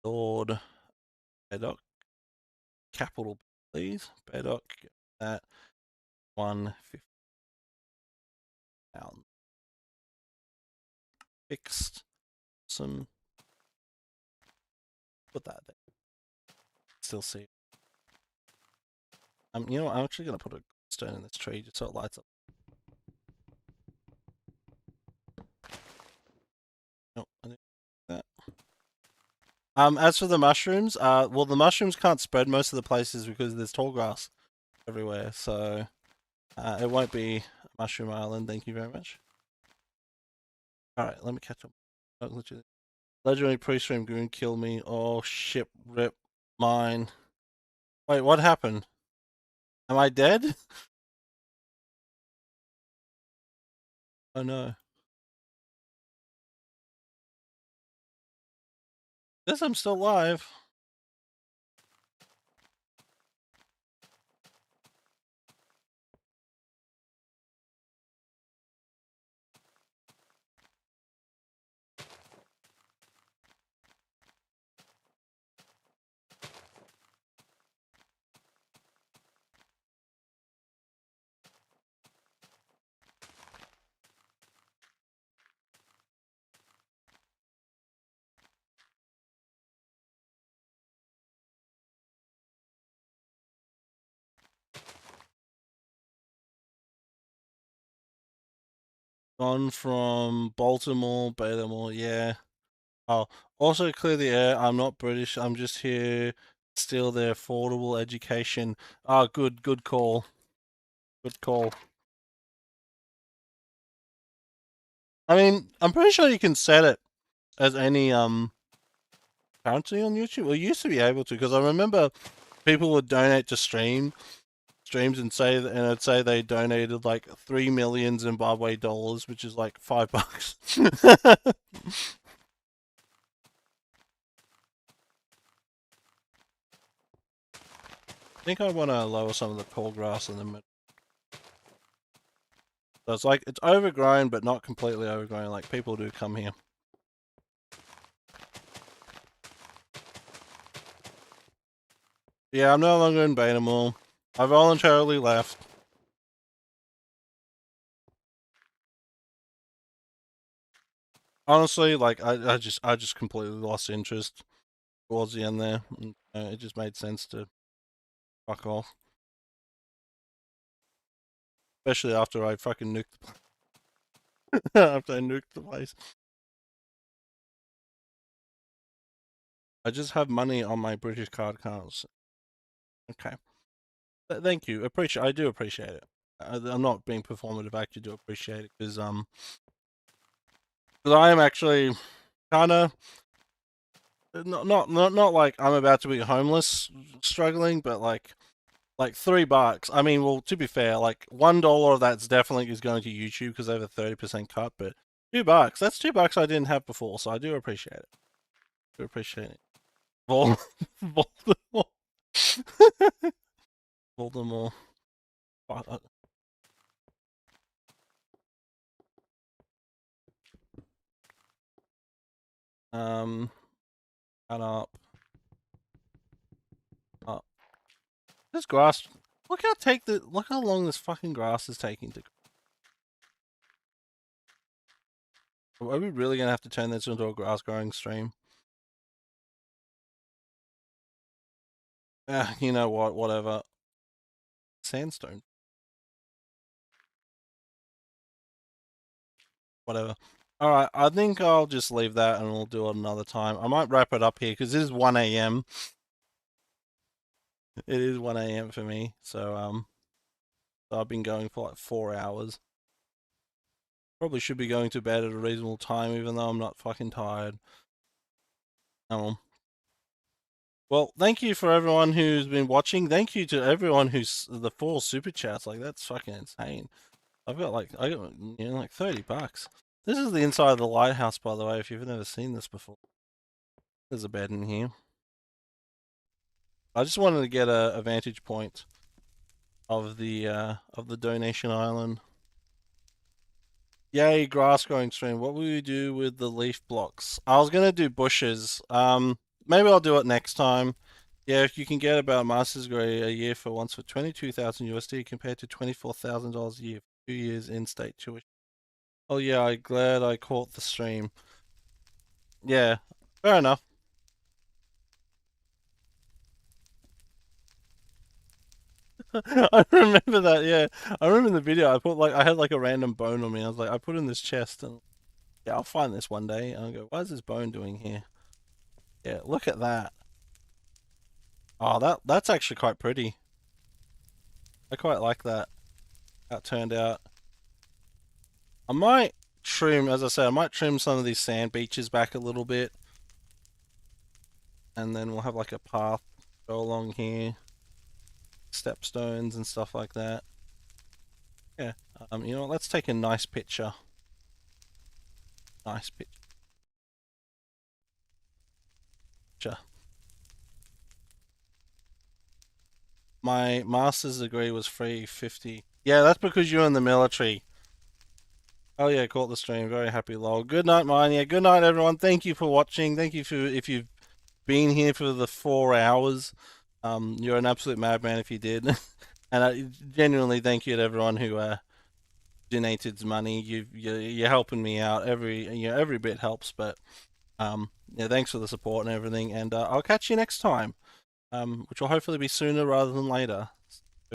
Lord Baydock. Capital, please. Baydock. That 150 pound fixed. Some put that there. Still see it. You know what? I'm actually gonna put a stone in this tree just so it lights up. Nope, I didn't do that. As for the mushrooms, well, the mushrooms can't spread most of the places because there's tall grass everywhere, so it won't be Mushroom Island. Thank you very much. All right, let me catch up. Oh, legendary pre-stream goon killed me. Oh shit, rip mine. Wait, what happened? Am I dead? Oh no. Yes, I'm still alive. Gone from Baltimore, Baltimore, yeah. Oh, also clear the air. I'm not British. I'm just here to steal their affordable education. Ah, good call. Good call. I mean, I'm pretty sure you can set it as any currency on YouTube. Well, you used to be able to, because I remember people would donate to streams and say and it'd say they donated like 3 million Zimbabwe dollars, which is like $5. I think I want to lower some of the tall grass in the middle. So it's like it's overgrown, but not completely overgrown. Like people do come here. Yeah, I'm no longer in Beta Mall. I voluntarily left. Honestly, like I just completely lost interest towards the end there. And, it just made sense to fuck off. Especially after I fucking nuked after I nuked the place. I just have money on my British card cards. Okay. Thank you. I do appreciate it. I'm not being performative. I actually do appreciate it because I am actually kind of Not like I'm about to be homeless, struggling, but like $3. I mean, well, to be fair, like $1 of that's definitely is going to YouTube because they have a 30% cut, but $2, that's $2 I didn't have before, so I do appreciate it. Do appreciate it. Vol- Voldemort. Voldemort. Um, cut up. Up. This grass. Look how long this fucking grass is taking to. Are we really gonna have to turn this into a grass growing stream? You know what? Whatever. Sandstone. Whatever. All right, I think I'll just leave that and we'll do it another time. I might wrap it up here because it is 1 a.m. It is 1 a.m. for me, so I've been going for like 4 hours. Probably should be going to bed at a reasonable time, even though I'm not fucking tired. Well, thank you for everyone who's been watching. Thank you to everyone who's the 4 super chats. Like that's fucking insane. I got like $30. This is the inside of the lighthouse, by the way. If you've never seen this before, there's a bed in here. I just wanted to get a vantage point of the donation island. Yay, grass growing stream. What will you do with the leaf blocks? I was gonna do bushes. Maybe I'll do it next time. Yeah, if you can get about master's degree a year for once for 22,000 USD compared to $24,000 a year for 2 years in-state tuition. Oh yeah, I'm glad I caught the stream. Yeah, fair enough. I remember that. Yeah, I remember in the video. I had like a random bone on me. I was like, I put in this chest, and yeah, I'll find this one day. And I go, why is this bone doing here? Yeah, look at that. Oh, that's actually quite pretty. I quite like that. That turned out. I might trim, as I said, I might trim some of these sand beaches back a little bit, and then we'll have like a path go along here, stepstones and stuff like that. Yeah. You know what? Let's take a nice picture. Nice picture. My master's degree was 350. Yeah, that's because you're in the military. Oh yeah, caught the stream. Very happy lol. Good night, mine. Yeah, good night, everyone. Thank you for watching. Thank you for if you've been here for the 4 hours. You're an absolute madman if you did. And I genuinely thank you to everyone who donated money. You're helping me out. Every bit helps. But yeah, thanks for the support and everything. And I'll catch you next time. Which will hopefully be sooner rather than later.